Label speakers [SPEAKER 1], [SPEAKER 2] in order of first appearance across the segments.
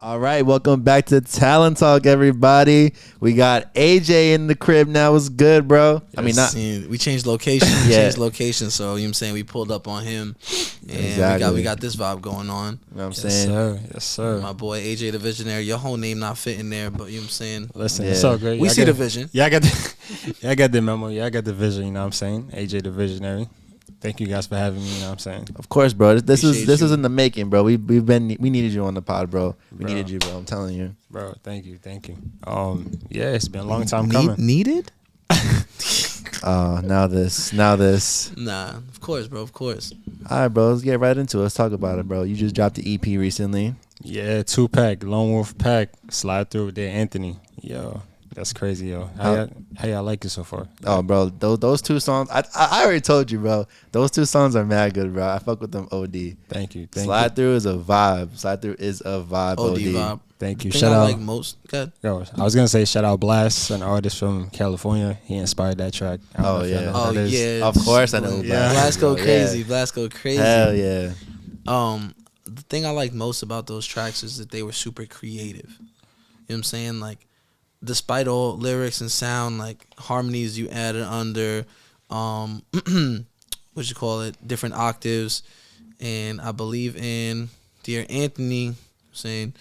[SPEAKER 1] All right, welcome back to Talent Talk, everybody. We got AJ in the crib now. What's good, bro? I mean, not
[SPEAKER 2] we changed location. We changed location, so you know what I'm saying, we pulled up on him, and
[SPEAKER 1] Exactly.
[SPEAKER 2] we got this vibe going on.
[SPEAKER 1] You know what I'm
[SPEAKER 3] Yes,
[SPEAKER 1] saying?
[SPEAKER 3] sir. Yes, sir.
[SPEAKER 2] My boy AJ the Visionary. Your whole name not fitting there, but you know what I'm saying.
[SPEAKER 3] Listen,
[SPEAKER 1] Yeah.
[SPEAKER 3] it's all good.
[SPEAKER 2] We
[SPEAKER 3] Y'all
[SPEAKER 2] see the
[SPEAKER 3] got-
[SPEAKER 2] vision.
[SPEAKER 3] Yeah, I got I got the memo. Yeah, I got the vision. You know what I'm saying? AJ the Visionary. Thank you guys for having me. You know what I'm saying?
[SPEAKER 1] Of course, bro. This
[SPEAKER 2] Appreciate
[SPEAKER 1] is
[SPEAKER 2] you.
[SPEAKER 1] in the making, bro. We needed you on the pod, bro. We needed you, bro. I'm telling you.
[SPEAKER 3] Bro, thank you. Yeah, it's been a long time coming.
[SPEAKER 2] Needed?
[SPEAKER 1] Oh, now this.
[SPEAKER 2] Nah, of course, bro. Of course.
[SPEAKER 1] All right, bro. Let's get right into it. Let's talk about it, bro. You just dropped the EP recently.
[SPEAKER 3] Yeah, 2-pack, Lone Wolf Pack, Slide Through with the Anthony. Yo, that's crazy, yo. How y'all like it so far?
[SPEAKER 1] Oh, bro. Those two songs. I already told you, bro. Those two songs are mad good, bro. I fuck with them. OD.
[SPEAKER 3] Thank you.
[SPEAKER 1] Slide Through is a vibe. Slide Through is a vibe.
[SPEAKER 2] OD
[SPEAKER 1] OD.
[SPEAKER 2] vibe.
[SPEAKER 3] Thank you.
[SPEAKER 2] Thing
[SPEAKER 3] Shout
[SPEAKER 2] I
[SPEAKER 3] out.
[SPEAKER 2] like most. Good.
[SPEAKER 3] Yo, I was gonna say shout out Blast, an artist from California. He inspired that track. I don't know
[SPEAKER 1] Oh,
[SPEAKER 3] if y'all
[SPEAKER 1] yeah.
[SPEAKER 3] know who
[SPEAKER 2] Oh
[SPEAKER 3] that is.
[SPEAKER 2] yeah.
[SPEAKER 1] Of course I know who
[SPEAKER 3] Yeah.
[SPEAKER 2] Blast go
[SPEAKER 1] Yeah.
[SPEAKER 2] crazy. Blast go crazy.
[SPEAKER 1] Hell yeah.
[SPEAKER 2] The thing I like most about those tracks is that they were super creative. You know what I'm saying? Like, despite all lyrics and sound, like harmonies you added under, what you call it, different octaves, and I believe in Dear Anthony, saying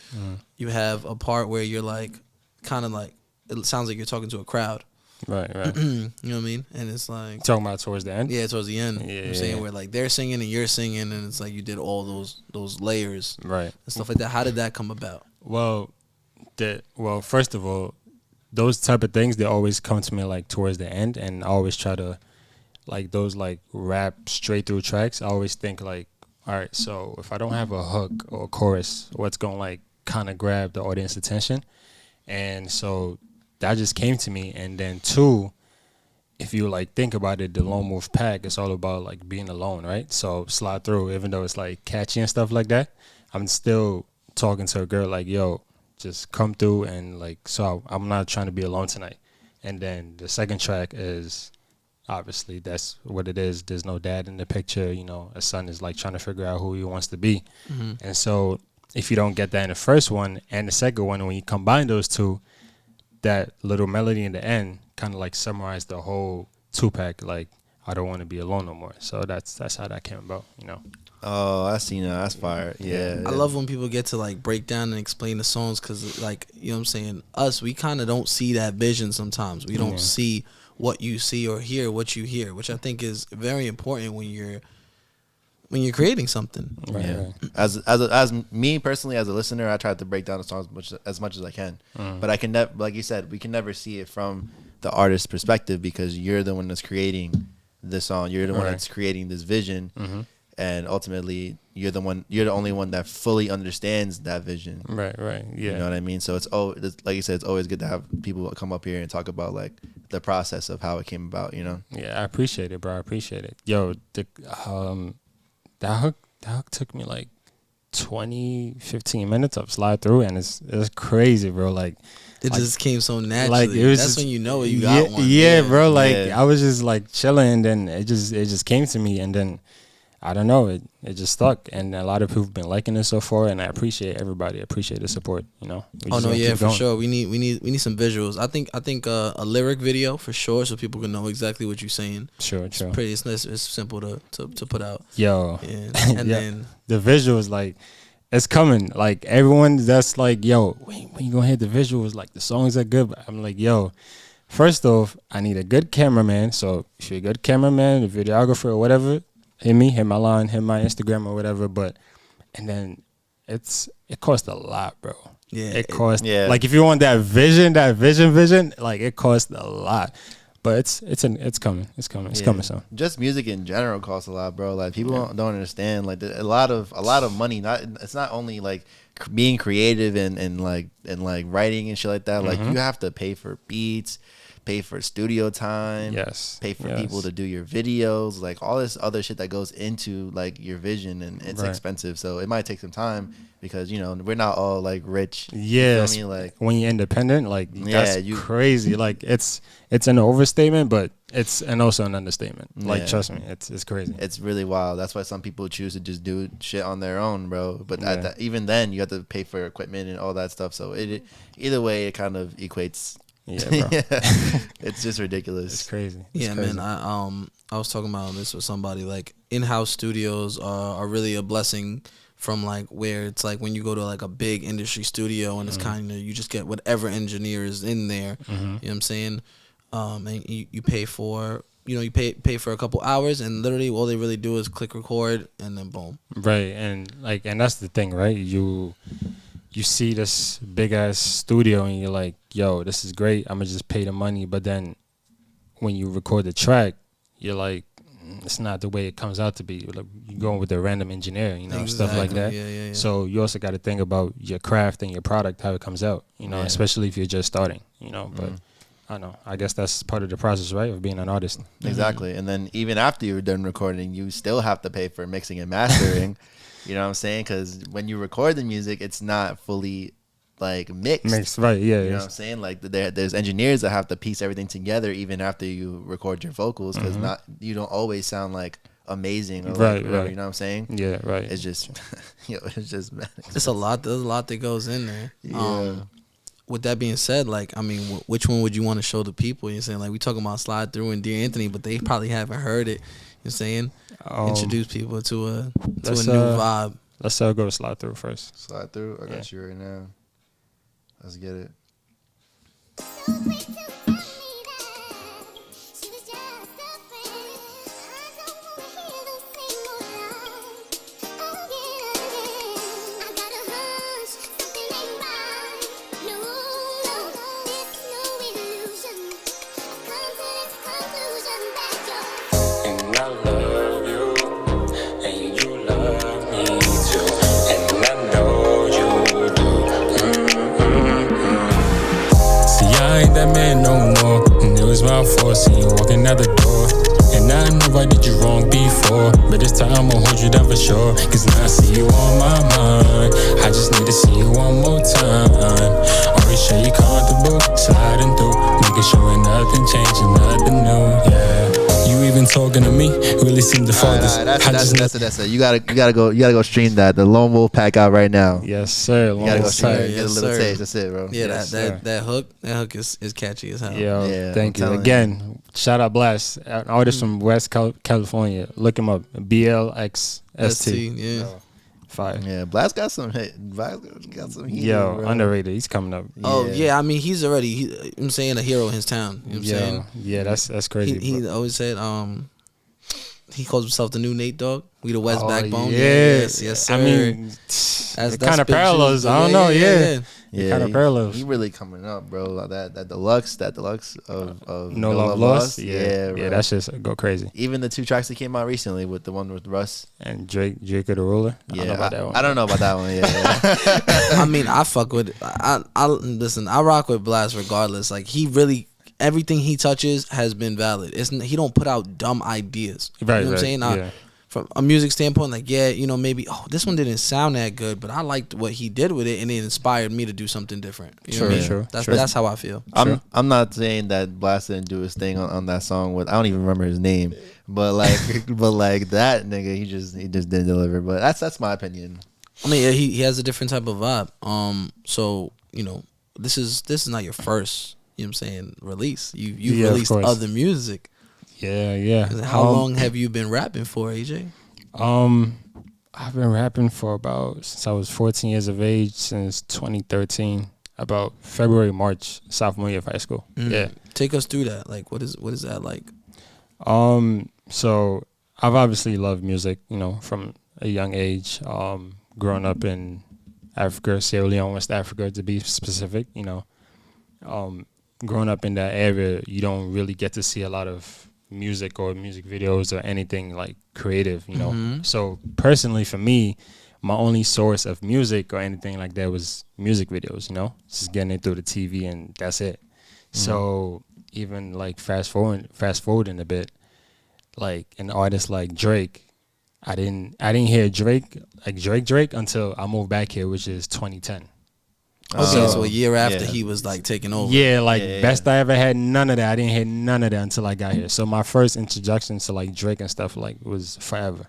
[SPEAKER 2] you have a part where you're like, kind of like, it sounds like you're talking to a crowd.
[SPEAKER 3] Right.
[SPEAKER 2] You know what I mean? And it's like,
[SPEAKER 3] Talking about towards the end.
[SPEAKER 2] yeah, towards the end. You know what I'm saying,
[SPEAKER 3] Yeah.
[SPEAKER 2] where like they're singing and you're singing, and it's like you did all those layers
[SPEAKER 3] Right.
[SPEAKER 2] and stuff like that. How did that come about?
[SPEAKER 3] Well, first of all, those type of things, they always come to me like towards the end, and I always try to, like, those like rap straight through tracks. I always think like, all right, so if I don't have a hook or a chorus, what's gonna like kind of grab the audience attention? And so that just came to me. And then two, if you like think about it, the Lone Wolf Pack, it's all about like being alone, right? So Slide Through, even though it's like catchy and stuff like that, I'm still talking to a girl like, yo, just come through, and like, so I'm not trying to be alone tonight. And then the second track is, obviously that's what it is. There's no dad in the picture. You know, a son is like trying to figure out who he wants to be. And so if you don't get that in the first one and the second one, when you combine those two, that little melody in the end kind of like summarized the whole 2-pack. Like, I don't want to be alone no more. So that's how that came about, you know.
[SPEAKER 1] Oh, I see now. That's fire. Yeah.
[SPEAKER 2] I love when people get to like break down and explain the songs, because like, you know what I'm saying, us, we kind of don't see that vision sometimes. We don't see what you see or hear what you hear, which I think is very important when you're creating something.
[SPEAKER 3] Right,
[SPEAKER 1] Yeah.
[SPEAKER 3] right.
[SPEAKER 1] As me personally, as a listener, I try to break down the songs as much as I can. But I can never, like you said, we can never see it from the artist's perspective, because you're the one that's creating the song. You're the one
[SPEAKER 3] Right.
[SPEAKER 1] that's creating this vision, and ultimately, you're the only one that fully understands that vision.
[SPEAKER 3] Right, yeah.
[SPEAKER 1] You know what I mean? So it's like you said, it's always good to have people come up here and talk about like the process of how it came about. You know?
[SPEAKER 3] Yeah, I appreciate it, bro. I appreciate it. Yo, that hook took me like 15 minutes of Slide Through, and it's crazy, bro. Like,
[SPEAKER 2] It just came so naturally.
[SPEAKER 3] like, it was
[SPEAKER 2] That's
[SPEAKER 3] just-
[SPEAKER 2] when you know you got one.
[SPEAKER 3] Yeah, bro. Like,
[SPEAKER 1] Yeah.
[SPEAKER 3] I was just like chilling, and then it just came to me, and then I don't know, it just stuck. And a lot of people have been liking it so far, and I appreciate everybody. I appreciate the support, you know. We
[SPEAKER 2] Oh
[SPEAKER 3] just
[SPEAKER 2] no,
[SPEAKER 3] gonna
[SPEAKER 2] yeah,
[SPEAKER 3] keep
[SPEAKER 2] for
[SPEAKER 3] going.
[SPEAKER 2] sure. We need some visuals. I think a lyric video for sure, so people can know exactly what you're saying.
[SPEAKER 3] Sure.
[SPEAKER 2] It's nice. It's simple to put out.
[SPEAKER 3] Yo,
[SPEAKER 2] And
[SPEAKER 3] Yeah.
[SPEAKER 2] then
[SPEAKER 3] the visuals, like, it's coming. Like, everyone that's like, yo, when you gonna hit the visuals? Like, the songs are good. But I'm like, yo, first off, I need a good cameraman. So if you're a good cameraman, a videographer or whatever, hit me, hit my line, hit my Instagram or whatever. And then it costs a lot, bro.
[SPEAKER 2] yeah,
[SPEAKER 3] It costs,
[SPEAKER 1] Yeah.
[SPEAKER 3] like, if you want that vision, like, it costs a lot. But it's coming. It's coming soon.
[SPEAKER 1] Just music in general costs a lot, bro. Like, people don't understand. Like, a lot of money. It's not only like being creative and like writing and shit like that. Like, you have to pay for beats, pay for studio time,
[SPEAKER 3] Yes.
[SPEAKER 1] pay for
[SPEAKER 3] Yes.
[SPEAKER 1] people to do your videos, like all this other shit that goes into like your vision, and it's
[SPEAKER 3] Right.
[SPEAKER 1] expensive. So it might take some time, because you know we're not all like rich.
[SPEAKER 3] Yes.
[SPEAKER 1] You feel me? Like,
[SPEAKER 3] when you're independent, like,
[SPEAKER 1] Yeah,
[SPEAKER 3] that's crazy. Like, it's an overstatement, but It's and also an understatement. Like,
[SPEAKER 1] Yeah.
[SPEAKER 3] trust me, it's crazy.
[SPEAKER 1] It's really wild. That's why some people choose to just do shit on their own, bro. But
[SPEAKER 3] Yeah.
[SPEAKER 1] even then, you have to pay for equipment and all that stuff. So either way, it kind of equates.
[SPEAKER 3] Yeah, bro.
[SPEAKER 1] It's just ridiculous.
[SPEAKER 3] It's crazy.
[SPEAKER 2] Yeah, man. I was talking about this with somebody. Like, in-house studios are really a blessing. From like where it's like when you go to like a big industry studio and it's kind of you just get whatever engineer is in there. You know what I'm saying? And you pay for you pay for a couple hours and literally all they really do is click record and then boom.
[SPEAKER 3] Right, and that's the thing, right? You see this big ass studio and you're like, yo, this is great. I'm gonna just pay the money. But then when you record the track, you're like, it's not the way it comes out to be. Like, you're going with a random engineer, stuff like that.
[SPEAKER 2] Yeah.
[SPEAKER 3] So you also got to think about your craft and your product, how it comes out, especially if you're just starting, But I don't know. I guess that's part of the process, right, of being an artist.
[SPEAKER 1] Exactly. And then even after you're done recording, you still have to pay for mixing and mastering. You know what I'm saying? Because when you record the music, it's not fully like mixed.
[SPEAKER 3] Right, yeah.
[SPEAKER 1] You know what I'm saying? Like there's engineers that have to piece everything together even after you record your vocals because you don't always sound like amazing or
[SPEAKER 3] right.
[SPEAKER 1] You know what I'm saying?
[SPEAKER 3] Yeah, right.
[SPEAKER 1] It's just it's just
[SPEAKER 2] It's a lot. There's a lot that goes in there.
[SPEAKER 1] Yeah.
[SPEAKER 2] With that being said, like, I mean, which one would you want to show the people? You're saying, like, we talking about Slide Through and Dear Anthony, but they probably haven't heard it. You're saying, introduce people to a new vibe.
[SPEAKER 3] Let's go to Slide Through first.
[SPEAKER 1] Slide Through. I got you right now. Let's get it.
[SPEAKER 4] That man no more, and it was my fault. See you walking out the door, and I know I did you wrong before, but this time I'ma hold you down for sure. Cause now I see you on my mind. I just need to see you one more time. Always sure you comfortable, sliding through, making sure ain't nothing changing, nothing new. Yeah, you even talking to me really seem to fall this.
[SPEAKER 1] That's it. You gotta go stream that. The Lone Wolf Pack out right now.
[SPEAKER 3] Yes, sir.
[SPEAKER 1] You gotta go stream it. Get a
[SPEAKER 2] Yes,
[SPEAKER 1] little
[SPEAKER 2] sir.
[SPEAKER 1] taste. That's it, bro.
[SPEAKER 2] Yeah,
[SPEAKER 3] Yes,
[SPEAKER 2] that hook is catchy as hell.
[SPEAKER 3] Yo,
[SPEAKER 1] Yeah,
[SPEAKER 3] thank
[SPEAKER 1] I'm
[SPEAKER 3] you
[SPEAKER 1] telling
[SPEAKER 3] again. Shout out Blast, an artist from West California. Look him up, BLXST.
[SPEAKER 2] Yeah.
[SPEAKER 3] Fire.
[SPEAKER 1] Yeah, Blast got some hit. Blast got some heat.
[SPEAKER 3] Yo,
[SPEAKER 1] bro.
[SPEAKER 3] underrated. He's coming up.
[SPEAKER 2] Oh yeah, I mean he's already I'm saying a hero in his town. You know what I'm saying?
[SPEAKER 3] Yeah, that's crazy.
[SPEAKER 2] He always said he calls himself the new Nate Dogg. We the West
[SPEAKER 3] Oh,
[SPEAKER 2] Backbone.
[SPEAKER 3] yeah.
[SPEAKER 2] Yes, sir.
[SPEAKER 3] I mean,
[SPEAKER 2] that's
[SPEAKER 3] kind of
[SPEAKER 2] big
[SPEAKER 3] parallels.
[SPEAKER 2] shoes,
[SPEAKER 3] I don't know. Yeah.
[SPEAKER 1] Yeah,
[SPEAKER 3] kind of parallels.
[SPEAKER 1] He really coming up, bro. Like that deluxe of
[SPEAKER 3] No Love Lost.
[SPEAKER 1] Yeah,
[SPEAKER 3] Yeah, that's just go crazy.
[SPEAKER 1] Even the 2 tracks that came out recently with the one with Russ.
[SPEAKER 3] And Drake of the Ruler.
[SPEAKER 1] Yeah,
[SPEAKER 3] I don't know about that one.
[SPEAKER 1] I don't know about that one. Yeah.
[SPEAKER 2] I mean, I fuck with. I listen. I rock with Blast regardless. Like he really. Everything he touches has been valid. He don't put out dumb ideas.
[SPEAKER 3] Right,
[SPEAKER 2] You know what I'm saying?
[SPEAKER 3] yeah.
[SPEAKER 2] From a music standpoint, like maybe this one didn't sound that good, but I liked what he did with it, and it inspired me to do something different. You know what I mean?
[SPEAKER 3] True.
[SPEAKER 2] That's how I feel.
[SPEAKER 1] I'm not saying that Blast didn't do his thing on that song with I don't even remember his name, but like that nigga he just didn't deliver. But that's my opinion.
[SPEAKER 2] I mean, he has a different type of vibe. So this is not your first. You know what I'm saying? Release. You released other music.
[SPEAKER 3] Yeah.
[SPEAKER 2] How long have you been rapping for, AJ?
[SPEAKER 3] I've been rapping for since I was 14 years of age, since 2013, about February, March, sophomore year of high school. Yeah.
[SPEAKER 2] Take us through that. Like, what is that like?
[SPEAKER 3] So I've obviously loved music, from a young age. Growing up in Africa, Sierra Leone, West Africa, to be specific, growing up in that area, you don't really get to see a lot of music or music videos or anything like creative, So personally for me, my only source of music or anything like that was music videos, just getting it through the TV and that's it. So even like fast forwarding a bit, like an artist like Drake, I didn't hear Drake until I moved back here, which is 2010.
[SPEAKER 2] Okay, so a year after he was like taking over.
[SPEAKER 3] Yeah, like best I ever had, none of that. I didn't hear none of that until I got here. So my first introduction to like Drake and stuff like was Forever.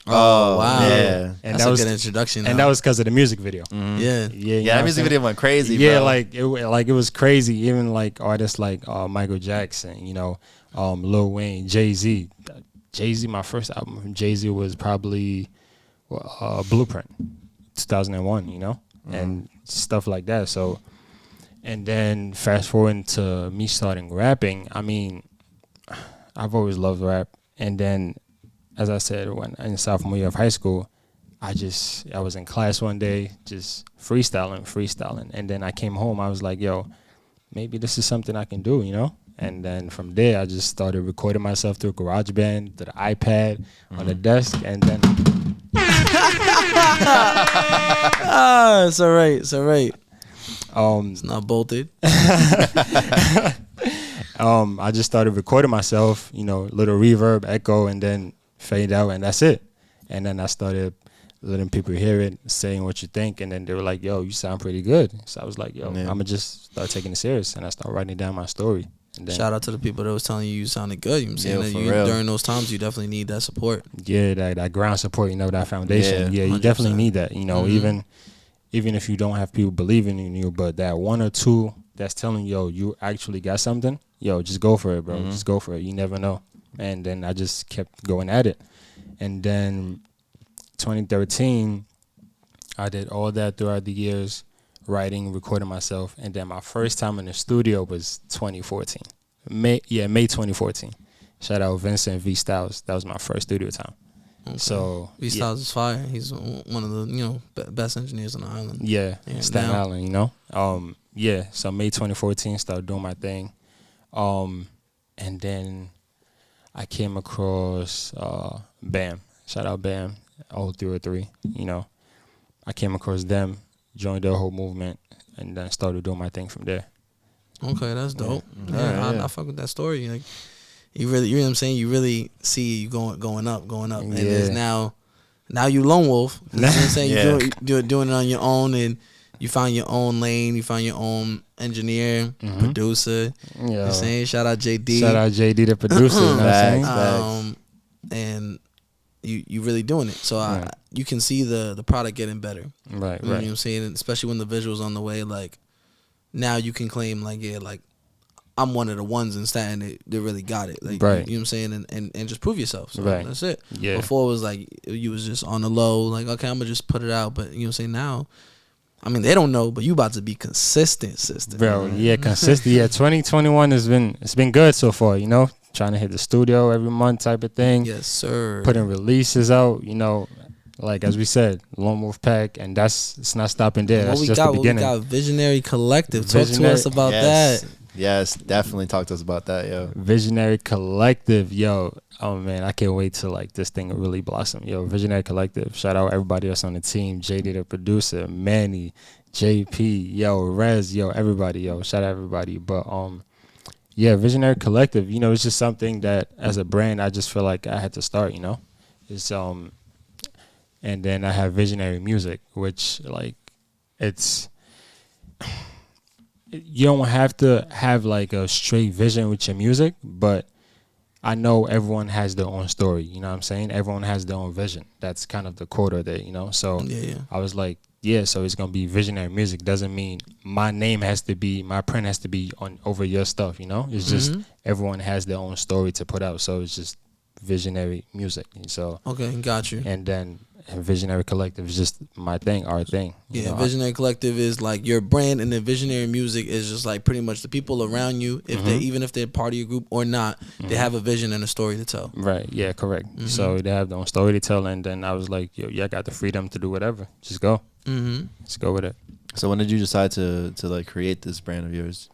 [SPEAKER 2] Oh wow,
[SPEAKER 1] yeah,
[SPEAKER 2] and that was a good introduction.
[SPEAKER 3] And that was because of the music video.
[SPEAKER 2] Mm-hmm. Yeah,
[SPEAKER 1] that music video went crazy.
[SPEAKER 3] Yeah,
[SPEAKER 1] bro.
[SPEAKER 3] like it was crazy. Even like artists like Michael Jackson, Lil Wayne, Jay-Z. Jay-Z, my first album from Jay-Z was probably Blueprint, 2001. And stuff like that. So, and then fast forward to me starting rapping. I mean, I've always loved rap, and then, as I said, when in sophomore year of high school, I was in class one day just freestyling, and then I came home. I was like, yo, maybe this is something I can do, And then from there, I just started recording myself through GarageBand, to the iPad, on the desk, and then.
[SPEAKER 2] It's all right. It's not bolted.
[SPEAKER 3] I just started recording myself, little reverb, echo, and then fade out, and that's it. And then I started letting people hear it, saying what you think, and then they were like, yo, you sound pretty good. So I was like, yo, I'm going to just start taking it serious, and I started writing down my story. And then,
[SPEAKER 2] shout out to the people that was telling you sounded good. You know what I'm saying? During those times, you definitely need that support.
[SPEAKER 3] Yeah, that ground support, that foundation. Yeah, you 100%. Definitely need that. Even if you don't have people believing in you, but that one or two that's telling you, yo, you actually got something, yo, just go for it, bro. Just go for it. You never know. And then I just kept going at it. And then 2013, I did all that throughout the years, writing, recording myself, and then my first time in the studio was 2014. May 2014. Shout out Vincent V Styles. That was my first studio time. Okay. So
[SPEAKER 2] V Styles is fire. He's one of the best engineers on the island.
[SPEAKER 3] Yeah, Staten Island. So May 2014, started doing my thing, and then I came across BAM. Shout out BAM, 0303. I came across them, joined their whole movement, and then started doing my thing from there.
[SPEAKER 2] Okay, that's dope. I fuck with that story. Like, you know what I'm saying? You really see you going up, and there's now you lone wolf. You know what I'm saying? You're doing it on your own, and you found your own lane. You found your own engineer, producer. You know what I'm saying? Shout out JD.
[SPEAKER 3] Shout out JD, the producer. You know what I'm saying?
[SPEAKER 2] And you really doing it. So you can see the product getting better.
[SPEAKER 3] Right,
[SPEAKER 2] you know what I'm saying? And especially when the visuals on the way, like, now you can claim, like, I'm one of the ones in Staten that really got it. Like,
[SPEAKER 3] right.
[SPEAKER 2] You know what I'm saying? And just prove yourself. So that's it.
[SPEAKER 3] Yeah.
[SPEAKER 2] Before it was like, you was just on the low, like, okay, I'm going to just put it out. But, you know what I'm saying? Now, I mean, they don't know, but you about to be consistent, sister.
[SPEAKER 3] Bro, consistent. Yeah, 2021 it's been good so far, trying to hit the studio every month type of thing.
[SPEAKER 2] Yes, sir.
[SPEAKER 3] Putting releases out, like as we said, Lone Wolf Pack, and it's not stopping there. That's just the beginning.
[SPEAKER 2] We got Visionary Collective. Talk to us about that.
[SPEAKER 1] Yes, definitely talk to us about that, yo.
[SPEAKER 3] Visionary Collective, yo. Oh man, I can't wait till like this thing really blossom, yo. Visionary Collective. Shout out everybody else on the team. JD the producer, Manny, JP, yo, Rez, yo, everybody, yo. Shout out everybody. But Visionary Collective. It's just something that as a brand, I just feel like I had to start. It's and then I have Visionary Music, which like it's. You don't have to have like a straight vision with your music, but I know everyone has their own story. You know what I'm saying? Everyone has their own vision. That's kind of the quota there, So I was like, so it's gonna be Visionary Music. Doesn't mean my print has to be on over your stuff. It's just everyone has their own story to put out. So it's just Visionary Music. So
[SPEAKER 2] okay, got you.
[SPEAKER 3] And then. And Visionary Collective is just my thing, our thing.
[SPEAKER 2] Visionary Collective is like your brand, and then Visionary Music is just like pretty much the people around you. If even if they're part of your group or not, they have a vision and a story to tell.
[SPEAKER 3] Right. Yeah. Correct. So they have their own story to tell, and then I was like, I got the freedom to do whatever. Just go. Let's go with it.
[SPEAKER 1] So when did you decide to like create this brand of yours?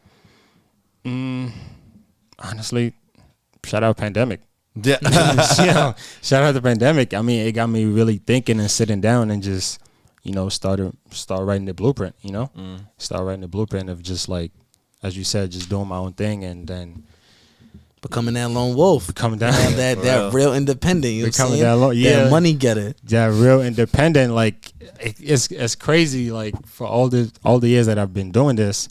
[SPEAKER 3] Honestly, shout out pandemic.
[SPEAKER 1] Yeah.
[SPEAKER 3] Shout out the pandemic. I mean, it got me really thinking and sitting down and just, start writing the blueprint, Start writing the blueprint of just like, as you said, just doing my own thing. And then
[SPEAKER 2] Becoming that lone wolf.
[SPEAKER 3] Becoming that
[SPEAKER 2] that real independent. You know
[SPEAKER 3] becoming
[SPEAKER 2] what I'm saying? That money getter.
[SPEAKER 3] That real independent. Like it's crazy. Like for all the years that I've been doing this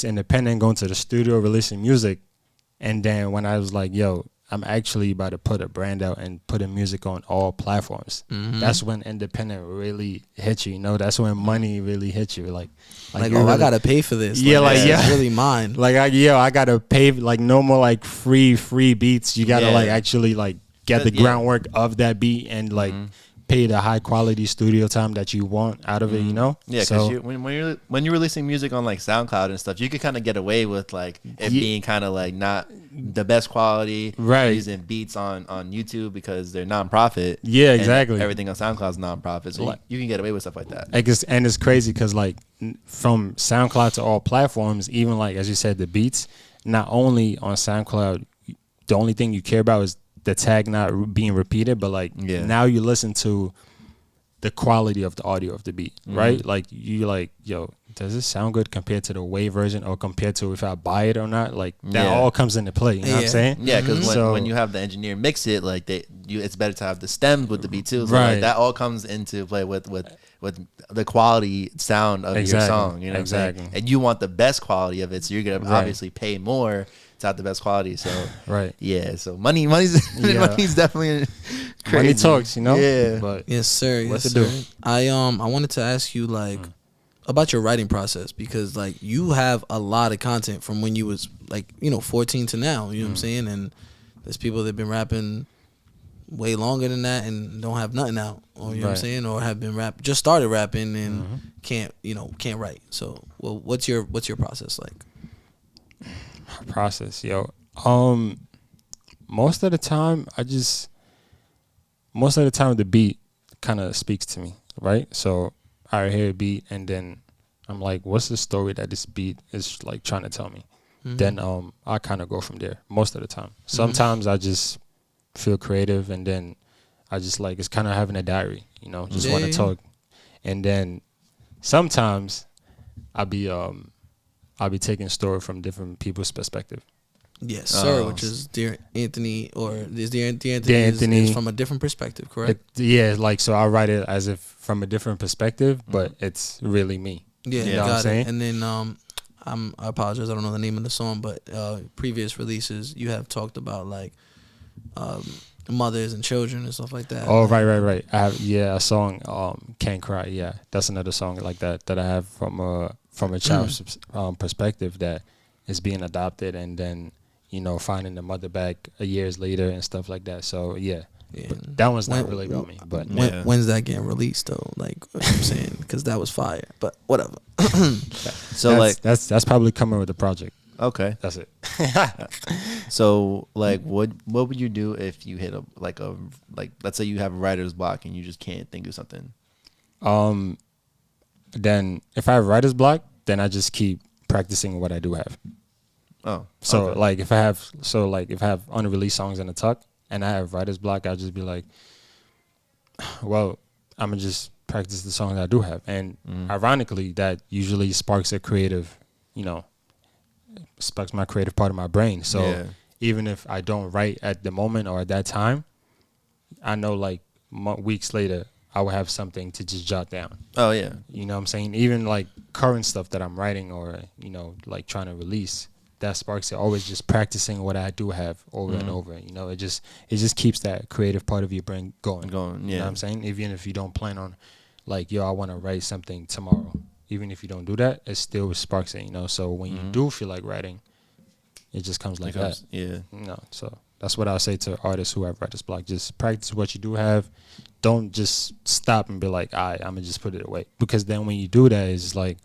[SPEAKER 3] independent, going to the studio, releasing music, and then when I was like, yo, I'm actually about to put a brand out and putting music on all platforms. That's when independent really hit you. You know, that's when money really hit you. Like
[SPEAKER 2] oh, really, I gotta pay for this.
[SPEAKER 3] Yeah,
[SPEAKER 2] it's really mine.
[SPEAKER 3] Like I gotta pay. Like no more like free beats. You gotta like actually like get the groundwork of that beat and like pay the high quality studio time that you want out of it. You know.
[SPEAKER 1] Yeah, because when you're releasing music on like SoundCloud and stuff, you could kind of get away with like it being kind of like not the best quality,
[SPEAKER 3] right? Using
[SPEAKER 1] beats on YouTube because they're nonprofit.
[SPEAKER 3] Yeah, exactly.
[SPEAKER 1] Everything on SoundCloud is nonprofit, so you can get away with stuff like that.
[SPEAKER 3] And it's crazy because like from SoundCloud to all platforms, even like as you said, the beats. Not only on SoundCloud, the only thing you care about is the tag not being repeated, but like now you listen to the quality of the audio of the beat, right? Like you like, yo, does this sound good compared to the WAV version or compared to if I buy it or not? Like that all comes into play. You know what I'm saying?
[SPEAKER 1] Yeah, because when you have the engineer mix it, like it's better to have the stems with the beat too. So like that all comes into play with the quality sound of your song. You know what I'm saying? And you want the best quality of it, so you're gonna obviously pay more to have the best quality. So so money's definitely crazy.
[SPEAKER 3] Money talks, you know.
[SPEAKER 1] Yeah,
[SPEAKER 3] but
[SPEAKER 2] yes sir.
[SPEAKER 3] What
[SPEAKER 2] yes
[SPEAKER 3] to
[SPEAKER 2] sir.
[SPEAKER 3] do?
[SPEAKER 2] I wanted to ask you like about your writing process, because like you have a lot of content from when you was like 14 to now. You know what I'm saying? And there's people that've been rapping way longer than that and don't have nothing out, or you know what I'm saying, or have been just started rapping and can't write. So what's your process like?
[SPEAKER 3] Process, yo. Most of the time the beat kind of speaks to me, right? So I hear a beat and then I'm like, what's the story that this beat is like trying to tell me? Then I kind of go from there most of the time. Sometimes I just feel creative and then I just like, it's kind of having a diary, just want to talk. And then sometimes I'll be taking a story from different people's perspective.
[SPEAKER 2] Yes, sir. Which is Dear Anthony, or is Dear Anthony is from a different perspective, correct?
[SPEAKER 3] Like so I write it as if from a different perspective, but it's really me.
[SPEAKER 2] Yeah,
[SPEAKER 3] you know what I'm saying?
[SPEAKER 2] And then I apologize, I don't know the name of the song, but previous releases you have talked about like mothers and children and stuff like that.
[SPEAKER 3] Oh, right. I have a song, Can't Cry. Yeah, that's another song like that I have from a child's perspective that is being adopted and then finding the mother back years later and stuff like that. So but that one's not really about me. But
[SPEAKER 2] when's that getting released though? Like what I'm saying, because that was fire. But whatever.
[SPEAKER 3] So that's probably coming with the project.
[SPEAKER 1] Okay,
[SPEAKER 3] that's it.
[SPEAKER 1] So like, what would you do if you hit let's say you have a writer's block and you just can't think of something?
[SPEAKER 3] Then if I have writer's block, then I just keep practicing what I do have. Oh, so okay. If I have unreleased songs in the tuck and I have writer's block, I'll just be like, well, I'm gonna just practice the songs I do have. And ironically, that usually sparks a creative, sparks my creative part of my brain. So even if I don't write at the moment or at that time, I know like weeks later, I will have something to just jot down. Oh, yeah. You know what I'm saying? Even like current stuff that I'm writing or, like trying to release, that sparks it. Always just practicing what I do have over and over. It just keeps that creative part of your brain going. You know what I'm saying? Even if you don't plan on like, I want to write something tomorrow. Even if you don't do that, it still sparks it, So when you do feel like writing, it just comes like that. Yeah. So that's what I'll say to artists who have writer's block. Just practice what you do have. Don't just stop and be like, all right, I'm going to just put it away. Because then when you do that, it's like,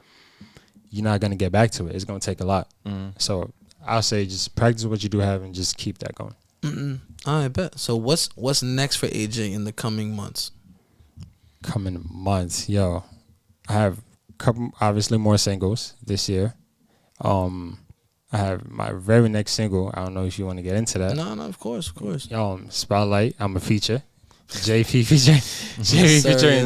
[SPEAKER 3] you're not going to get back to it. It's going to take a lot. So I'll say just practice what you do have and just keep that going.
[SPEAKER 2] I bet. So what's next for AJ in the coming months?
[SPEAKER 3] Coming months, yo. I have a couple, obviously, more singles this year. I have my very next single. I don't know if you want to get into that.
[SPEAKER 2] No, of course.
[SPEAKER 3] Spotlight. I'm a feature. JP featuring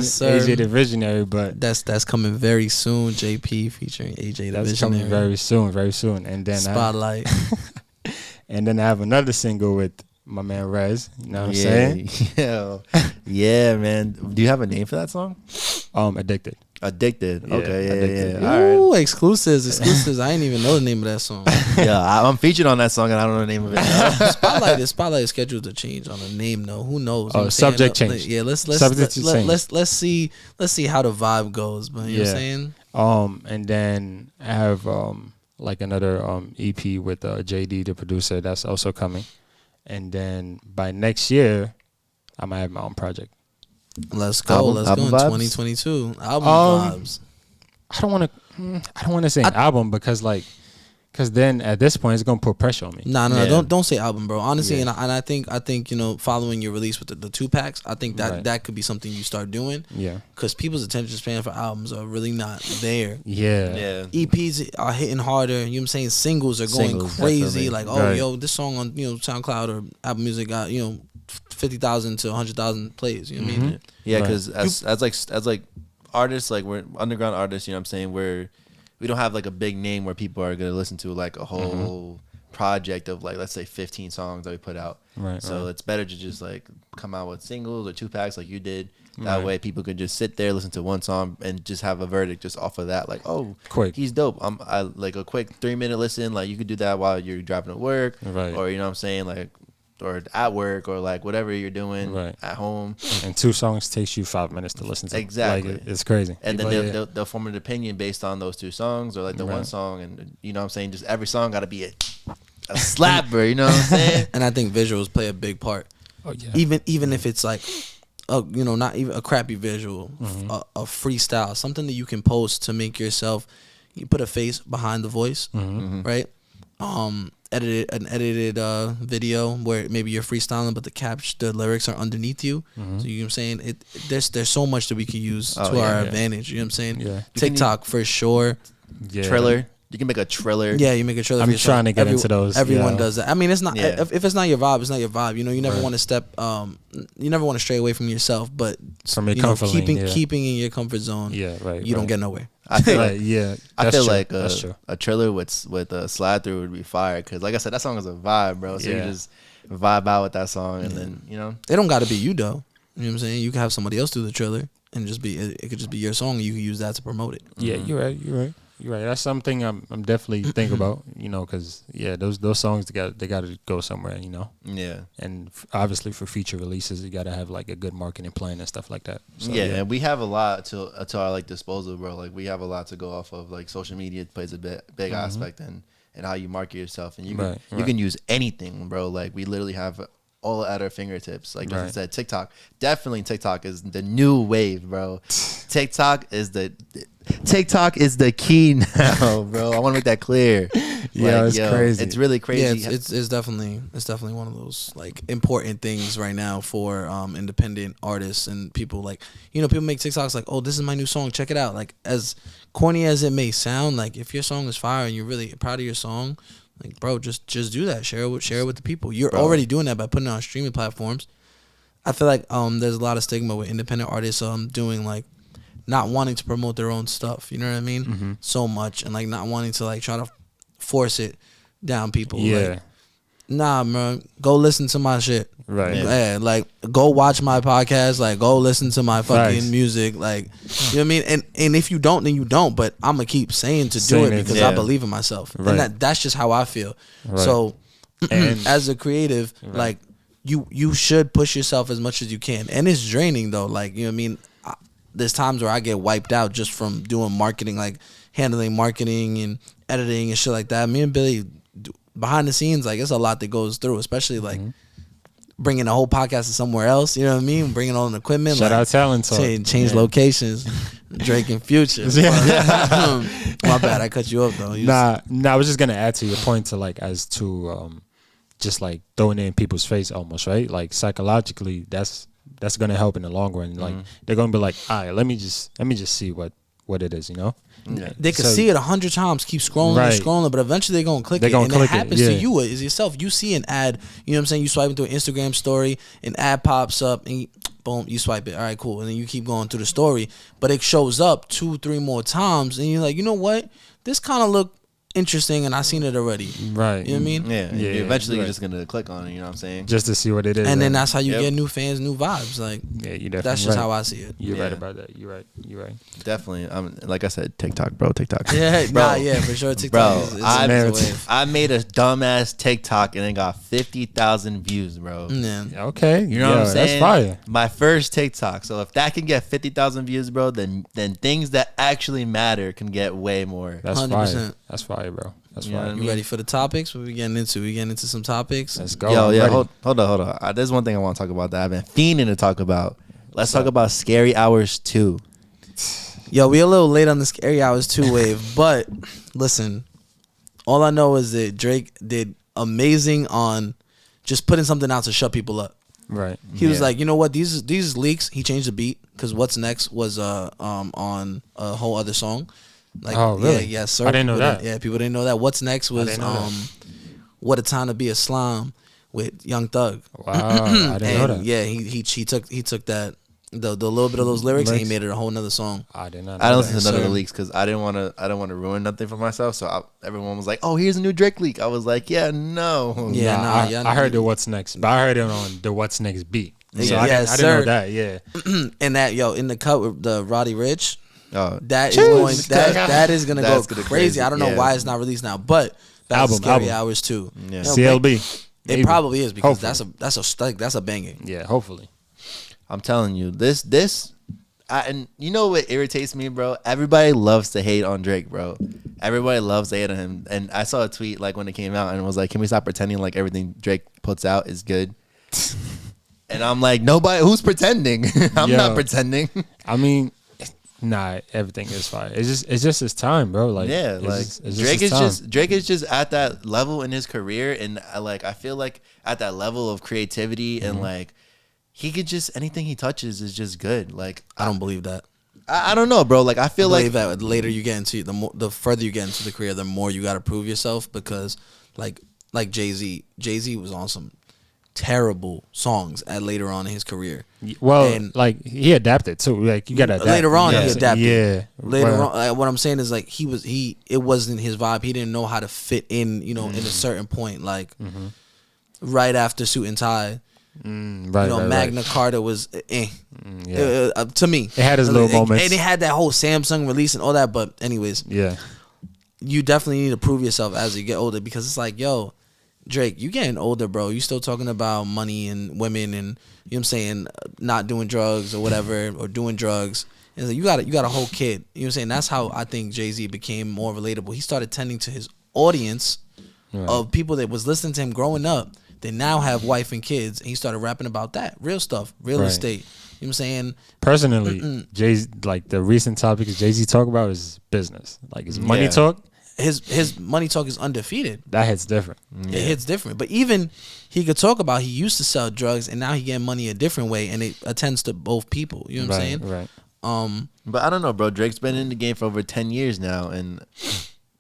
[SPEAKER 3] AJ the Visionary, but
[SPEAKER 2] that's coming very soon. JP featuring AJ the Visionary.
[SPEAKER 3] That's coming very soon. And then
[SPEAKER 2] Spotlight.
[SPEAKER 3] And then I have another single with my man Rez. You know what I'm saying?
[SPEAKER 1] Yeah, man. Do you have a name for that song?
[SPEAKER 3] Addicted.
[SPEAKER 1] Addicted.
[SPEAKER 3] Yeah,
[SPEAKER 1] Okay,
[SPEAKER 3] Addicted.
[SPEAKER 1] yeah. All
[SPEAKER 2] Ooh,
[SPEAKER 1] right.
[SPEAKER 2] exclusives. I didn't even know the name of that song.
[SPEAKER 1] Yeah, I'm featured on that song and I don't know the name of it.
[SPEAKER 2] Spotlight is scheduled to change on the name though. Who knows?
[SPEAKER 3] Oh, subject change.
[SPEAKER 2] Yeah, let's see how the vibe goes. But you know what I'm saying?
[SPEAKER 3] And then I have like another EP with JD, the producer, that's also coming. And then by next year, I might have my own project.
[SPEAKER 2] Let's go. Let's go in 2022. Album vibes.
[SPEAKER 3] I don't want to say an album because then at this point it's gonna put pressure on me.
[SPEAKER 2] No. Don't say album, bro. Honestly, and I think you know, following your release with the 2-packs, I think that could be something you start doing.
[SPEAKER 3] Yeah.
[SPEAKER 2] Because people's attention span for albums are really not there.
[SPEAKER 1] Yeah.
[SPEAKER 2] EPs are hitting harder. You know what I'm saying? Singles are going crazy.
[SPEAKER 1] Definitely.
[SPEAKER 2] Like, yo, this song on SoundCloud or Apple Music got 50,000 to 100,000 plays. You know what I mean?
[SPEAKER 1] Yeah, because as like artists, like we're underground artists. You know what I'm saying? We don't have like a big name where people are gonna listen to like a whole project of like, let's say 15 songs that we put out.
[SPEAKER 3] Right.
[SPEAKER 1] So it's better to just like come out with singles or 2-packs like you did. That way people can just sit there, listen to one song and just have a verdict just off of that. Like, oh,
[SPEAKER 3] quick.
[SPEAKER 1] He's dope. I like a quick 3-minute listen. Like you could do that while you're driving to work.
[SPEAKER 3] Right.
[SPEAKER 1] Or you know what I'm saying? Like, or at work or like whatever you're doing at home.
[SPEAKER 3] And 2 songs takes you 5 minutes to listen to.
[SPEAKER 1] Exactly.
[SPEAKER 3] Like, it's crazy.
[SPEAKER 1] And then they'll form an opinion based on those 2 songs or like the one song. And you know what I'm saying? Just every song got to be a slapper. You know what I'm saying?
[SPEAKER 2] And I think visuals play a big part.
[SPEAKER 3] Oh, yeah.
[SPEAKER 2] Even if it's like, not even a crappy visual, a freestyle, something that you can post to make yourself, you put a face behind the voice, right? An edited video where maybe you're freestyling, but the lyrics are underneath you. So you know what I'm saying? There's so much that we can use to our advantage. You know what I'm saying?
[SPEAKER 3] Yeah.
[SPEAKER 2] TikTok for sure.
[SPEAKER 3] Yeah.
[SPEAKER 1] Triller. You can make a trailer.
[SPEAKER 2] Yeah, you make a trailer.
[SPEAKER 3] I'm trying to get into those.
[SPEAKER 2] Everyone does that. I mean, it's not if it's not your vibe, it's not your vibe. You know, you never want to you never want to stray away from yourself, but
[SPEAKER 3] from your comfort lane,
[SPEAKER 2] keeping in your comfort zone.
[SPEAKER 3] Yeah, right.
[SPEAKER 2] You don't get nowhere.
[SPEAKER 1] I feel
[SPEAKER 3] like
[SPEAKER 1] a trailer with a slide through would be fire because, like I said, that song is a vibe, bro. So you just vibe out with that song, and then
[SPEAKER 2] it don't got to be you though. You know what I'm saying? You can have somebody else do the trailer and it could just be your song. And you can use that to promote it.
[SPEAKER 3] Yeah, you're right. That's something I'm definitely thinking about. Because those songs they got to go somewhere.
[SPEAKER 1] Yeah.
[SPEAKER 3] And obviously for future releases, you got to have like a good marketing plan and stuff like that. So,
[SPEAKER 1] and we have a lot to our like disposal, bro. Like we have a lot to go off of. Like social media plays a big aspect and how you market yourself, and you can use anything, bro. Like we literally have all at our fingertips. Like Justin said, TikTok is the new wave, bro. TikTok is the key now, bro. I want to make that clear.
[SPEAKER 3] It's crazy.
[SPEAKER 1] It's really crazy.
[SPEAKER 2] Yeah, it's definitely one of those like important things right now for independent artists and people. Like people make TikToks like, oh, this is my new song, check it out. Like as corny as it may sound, like if your song is fire and you're really proud of your song, like bro, just do that. Share it with the people. You're already doing that by putting it on streaming platforms. I feel like there's a lot of stigma with independent artists doing like not wanting to promote their own stuff. You know what I mean? So much, and like not wanting to like try to force it down people.
[SPEAKER 3] Yeah.
[SPEAKER 2] Like, nah, man, go listen to my shit.
[SPEAKER 3] Right.
[SPEAKER 2] Yeah. Like go watch my podcast. Like go listen to my fucking music. Like you know what I mean? And if you don't, then you don't. But I'm gonna keep saying to do it because I believe in myself. Right. And that's just how I feel. Right. So as a creative, like you should push yourself as much as you can. And it's draining though. Like you know what I mean? There's times where I get wiped out just from doing marketing, like handling marketing and editing and shit like that. Me and Billy, behind the scenes, like it's a lot that goes through, especially like bringing a whole podcast to somewhere else. You know what I mean? Bringing all the equipment.
[SPEAKER 3] Shout out Talent Talk.
[SPEAKER 2] Change locations. Drake and Future. My bad, I cut you up though.
[SPEAKER 3] Nah, I was just gonna add to your point to like as to just like throwing it in people's face almost, right? Like psychologically, that's gonna help in the long run. Like they're gonna be like, all right, let me just see what it is, Yeah.
[SPEAKER 2] They could see it 100 times, keep scrolling and scrolling, but eventually they're gonna click it. And it happens to you as yourself. You see an ad, you know what I'm saying? You swipe into an Instagram story, an ad pops up, and boom, you swipe it. All right, cool. And then you keep going through the story, but it shows up 2-3 more times, and you're like, you know what? This kind of look interesting and I seen it already.
[SPEAKER 3] Right.
[SPEAKER 2] You know what I mean?
[SPEAKER 1] Yeah. And eventually
[SPEAKER 3] right.
[SPEAKER 1] you're just gonna click on it. You know what I'm saying?
[SPEAKER 3] Just to see what it is.
[SPEAKER 2] And then that's how you get new fans, new vibes. Like,
[SPEAKER 3] yeah, you definitely.
[SPEAKER 2] that's just how I see it.
[SPEAKER 3] You're
[SPEAKER 1] Yeah.
[SPEAKER 3] right about that. You're right.
[SPEAKER 1] Definitely. Like I said, TikTok, bro. TikTok.
[SPEAKER 2] Yeah,
[SPEAKER 1] bro.
[SPEAKER 2] yeah, for sure. TikTok
[SPEAKER 1] Bro,
[SPEAKER 2] is a wave.
[SPEAKER 1] I made a dumbass TikTok and it got 50,000 views, bro.
[SPEAKER 2] Yeah.
[SPEAKER 3] Okay.
[SPEAKER 1] You know what I'm saying?
[SPEAKER 3] That's fire.
[SPEAKER 1] My first TikTok. So if that can get 50,000 views, bro, then things that actually matter can get way more.
[SPEAKER 3] That's
[SPEAKER 2] 100%.
[SPEAKER 3] fire. That's fire, bro. That's
[SPEAKER 1] You know
[SPEAKER 3] fire.
[SPEAKER 1] what I
[SPEAKER 2] You
[SPEAKER 1] mean?
[SPEAKER 2] ready for the topics? What we getting into? We getting into some topics?
[SPEAKER 3] Let's go.
[SPEAKER 1] Yo,
[SPEAKER 3] I'm
[SPEAKER 1] yeah,
[SPEAKER 3] ready.
[SPEAKER 1] hold on. There's one thing I want to talk about that I've been fiending to talk about. Let's talk about Scary Hours 2.
[SPEAKER 2] Yo, we a little late on the Scary Hours 2 wave, but listen, all I know is that Drake did amazing on just putting something out to shut people up.
[SPEAKER 3] Right.
[SPEAKER 2] He was
[SPEAKER 1] Yeah.
[SPEAKER 2] like, you know what? These leaks. He changed the beat because What's Next was on a whole other song. Like,
[SPEAKER 3] Oh, really?
[SPEAKER 2] Yeah, sir.
[SPEAKER 3] I didn't know
[SPEAKER 2] People
[SPEAKER 3] that.
[SPEAKER 2] Yeah, people didn't know that. What's Next was
[SPEAKER 3] didn't know that.
[SPEAKER 2] What a Time to Be a Slime with Young Thug.
[SPEAKER 3] Wow. I didn't know
[SPEAKER 2] And
[SPEAKER 3] that.
[SPEAKER 2] yeah, he took that the little bit of those lyrics and he made it a whole nother song.
[SPEAKER 3] I did not know
[SPEAKER 1] I don't
[SPEAKER 3] that.
[SPEAKER 1] listen to none of the
[SPEAKER 2] sir.
[SPEAKER 1] leaks because I don't want to ruin nothing for myself. So everyone was like, "Oh, here's a new Drake leak." I was like, "Yeah, no."
[SPEAKER 2] Yeah,
[SPEAKER 3] I heard the What's Next, but I heard it on the What's Next beat. So
[SPEAKER 2] Yeah,
[SPEAKER 3] I
[SPEAKER 2] yes,
[SPEAKER 3] didn't know
[SPEAKER 2] sir.
[SPEAKER 3] that. Yeah.
[SPEAKER 2] And that in the cut with the Roddy Rich,
[SPEAKER 1] Oh,
[SPEAKER 2] that is
[SPEAKER 1] Jeez.
[SPEAKER 2] going that is gonna
[SPEAKER 1] That's
[SPEAKER 2] go
[SPEAKER 1] gonna
[SPEAKER 2] crazy. I don't know
[SPEAKER 1] yeah.
[SPEAKER 2] why it's not released now, but that's
[SPEAKER 3] Album,
[SPEAKER 2] Scary
[SPEAKER 3] album.
[SPEAKER 2] Hours too.
[SPEAKER 1] Yeah.
[SPEAKER 2] No,
[SPEAKER 3] CLB.
[SPEAKER 2] It
[SPEAKER 3] Maybe.
[SPEAKER 2] probably is because
[SPEAKER 3] Hopefully.
[SPEAKER 2] that's a banger.
[SPEAKER 3] Yeah, hopefully.
[SPEAKER 1] I'm telling you, and you know what irritates me, bro? Everybody loves to hate on Drake, bro. Everybody loves to hate on him. And I saw a tweet like when it came out and it was like, "Can we stop pretending like everything Drake puts out is good?" And I'm like, nobody who's pretending. I'm
[SPEAKER 3] Yo.
[SPEAKER 1] not pretending.
[SPEAKER 3] I mean, nah, everything is fire. It's just his time, bro. Like,
[SPEAKER 1] Yeah,
[SPEAKER 3] it's
[SPEAKER 1] like
[SPEAKER 3] just- it's
[SPEAKER 1] Drake
[SPEAKER 3] his
[SPEAKER 1] is
[SPEAKER 3] time.
[SPEAKER 1] Drake is just at that level in his career, and I feel like at that level of creativity and like he could just anything he touches is just good. Like
[SPEAKER 2] I don't believe that.
[SPEAKER 1] I don't know, bro. Like I feel
[SPEAKER 2] I
[SPEAKER 1] like
[SPEAKER 2] believe that the later you get into the further you get into the career, the more you got to prove yourself because like Jay-Z was on some terrible songs at later on in his career.
[SPEAKER 3] Well,
[SPEAKER 2] and
[SPEAKER 3] like he adapted too. Like you gotta adapt.
[SPEAKER 2] later on
[SPEAKER 1] Yeah.
[SPEAKER 2] he adapted.
[SPEAKER 3] Yeah.
[SPEAKER 2] Later
[SPEAKER 3] Well,
[SPEAKER 2] on, what I'm saying is like it wasn't his vibe. He didn't know how to fit in, in a certain point. Like right after Suit and Tie,
[SPEAKER 3] right, right,
[SPEAKER 2] Magna
[SPEAKER 3] right.
[SPEAKER 2] Carta was
[SPEAKER 3] Yeah.
[SPEAKER 2] to me.
[SPEAKER 3] It had its little moments.
[SPEAKER 2] and it had that whole Samsung release and all that. But anyways,
[SPEAKER 3] Yeah.
[SPEAKER 2] you definitely need to prove yourself as you get older because it's like, yo, Drake, you getting older, bro. You still talking about money and women and you know what I'm saying, not doing drugs or whatever or doing drugs. And it's like, you got a whole kid. You know what I'm saying? That's how I think Jay-Z became more relatable. He started tending to his audience of people that was listening to him growing up. They now have wife and kids, and he started rapping about that real stuff, real
[SPEAKER 3] Right.
[SPEAKER 2] estate. You know what I'm saying?
[SPEAKER 3] Personally, Jay, like the recent topics Jay-Z talk about is business. Like his money
[SPEAKER 1] Yeah.
[SPEAKER 3] talk,
[SPEAKER 2] His money talk is undefeated.
[SPEAKER 3] that hits different.
[SPEAKER 2] It hits different. But even he could talk about he used to sell drugs and now he getting money a different way, and it attends to both people. You know what I'm saying?
[SPEAKER 3] Right.
[SPEAKER 1] But I don't know, bro. Drake's been in the game for over 10 years now, and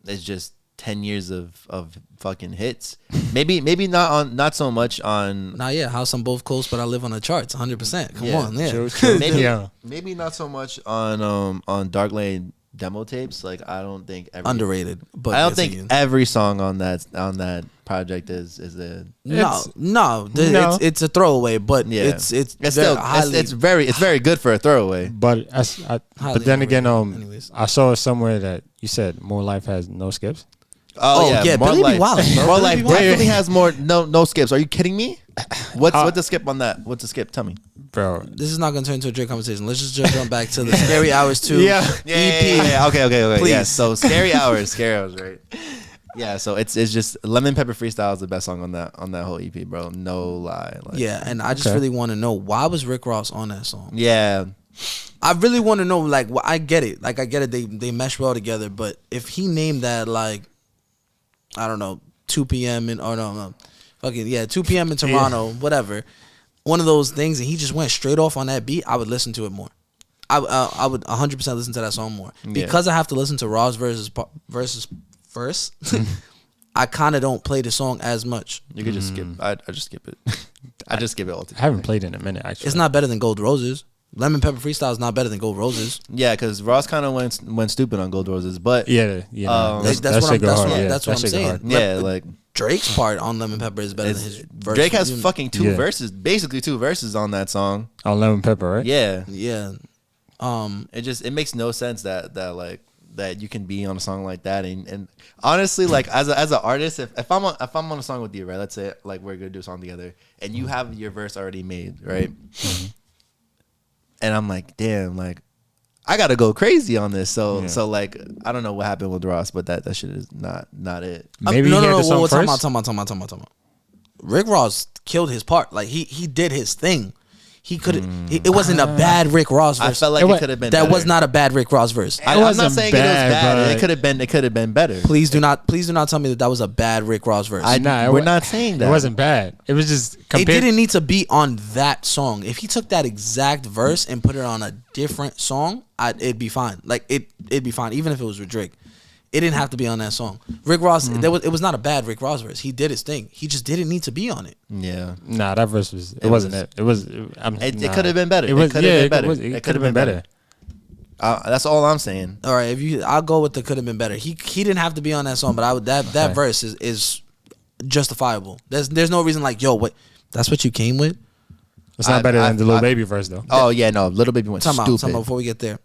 [SPEAKER 1] it's just 10 years of fucking hits. Maybe not so much on.
[SPEAKER 2] Nah, yeah, House on Both Coasts, but I live on the charts 100%. Come on, yeah.
[SPEAKER 3] Chill.
[SPEAKER 1] Maybe
[SPEAKER 3] Yeah.
[SPEAKER 1] maybe not so much on Dark Lane demo tapes. Like I don't think
[SPEAKER 2] Underrated. But
[SPEAKER 1] I don't
[SPEAKER 2] yes,
[SPEAKER 1] think
[SPEAKER 2] again.
[SPEAKER 1] every song on that project is a
[SPEAKER 2] No,
[SPEAKER 3] No.
[SPEAKER 2] it's a throwaway, but
[SPEAKER 1] yeah.
[SPEAKER 2] it's
[SPEAKER 1] it's still
[SPEAKER 2] highly,
[SPEAKER 1] it's very good for a throwaway.
[SPEAKER 3] But
[SPEAKER 2] Highly
[SPEAKER 3] but then again,
[SPEAKER 2] underrated. Anyways.
[SPEAKER 3] I saw somewhere that you said More Life has no skips.
[SPEAKER 2] Oh, yeah,
[SPEAKER 1] More
[SPEAKER 2] Billy be
[SPEAKER 1] Life.
[SPEAKER 2] wildin', bro.
[SPEAKER 1] More
[SPEAKER 2] Billy
[SPEAKER 1] Life
[SPEAKER 2] be wildin'.
[SPEAKER 1] definitely has more no skips. Are you kidding me? What's the skip on that? What's the skip? Tell me.
[SPEAKER 3] Bro,
[SPEAKER 2] This is not gonna turn into a Drake conversation. Let's just jump back to the Scary Hours 2
[SPEAKER 3] Yeah.
[SPEAKER 2] EP.
[SPEAKER 1] Yeah. Okay.
[SPEAKER 2] Please.
[SPEAKER 1] Yeah. So Scary Hours, right? Yeah. So it's just Lemon Pepper Freestyle is the best song on that whole EP, bro. No lie. Like,
[SPEAKER 2] Yeah, and I just
[SPEAKER 3] Okay.
[SPEAKER 2] really want to know, why was Rick Ross on that song?
[SPEAKER 1] Yeah.
[SPEAKER 2] I really want to know, like, I get it. Like, I get it. They mesh well together. But if he named that, like, I don't know, 2 p.m. no. Fucking, yeah, 2 p.m. in Toronto, whatever. One of those things, and he just went straight off on that beat, I would listen to it more. I would 100% listen to that song more.
[SPEAKER 1] Yeah.
[SPEAKER 2] Because I have to listen to Ross versus verse, I kind of don't play the song as much.
[SPEAKER 1] You could just skip. I just skip it. I just skip it all
[SPEAKER 3] I haven't played in a minute actually.
[SPEAKER 2] It's not better than Gold Roses. Lemon Pepper Freestyle is not better than Gold Roses.
[SPEAKER 1] Yeah, because Ross kind of went stupid on Gold Roses, but
[SPEAKER 3] Yeah.
[SPEAKER 2] That's
[SPEAKER 3] that
[SPEAKER 2] what
[SPEAKER 3] shit go hard.
[SPEAKER 2] that's what I'm
[SPEAKER 3] shit go
[SPEAKER 2] saying.
[SPEAKER 3] hard.
[SPEAKER 1] yeah, like
[SPEAKER 2] Drake's part on Lemon Pepper is better than his verse.
[SPEAKER 1] Drake has fucking two
[SPEAKER 3] Yeah.
[SPEAKER 1] verses, basically 2 verses on that song.
[SPEAKER 3] On Lemon Pepper, right?
[SPEAKER 1] Yeah,
[SPEAKER 2] Yeah.
[SPEAKER 1] it makes no sense that you can be on a song like that, and honestly, like as an artist, if I'm on a song with you, right? Let's say like we're gonna do a song together, and you have your verse already made, right? And I'm like, damn, like I gotta go crazy on this. So like I don't know what happened with Ross, but that shit is not it.
[SPEAKER 3] Maybe he had the song first.
[SPEAKER 2] Time out. Rick Ross killed his part. Like he did his thing. He could. It wasn't a bad Rick Ross verse.
[SPEAKER 1] I felt like it could have been.
[SPEAKER 2] That
[SPEAKER 1] better.
[SPEAKER 2] was not a bad Rick Ross verse.
[SPEAKER 1] I'm not
[SPEAKER 3] wasn't
[SPEAKER 1] saying
[SPEAKER 3] bad,
[SPEAKER 1] it was bad.
[SPEAKER 3] but-
[SPEAKER 1] It could have been better.
[SPEAKER 2] Please do not tell me that was a bad Rick Ross verse.
[SPEAKER 1] We're not saying that.
[SPEAKER 3] It wasn't bad. It was just
[SPEAKER 2] It
[SPEAKER 3] compared.
[SPEAKER 2] didn't need to be on that song. If he took that exact verse and put it on a different song, it'd be fine. Like it'd be fine, even if it was with Drake. It didn't have to be on that song. Rick Ross, it was not a bad Rick Ross verse. He did his thing. He just didn't need to be on it.
[SPEAKER 1] Yeah.
[SPEAKER 3] Nah, that verse was. It wasn't it. It was.
[SPEAKER 1] It could have been better.
[SPEAKER 3] It was.
[SPEAKER 1] could have been better.
[SPEAKER 3] It could have been better.
[SPEAKER 1] That's all I'm saying.
[SPEAKER 2] All right, I'll go with the could have been better. He didn't have to be on that song, but that verse is justifiable. There's no reason like, yo, what? That's what you came with?
[SPEAKER 3] It's not better than the Lil Baby verse though.
[SPEAKER 1] Oh yeah, no, Little Baby went
[SPEAKER 2] Time out
[SPEAKER 1] stupid.
[SPEAKER 2] before we get there.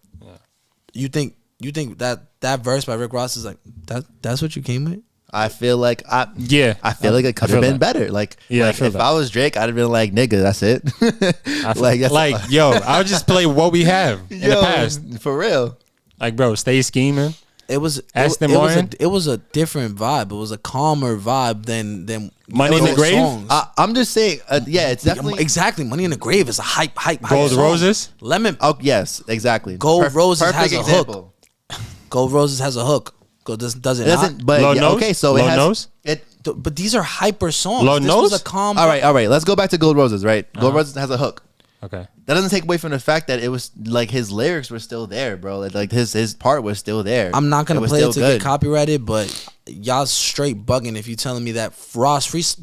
[SPEAKER 2] You think that verse by Rick Ross is like that's what you came with?
[SPEAKER 1] I feel like I feel like it could have
[SPEAKER 3] feel
[SPEAKER 1] been
[SPEAKER 3] that.
[SPEAKER 1] better. Like,
[SPEAKER 3] Yeah, I
[SPEAKER 1] like
[SPEAKER 3] feel
[SPEAKER 1] if
[SPEAKER 3] that.
[SPEAKER 1] I was Drake, I'd have been like, nigga, that's it.
[SPEAKER 3] Like, yo, I'll just play what we have in the past.
[SPEAKER 1] For real.
[SPEAKER 3] Like, bro, stay scheming.
[SPEAKER 2] It was
[SPEAKER 3] Aston
[SPEAKER 2] it was
[SPEAKER 3] Martin?
[SPEAKER 2] it was a different vibe. It was a calmer vibe than
[SPEAKER 3] Money in the
[SPEAKER 2] those
[SPEAKER 3] Grave?
[SPEAKER 2] songs.
[SPEAKER 1] I'm just saying, yeah, it's definitely
[SPEAKER 2] Exactly. Money in the Grave is a hype
[SPEAKER 3] Gold
[SPEAKER 2] song.
[SPEAKER 3] Roses?
[SPEAKER 2] Lemon
[SPEAKER 1] Oh yes, exactly.
[SPEAKER 2] Gold Roses has
[SPEAKER 1] perfect
[SPEAKER 2] a hook. Gold Roses has a hook. Does it
[SPEAKER 1] It doesn't,
[SPEAKER 2] not?
[SPEAKER 1] but
[SPEAKER 3] Low
[SPEAKER 1] yeah,
[SPEAKER 3] Nose?
[SPEAKER 1] okay, so
[SPEAKER 3] Low
[SPEAKER 1] it has
[SPEAKER 3] Nose?
[SPEAKER 1] it.
[SPEAKER 2] But these are hyper songs.
[SPEAKER 3] Low
[SPEAKER 2] This
[SPEAKER 3] Nose?
[SPEAKER 2] was a calm.
[SPEAKER 1] All right. Let's go back to Gold Roses. Right, Gold Roses has a hook.
[SPEAKER 3] Okay.
[SPEAKER 1] That doesn't take away from the fact that it was like his lyrics were still there, bro. Like his part was still there.
[SPEAKER 2] I'm not gonna
[SPEAKER 1] was
[SPEAKER 2] play it
[SPEAKER 1] still
[SPEAKER 2] to
[SPEAKER 1] good.
[SPEAKER 2] get copyrighted, but y'all straight bugging if you telling me that Ross's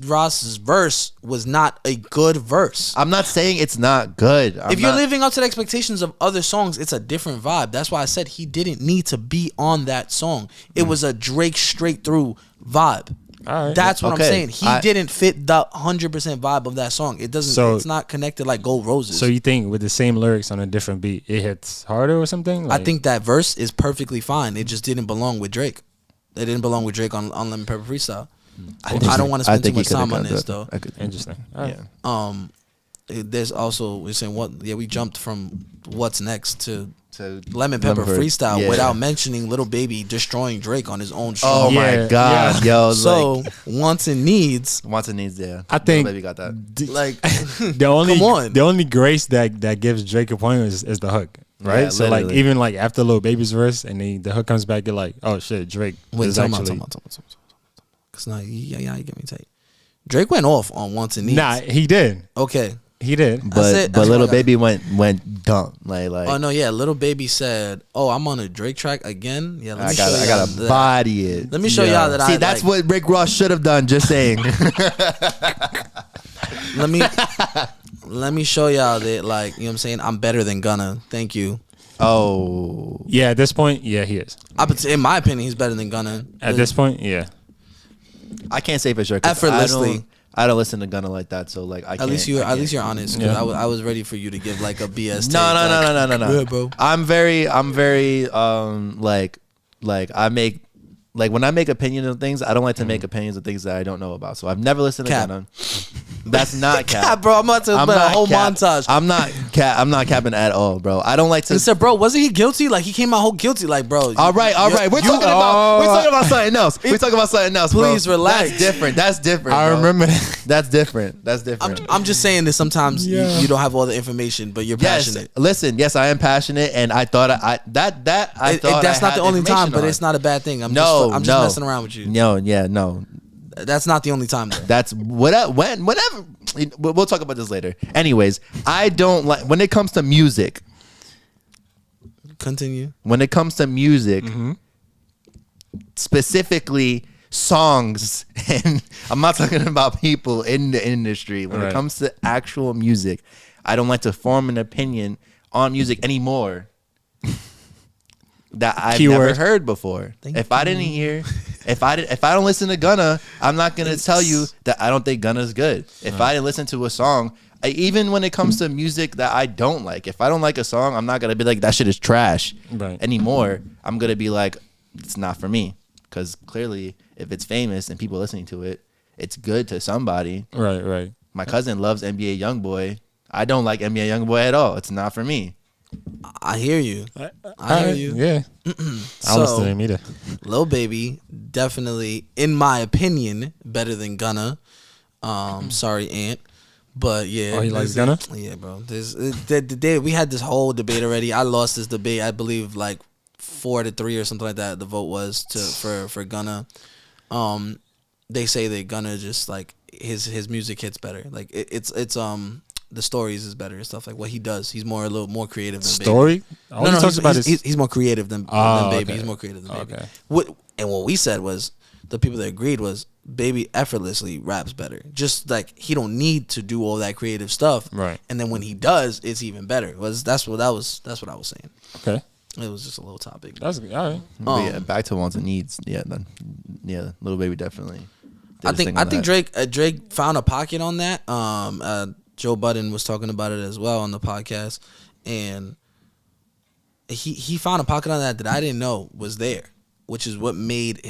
[SPEAKER 2] verse was not a good verse.
[SPEAKER 1] I'm not saying it's not good.
[SPEAKER 2] If you're living up to the expectations of other songs, it's a different vibe. That's why I said he didn't need to be on that song. It was a Drake straight through vibe.
[SPEAKER 3] All right.
[SPEAKER 2] That's what
[SPEAKER 1] Okay.
[SPEAKER 2] I'm saying. He didn't fit the 100% vibe of that song. It doesn't.
[SPEAKER 3] So-
[SPEAKER 2] it's not connected like Gold Roses.
[SPEAKER 3] So you think with the same lyrics on a different beat, it hits harder or something?
[SPEAKER 2] I
[SPEAKER 3] Like,
[SPEAKER 2] think that verse is perfectly fine. It just didn't belong with Drake. It didn't belong with Drake on Lemon Pepper Freestyle. I don't want to spend too much time on this though.
[SPEAKER 3] interesting. All right.
[SPEAKER 1] Yeah.
[SPEAKER 2] There's also we're saying what? Yeah, we jumped from what's next to
[SPEAKER 1] So
[SPEAKER 2] Lemon Pepper Freestyle
[SPEAKER 1] yeah.
[SPEAKER 2] without mentioning Little Baby destroying Drake on his own show.
[SPEAKER 1] Oh
[SPEAKER 3] Yeah,
[SPEAKER 1] my god, yo!
[SPEAKER 2] So
[SPEAKER 1] Like,
[SPEAKER 2] wants and needs,
[SPEAKER 1] wants and needs, yeah.
[SPEAKER 3] I think-
[SPEAKER 1] Lil Baby got that.
[SPEAKER 2] like
[SPEAKER 3] The only
[SPEAKER 2] Come on.
[SPEAKER 3] the only grace that gives Drake a point is the hook, right?
[SPEAKER 1] Yeah,
[SPEAKER 3] so like
[SPEAKER 1] literally.
[SPEAKER 3] even like after Lil Baby's verse and the hook comes back, you're like, oh shit, Drake
[SPEAKER 2] wait,
[SPEAKER 3] is
[SPEAKER 2] time
[SPEAKER 3] actually
[SPEAKER 2] out. Cause now you get me tight. Drake went off on wants and needs.
[SPEAKER 3] nah. He did,
[SPEAKER 2] Okay.
[SPEAKER 3] he did.
[SPEAKER 2] That's it.
[SPEAKER 1] But
[SPEAKER 2] That's
[SPEAKER 1] Little
[SPEAKER 2] what I got.
[SPEAKER 1] Baby went dumb. Like
[SPEAKER 2] Oh no, yeah. Little Baby said, "Oh, I'm on a Drake track again." Yeah, let me show
[SPEAKER 1] I
[SPEAKER 2] y'all
[SPEAKER 1] gotta
[SPEAKER 2] that.
[SPEAKER 1] body it.
[SPEAKER 2] Let me show y'all that.
[SPEAKER 1] See, that's what Rick Ross should have done. Just saying.
[SPEAKER 2] Let me show y'all that. Like, you know what I'm saying? I'm better than Gunna. Thank you.
[SPEAKER 1] Oh,
[SPEAKER 3] Yeah, at this point, yeah, he is.
[SPEAKER 2] In my opinion, he's better than Gunna.
[SPEAKER 3] At this point, yeah.
[SPEAKER 1] I can't say for sure. 'cause
[SPEAKER 2] Effortlessly.
[SPEAKER 1] I don't listen to Gunna like that. So like, I
[SPEAKER 2] At
[SPEAKER 1] can't.
[SPEAKER 2] least you're honest. Because
[SPEAKER 3] Yeah.
[SPEAKER 2] I was ready for you to give like a BS. take,
[SPEAKER 1] No,
[SPEAKER 2] like,
[SPEAKER 1] no.
[SPEAKER 2] Yeah, bro.
[SPEAKER 1] I'm very like I make like when I make opinions of things, I don't like to make opinions of things that I don't know about. So I've never listened to
[SPEAKER 2] Cap.
[SPEAKER 1] Gunna. That's not cap.
[SPEAKER 2] Yeah, bro. I'm about to put a whole montage.
[SPEAKER 1] I'm not capping at all, bro. I don't like to.
[SPEAKER 2] He said, "Bro, wasn't he guilty? Like he came out whole guilty. Like, bro."
[SPEAKER 1] All right. We're talking about something else. We're talking about something else. Bro.
[SPEAKER 2] Please relax.
[SPEAKER 1] That's different.
[SPEAKER 3] I
[SPEAKER 1] bro.
[SPEAKER 3] remember that.
[SPEAKER 1] That's different.
[SPEAKER 2] I'm just saying that sometimes you don't have all the information, but you're
[SPEAKER 1] Yes,
[SPEAKER 2] passionate.
[SPEAKER 1] listen. Yes, I am passionate, and I thought I thought
[SPEAKER 2] That's
[SPEAKER 1] I
[SPEAKER 2] not
[SPEAKER 1] had
[SPEAKER 2] the only time,
[SPEAKER 1] information
[SPEAKER 2] but
[SPEAKER 1] on.
[SPEAKER 2] it's not a bad thing. I'm
[SPEAKER 1] No,
[SPEAKER 2] just
[SPEAKER 1] no.
[SPEAKER 2] messing around with you.
[SPEAKER 1] No, yeah, no.
[SPEAKER 2] That's not the only time though.
[SPEAKER 1] That's whatever. We'll talk about this later. Anyways, I don't like when it comes to music.
[SPEAKER 2] Continue.
[SPEAKER 1] When it comes to music, specifically songs, and I'm not talking about people in the industry. When
[SPEAKER 3] Right.
[SPEAKER 1] it comes to actual music, I don't like to form an opinion on music anymore that I've
[SPEAKER 3] Keyword.
[SPEAKER 1] never heard before. If I don't listen to Gunna, I'm not gonna tell you that I don't think Gunna's good. If I didn't listen to a song, even when it comes to music that I don't like, if I don't like a song, I'm not gonna be like that shit is trash anymore. I'm gonna be like, it's not for me, because clearly, if it's famous and people listening to it, it's good to somebody.
[SPEAKER 3] Right.
[SPEAKER 1] My cousin loves NBA YoungBoy. I don't like NBA YoungBoy at all. It's not for me.
[SPEAKER 2] I hear you. I hear you.
[SPEAKER 3] Yeah. I don't listen to him either.
[SPEAKER 2] Lil Baby, definitely, in my opinion, better than Gunna. Sorry, Ant. But yeah.
[SPEAKER 3] Oh, he likes Gunna?
[SPEAKER 2] Yeah, bro. We had this whole debate already. I lost this debate, I believe, like 4-3 or something like that. The vote was for Gunna. They say that Gunna just like his music hits better. Like it's the stories is better and stuff like what he does. He's a little more creative than
[SPEAKER 3] Story?
[SPEAKER 2] Baby. No, he's more creative than Baby.
[SPEAKER 3] Okay.
[SPEAKER 2] He's more creative than Baby.
[SPEAKER 3] Okay.
[SPEAKER 2] What we said was the people that agreed was Baby effortlessly raps better. Just like he don't need to do all that creative stuff.
[SPEAKER 3] Right.
[SPEAKER 2] And then when he does, it's even better. That's what I was saying.
[SPEAKER 3] Okay.
[SPEAKER 2] It was just a little topic.
[SPEAKER 3] That's all right.
[SPEAKER 1] But yeah, back to wants and needs. Yeah, Lil Baby definitely.
[SPEAKER 2] I think Drake found a pocket on that. Joe Budden was talking about it as well on the podcast, and he found a pocket on that I didn't know was there, which is what made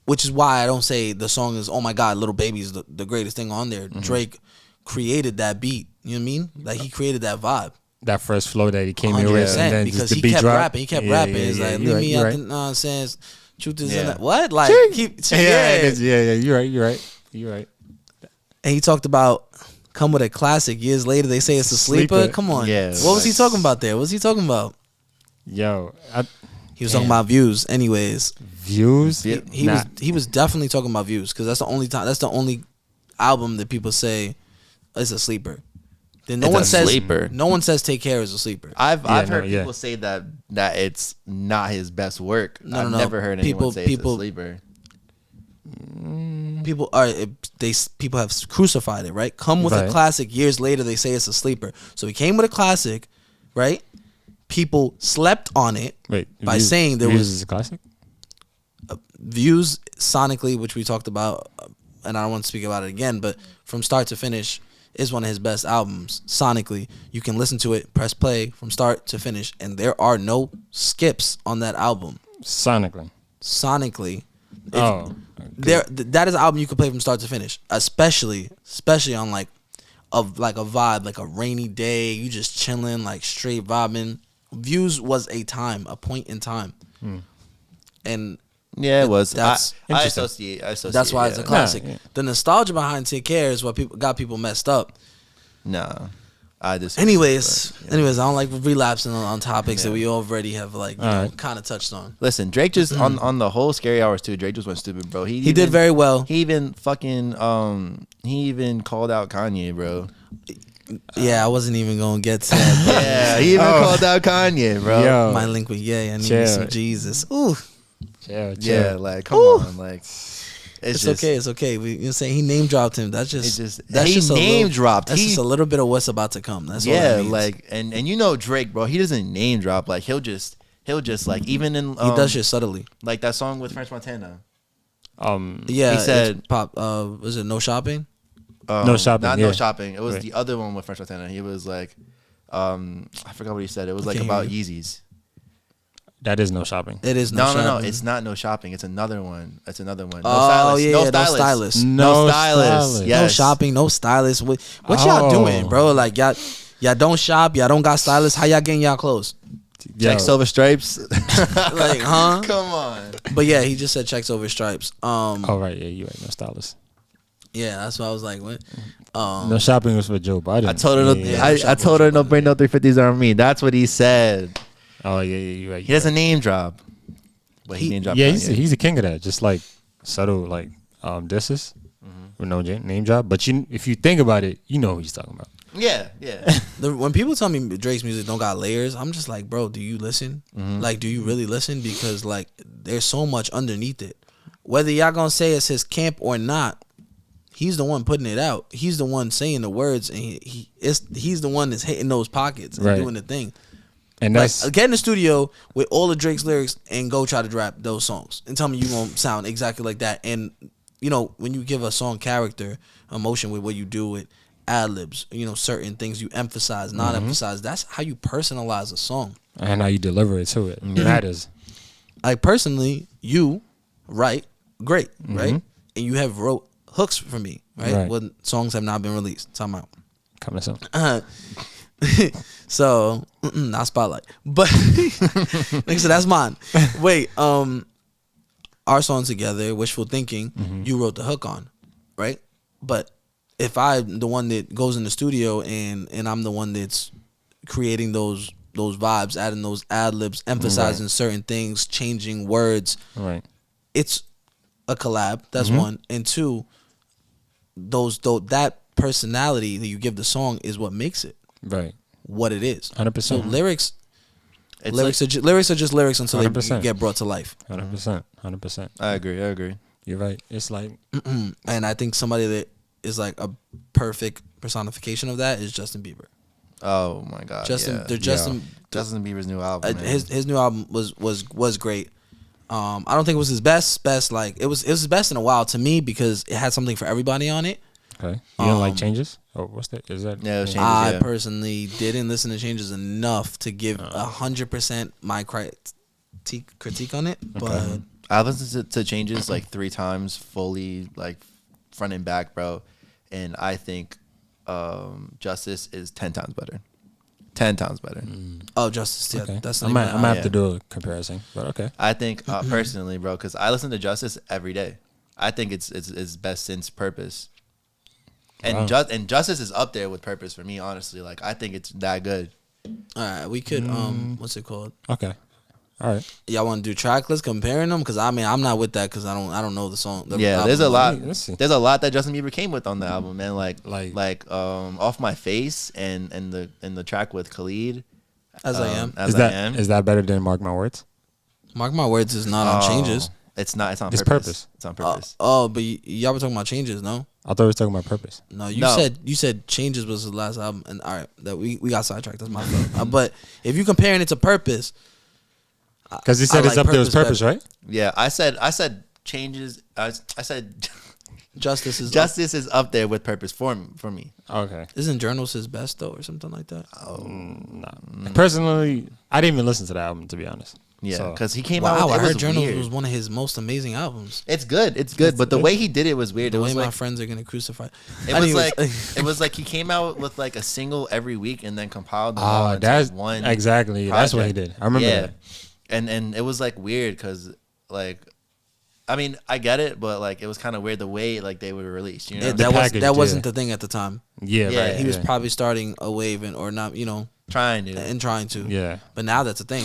[SPEAKER 2] which is why I don't say the song is, oh my God, Lil Baby is the greatest thing on there. Mm-hmm. Drake created that beat. You know what I mean? Like he created that vibe.
[SPEAKER 3] That first flow that he came in with, and then
[SPEAKER 2] because
[SPEAKER 3] just the
[SPEAKER 2] he
[SPEAKER 3] beat
[SPEAKER 2] kept
[SPEAKER 3] drop.
[SPEAKER 2] rapping. He kept rapping. It's like, leave me out the nonsense. Truth is in that. What? Like,
[SPEAKER 3] You're right.
[SPEAKER 2] And he talked about come with a classic. Years later, they say it's a sleeper. Come on.
[SPEAKER 1] Yeah,
[SPEAKER 2] what was he talking about there? What was he talking about?
[SPEAKER 3] Yo,
[SPEAKER 2] he was talking about Views. Anyways,
[SPEAKER 3] Views.
[SPEAKER 2] He was definitely talking about Views because that's the only time. That's the only album that people say it's a sleeper. Then no one says Take Care is a sleeper.
[SPEAKER 1] I've heard people say that it's not his best work. I've never heard anyone say it's a sleeper.
[SPEAKER 2] People have crucified it, right? Come with a classic. Years later, they say it's a sleeper. So he came with a classic, right? People slept on it by saying there was
[SPEAKER 3] a classic.
[SPEAKER 2] Views sonically, which we talked about, and I don't want to speak about it again, but from start to finish is one of his best albums sonically. You can listen to it, press play from start to finish, and there are no skips on that album.
[SPEAKER 3] Sonically.
[SPEAKER 2] That is an album you can play from start to finish, especially on like a vibe, like a rainy day, you just chilling, like straight vibing. Views was a point in time, and
[SPEAKER 1] yeah, it was. I
[SPEAKER 2] associate. That's why it's a classic. Yeah. The nostalgia behind Take Care is what got people messed up.
[SPEAKER 1] No, I just.
[SPEAKER 2] Anyways, I don't like relapsing on topics that we already have kind of touched on.
[SPEAKER 1] Listen, Drake just on the whole Scary Hours too. Drake just went stupid, bro. He
[SPEAKER 2] did very well.
[SPEAKER 1] He even fucking he even called out Kanye, bro.
[SPEAKER 2] Yeah, I wasn't even gonna get to that.
[SPEAKER 1] Yeah, he even called out Kanye, bro.
[SPEAKER 2] Yo. My link with I need some Jesus. Ooh.
[SPEAKER 3] Chill.
[SPEAKER 1] Yeah, like come on, like
[SPEAKER 2] it's okay. You're saying he name dropped him. That's just
[SPEAKER 1] name dropped.
[SPEAKER 2] That's just a little bit of what's about to come. That's all that means.
[SPEAKER 1] Like and you know Drake, bro. He doesn't name drop. Like he'll just like even in
[SPEAKER 2] he does shit subtly.
[SPEAKER 1] Like that song with French Montana.
[SPEAKER 2] Yeah, he said pop. Was it No Shopping?
[SPEAKER 3] No Shopping.
[SPEAKER 1] Not No Shopping. It was the other one with French Montana. He was like, I forgot what he said. It was like about Yeezys.
[SPEAKER 3] That is No Shopping.
[SPEAKER 2] It is No Shopping.
[SPEAKER 1] No. It's not No Shopping. It's another one. No
[SPEAKER 2] stylist.
[SPEAKER 1] No stylist.
[SPEAKER 3] No stylist.
[SPEAKER 1] Yes.
[SPEAKER 2] No shopping. No stylist. What y'all doing, bro? Like y'all don't shop. Y'all don't got stylists. How y'all getting y'all clothes?
[SPEAKER 1] Checks over stripes.
[SPEAKER 2] Like, huh?
[SPEAKER 1] Come on.
[SPEAKER 2] But yeah, he just said checks over stripes.
[SPEAKER 3] Oh right, yeah, you right. No stylist.
[SPEAKER 2] Yeah, that's why I was like, what?
[SPEAKER 3] No Shopping was for Joe Biden.
[SPEAKER 1] I told her no bring no 350s on me. That's what he said.
[SPEAKER 3] Oh yeah, you're right.
[SPEAKER 1] He doesn't name drop. But he name drop.
[SPEAKER 3] Yeah, he's a king of that. Just like subtle like disses with no name drop. But if you think about it, you know who he's talking about.
[SPEAKER 1] Yeah.
[SPEAKER 2] When people tell me Drake's music don't got layers, I'm just like, bro, do you listen? Like, do you really listen? Because like, there's so much underneath it. Whether y'all gonna say it's his camp or not, he's the one putting it out. He's the one saying the words, and he's the one that's hitting those pockets and doing the thing.
[SPEAKER 3] And
[SPEAKER 2] like,
[SPEAKER 3] that's
[SPEAKER 2] get in the studio with all of Drake's lyrics and go try to rap those songs and tell me you won't sound exactly like that. And you know, when you give a song character, emotion with what you do with ad-libs, you know, certain things you emphasize, not emphasize, that's how you personalize a song.
[SPEAKER 3] And how you deliver it to it. It matters.
[SPEAKER 2] Like, personally, you write great, right? And you have wrote hooks for me, right? When songs have not been released. Time out.
[SPEAKER 3] Coming soon.
[SPEAKER 2] So, not Spotlight. But, like I said, that's mine. Wait, our song together, Wishful Thinking, you wrote the hook on, right? But if I'm the one that goes in the studio and I'm the one that's creating those vibes, adding those ad-libs, emphasizing certain things, changing words, it's a collab. That's one. And two, that personality that you give the song is what makes it what it is.
[SPEAKER 3] 100%.
[SPEAKER 2] So lyrics are just lyrics until
[SPEAKER 3] 100%.
[SPEAKER 2] they get brought to life.
[SPEAKER 3] 100%.
[SPEAKER 1] I agree.
[SPEAKER 3] You're right. It's like,
[SPEAKER 2] and I think somebody that is like a perfect personification of that is Justin Bieber.
[SPEAKER 1] Oh my God,
[SPEAKER 2] Justin
[SPEAKER 1] Bieber's new album.
[SPEAKER 2] His new album was great. I don't think it was his best. Like it was his best in a while to me because it had something for everybody on it.
[SPEAKER 3] Okay. You don't like Changes? Oh, what's that? Is that?
[SPEAKER 1] Yeah, Changes,
[SPEAKER 2] I personally didn't listen to Changes enough to give 100% my critique on it. But
[SPEAKER 1] I listened to Changes like 3 times fully, like front and back, bro. And I think Justice is 10 times better. 10 times better.
[SPEAKER 2] Oh, Justice, yeah,
[SPEAKER 3] Okay.
[SPEAKER 2] that's
[SPEAKER 3] I might have to do a comparison, but okay.
[SPEAKER 1] I think personally, bro, because I listen to Justice every day. I think it's best since Purpose. And Justice is up there with Purpose for me, honestly. Like, I think it's that good.
[SPEAKER 2] All right, we could what's it called?
[SPEAKER 3] Okay. All right.
[SPEAKER 2] Y'all want to do track lists comparing them? Because I mean, I'm not with that because I don't know the song.
[SPEAKER 1] There's a lot.
[SPEAKER 3] Let's see.
[SPEAKER 1] There's a lot that Justin Bieber came with on the album, man. Like Off My Face and the track with Khalid.
[SPEAKER 2] As I Am.
[SPEAKER 3] Is that better than Mark My Words?
[SPEAKER 2] Mark My Words is not on Changes.
[SPEAKER 1] It's not. It's on
[SPEAKER 3] It's
[SPEAKER 1] Purpose.
[SPEAKER 3] Purpose.
[SPEAKER 1] It's on Purpose.
[SPEAKER 2] But y'all were talking about Changes, no?
[SPEAKER 3] I thought we were talking about Purpose.
[SPEAKER 2] No, you said Changes was his last album, and all right, that we got sidetracked. That's my fault. But if you comparing it to Purpose,
[SPEAKER 3] because he said
[SPEAKER 2] I
[SPEAKER 3] it's
[SPEAKER 2] like
[SPEAKER 3] up there with
[SPEAKER 2] Purpose
[SPEAKER 3] Purpose, right?
[SPEAKER 1] Yeah, I said Changes. I said
[SPEAKER 2] Justice
[SPEAKER 1] is up there with Purpose for me.
[SPEAKER 3] Okay.
[SPEAKER 2] Isn't Journals his best though, or something like that?
[SPEAKER 3] Nah. Personally, I didn't even listen to the album, to be honest.
[SPEAKER 1] Yeah, because he came
[SPEAKER 2] Wow,
[SPEAKER 1] out.
[SPEAKER 2] I
[SPEAKER 1] It
[SPEAKER 2] heard
[SPEAKER 1] was
[SPEAKER 2] Journals
[SPEAKER 1] weird.
[SPEAKER 2] was one of his most amazing albums.
[SPEAKER 1] It's good. It's good, but the way he did it was weird.
[SPEAKER 2] The
[SPEAKER 1] It
[SPEAKER 2] way
[SPEAKER 1] was
[SPEAKER 2] my
[SPEAKER 1] like
[SPEAKER 2] friends are gonna crucify.
[SPEAKER 1] it was like he came out with like a single every week and then compiled them all into
[SPEAKER 3] that's
[SPEAKER 1] one.
[SPEAKER 3] exactly. That's what he
[SPEAKER 1] project.
[SPEAKER 3] did. I remember that.
[SPEAKER 1] And it was like weird because like, I mean, I get it, but like it was kind of weird the way like they were released. You know,
[SPEAKER 2] That wasn't the thing at the time.
[SPEAKER 3] Yeah, right.
[SPEAKER 2] He was probably starting a wave or not,
[SPEAKER 1] trying to.
[SPEAKER 2] Yeah. But now that's a thing.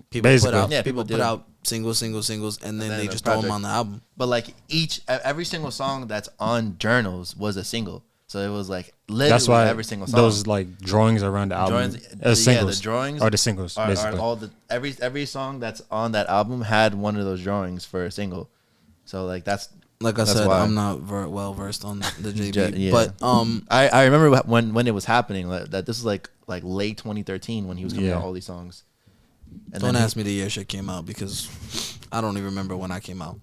[SPEAKER 2] People
[SPEAKER 3] Basically.
[SPEAKER 2] put out singles, and then they just throw them on the album.
[SPEAKER 1] But like every single song that's on Journals was a single. So it was like literally
[SPEAKER 3] That's why
[SPEAKER 1] every single song.
[SPEAKER 3] those like drawings around the album, singles,
[SPEAKER 1] the drawings
[SPEAKER 3] or the singles, basically.
[SPEAKER 1] are all every song that's on that album had one of those drawings for a single. So like that's
[SPEAKER 2] like I said,
[SPEAKER 1] why.
[SPEAKER 2] I'm not well versed on the JB, but
[SPEAKER 1] I remember when it was happening that this was like late 2013 when he was coming out all these songs.
[SPEAKER 2] And don't ask me the year shit came out because I don't even remember when I came out.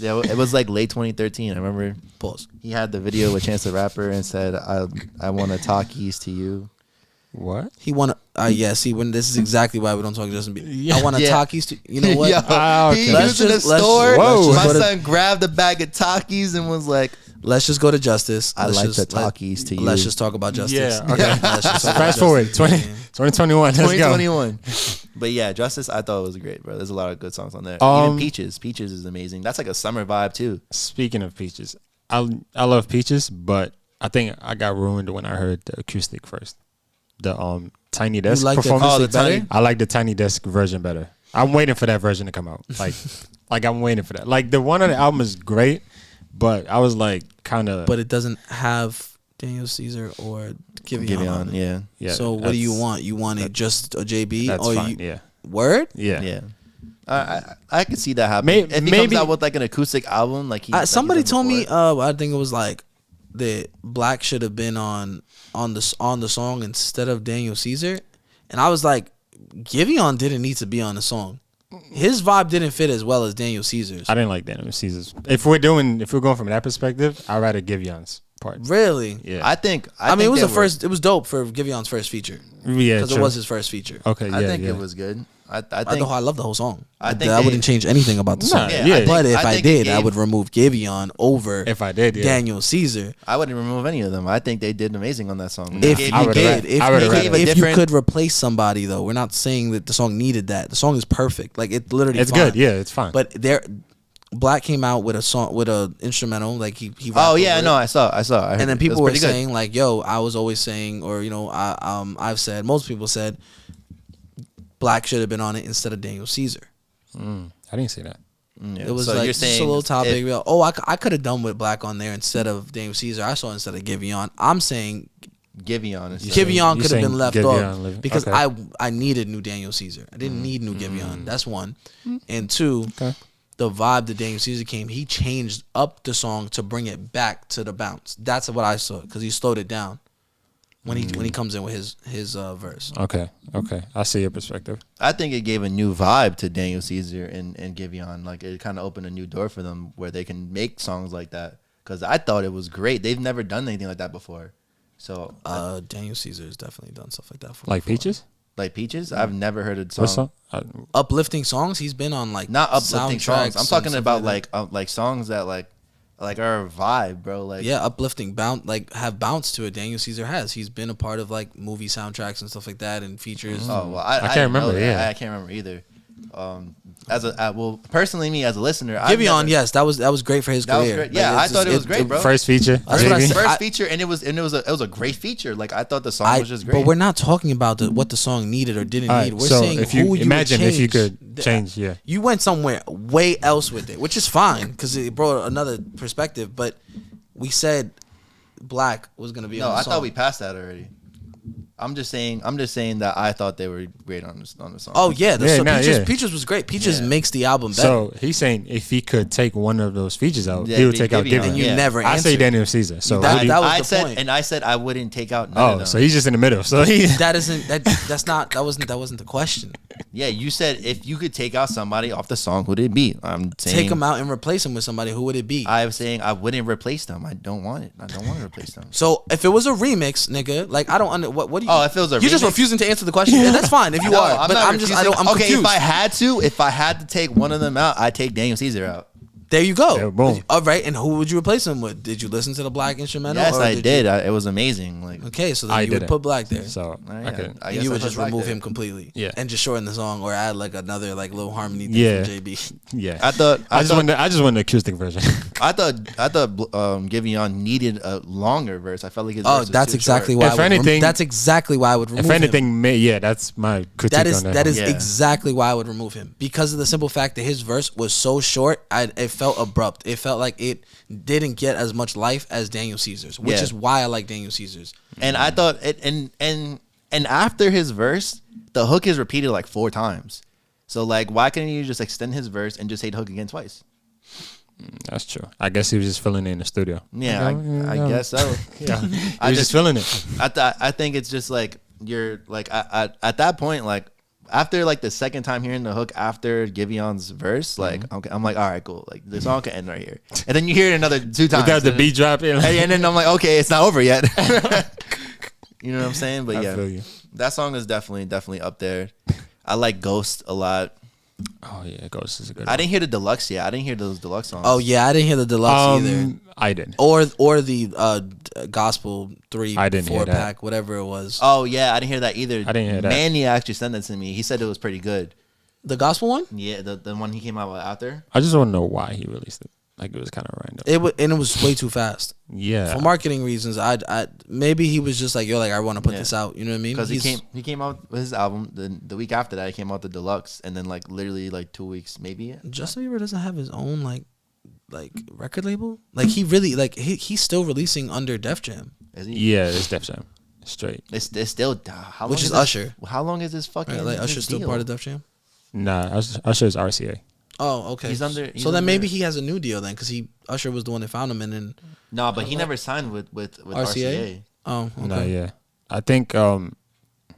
[SPEAKER 1] Yeah, it was like late 2013. I remember.
[SPEAKER 2] Pause.
[SPEAKER 1] He had the video with Chance the Rapper and said, "I want to talk keys to you."
[SPEAKER 3] What?
[SPEAKER 2] He want to? See, when this is exactly why we don't talk Justin Bieber. I want to talkies to. You know what?
[SPEAKER 1] He
[SPEAKER 2] Let's
[SPEAKER 1] was in the
[SPEAKER 2] just-
[SPEAKER 1] store.
[SPEAKER 3] Whoa.
[SPEAKER 1] My son grabbed a bag of Takis and was like,
[SPEAKER 2] Let's just go to Justice.
[SPEAKER 1] I
[SPEAKER 2] Let's
[SPEAKER 1] like
[SPEAKER 2] just-
[SPEAKER 1] the talkies to you.
[SPEAKER 2] Let's just talk about Justice.
[SPEAKER 3] Yeah, okay.
[SPEAKER 2] Let's just talk about
[SPEAKER 3] Fast forward,
[SPEAKER 2] Justice.
[SPEAKER 3] 2021. Let's go.
[SPEAKER 1] 2021. But yeah, Justice, I thought it was great, bro. There's a lot of good songs on there. Even Peaches. Peaches is amazing. That's like a summer vibe too.
[SPEAKER 3] Speaking of Peaches, I love Peaches, but I think I got ruined when I heard the acoustic first. The Tiny Desk
[SPEAKER 2] like the
[SPEAKER 3] performance.
[SPEAKER 2] acoustic better?
[SPEAKER 3] I like the Tiny Desk version better. I'm waiting for that version to come out. Like I'm waiting for that. Like the one on the album is great, but I was like kind of.
[SPEAKER 2] But it doesn't have Daniel Caesar or Giveon on it.
[SPEAKER 1] Yeah.
[SPEAKER 2] So what do you want? You want it just a JB?
[SPEAKER 3] That's
[SPEAKER 2] or
[SPEAKER 3] fine. Yeah.
[SPEAKER 2] Word?
[SPEAKER 3] Yeah.
[SPEAKER 1] Yeah. I could see that happening. If he comes out with like an acoustic album, like
[SPEAKER 2] somebody told me, I think it was like that Black should have been on the song instead of Daniel Caesar, and I was like, Giveon didn't need to be on the song. His vibe didn't fit as well as Daniel Caesar's.
[SPEAKER 3] I didn't like Daniel Caesar's. If we're going from that perspective, I'd rather Giveon's part.
[SPEAKER 2] Really?
[SPEAKER 3] Yeah.
[SPEAKER 1] I think
[SPEAKER 2] it was first. It was dope for Giveon's first feature.
[SPEAKER 3] Yeah,
[SPEAKER 2] because it was his first feature.
[SPEAKER 3] Okay, yeah,
[SPEAKER 1] I think it was good. I
[SPEAKER 2] love the whole song.
[SPEAKER 1] I think
[SPEAKER 2] I wouldn't change anything about the song. But if I did, I would remove Giveon over.
[SPEAKER 3] If I did,
[SPEAKER 2] Daniel Caesar,
[SPEAKER 1] I wouldn't remove any of them. I think they did amazing on that song.
[SPEAKER 2] If you could replace somebody, though, we're not saying that the song needed that. The song is perfect. Like it literally.
[SPEAKER 3] It's good. Yeah, it's fine.
[SPEAKER 2] But Black came out with a song with a instrumental. Like he.
[SPEAKER 1] Oh yeah, no, I saw.
[SPEAKER 2] And then people were saying like, "Yo, I was always saying," or I've said, most people said, Black should have been on it instead of Daniel Caesar.
[SPEAKER 3] I didn't see that.
[SPEAKER 1] Yeah.
[SPEAKER 2] It was so like just a little topic. I could have done with Black on there instead of Daniel Caesar. I saw it instead of Giveon. I'm saying
[SPEAKER 1] Giveon
[SPEAKER 2] could have been left off because
[SPEAKER 3] okay.
[SPEAKER 2] I needed new Daniel Caesar. I didn't need new Giveon. That's one. And two, the vibe that Daniel Caesar came, he changed up the song to bring it back to the bounce. That's what I saw because he slowed it down. When he comes in with his verse.
[SPEAKER 3] Okay. I see your perspective.
[SPEAKER 1] I think it gave a new vibe to Daniel Caesar and Giveon. Like it kind of opened a new door for them where they can make songs like that. Because I thought it was great. They've never done anything like that before. So
[SPEAKER 2] Daniel Caesar has definitely done stuff like that before.
[SPEAKER 3] Like Peaches?
[SPEAKER 1] Like Peaches? I've never heard a song.
[SPEAKER 3] What song?
[SPEAKER 2] Uplifting songs. He's been on like
[SPEAKER 1] not uplifting songs. I'm talking about
[SPEAKER 2] like
[SPEAKER 1] songs that like are a vibe, bro. Like
[SPEAKER 2] uplifting, have bounce to it. Daniel Caesar has. He's been a part of like movie soundtracks and stuff like that and features.
[SPEAKER 1] Oh well, I
[SPEAKER 3] can't remember. Yeah,
[SPEAKER 1] I can't remember either. Personally, me as a listener,
[SPEAKER 2] Giveon, yes, that was great for his career.
[SPEAKER 1] Great. Yeah, I thought it was great, bro.
[SPEAKER 3] First feature.
[SPEAKER 2] That's what I said.
[SPEAKER 1] First feature, and it was a great feature. Like I thought the song was just great.
[SPEAKER 2] But we're not talking about what the song needed or didn't need. We're saying
[SPEAKER 3] if
[SPEAKER 2] who you would change.
[SPEAKER 3] If you could change. Yeah,
[SPEAKER 2] you went somewhere way else with it, which is fine because it brought another perspective. But we said Black was gonna be.
[SPEAKER 1] No,
[SPEAKER 2] on the
[SPEAKER 1] I
[SPEAKER 2] song.
[SPEAKER 1] thought we passed that already. I'm just saying that I thought they were great on the song.
[SPEAKER 2] Oh yeah, Peaches was great. Peaches makes the album better.
[SPEAKER 3] So he's saying if he could take one of those features out, he would take out Giveon.
[SPEAKER 2] And you never answered.
[SPEAKER 3] I say Daniel Caesar. So
[SPEAKER 2] that was the point.
[SPEAKER 1] And I said I wouldn't take out none of them.
[SPEAKER 3] So he's just in the middle. So
[SPEAKER 2] that wasn't the question.
[SPEAKER 1] Yeah, you said if you could take out somebody off the song, who would it be? I'm saying
[SPEAKER 2] take them out and replace them with somebody. Who would it be?
[SPEAKER 1] I was saying I wouldn't replace them. I don't want it. I don't want to replace them.
[SPEAKER 2] So if it was a remix, nigga, like I don't what do you?
[SPEAKER 1] Oh, if it was a remix?
[SPEAKER 2] You're just refusing to answer the question. Yeah, that's fine if you are. But I'm confused.
[SPEAKER 1] If I had to take one of them out, I'd take Daniel Caesar out.
[SPEAKER 2] There you go.
[SPEAKER 3] Yeah, boom.
[SPEAKER 2] All right, and who would you replace him with? Did you listen to the Black instrumental?
[SPEAKER 1] Yes, I did. It was amazing. Like
[SPEAKER 2] okay, so then you would put Black there.
[SPEAKER 3] So
[SPEAKER 1] I
[SPEAKER 2] you would just remove him completely.
[SPEAKER 3] Yeah,
[SPEAKER 2] and just shorten the song or add like another like little harmony thing from JB.
[SPEAKER 3] Yeah,
[SPEAKER 1] I just
[SPEAKER 3] want the acoustic version.
[SPEAKER 1] I thought Giveon needed a longer verse. I felt like his verse was
[SPEAKER 2] that's
[SPEAKER 1] too
[SPEAKER 2] exactly
[SPEAKER 1] short.
[SPEAKER 2] why. That's exactly why I would remove him.
[SPEAKER 3] If anything, that's my critique on that.
[SPEAKER 2] That is exactly why I would remove him because of the simple fact that his verse was so short. It felt abrupt. It felt like it didn't get as much life as Daniel Caesar's, which is why I like Daniel Caesar's.
[SPEAKER 1] And I thought it, and after his verse, the hook is repeated like 4 times. So like, why couldn't you just extend his verse and just say the hook again twice?
[SPEAKER 3] That's true. I guess he was just feeling it in the studio.
[SPEAKER 1] Yeah, I guess so.
[SPEAKER 3] Yeah, he was just feeling it.
[SPEAKER 1] I think it's just like you're like at that point like. After like the second time hearing the hook after Giveon's verse, like okay, I'm like, all right, cool. Like the song can end right here, and then you hear it another 2 times.
[SPEAKER 3] Without the beat drop,
[SPEAKER 1] and then I'm like, okay, it's not over yet. You know what I'm saying? But
[SPEAKER 3] I feel you.
[SPEAKER 1] That song is definitely up there. I like Ghost a lot.
[SPEAKER 3] Oh yeah, Ghost is a good one.
[SPEAKER 1] I didn't hear the deluxe yet. I didn't hear those deluxe songs.
[SPEAKER 2] Oh yeah, I didn't hear the deluxe either.
[SPEAKER 3] I didn't.
[SPEAKER 2] Or the gospel 4 pack, whatever it was.
[SPEAKER 1] Oh yeah, I didn't hear that either.
[SPEAKER 3] I didn't hear that.
[SPEAKER 1] Manny actually sent that to me. He said it was pretty good.
[SPEAKER 2] The gospel one?
[SPEAKER 1] Yeah, the one he came out with out there.
[SPEAKER 3] I just want to know why he released it. Like it was kind of random.
[SPEAKER 2] It was way too fast.
[SPEAKER 3] Yeah.
[SPEAKER 2] For marketing reasons, I maybe he was just like, I want to put this out. You know what I mean?
[SPEAKER 1] Because he came out with his album. The week after that, he came out the deluxe, and then like literally like 2 weeks maybe.
[SPEAKER 2] Justin Bieber doesn't have his own like record label. Like he really he's still releasing under Def Jam.
[SPEAKER 1] Is he?
[SPEAKER 3] Yeah, it's Def Jam. Straight.
[SPEAKER 1] It's still
[SPEAKER 2] which is Usher.
[SPEAKER 1] How long is this fucking?
[SPEAKER 2] Right, like Usher's still part of Def Jam.
[SPEAKER 3] Nah, Usher is RCA.
[SPEAKER 2] Oh, okay.
[SPEAKER 1] He's under.
[SPEAKER 2] So then maybe he has a new deal then, because Usher was the one that found him, and then
[SPEAKER 1] No, but he never signed with RCA.
[SPEAKER 2] Oh, okay.
[SPEAKER 3] Nah, yeah. I think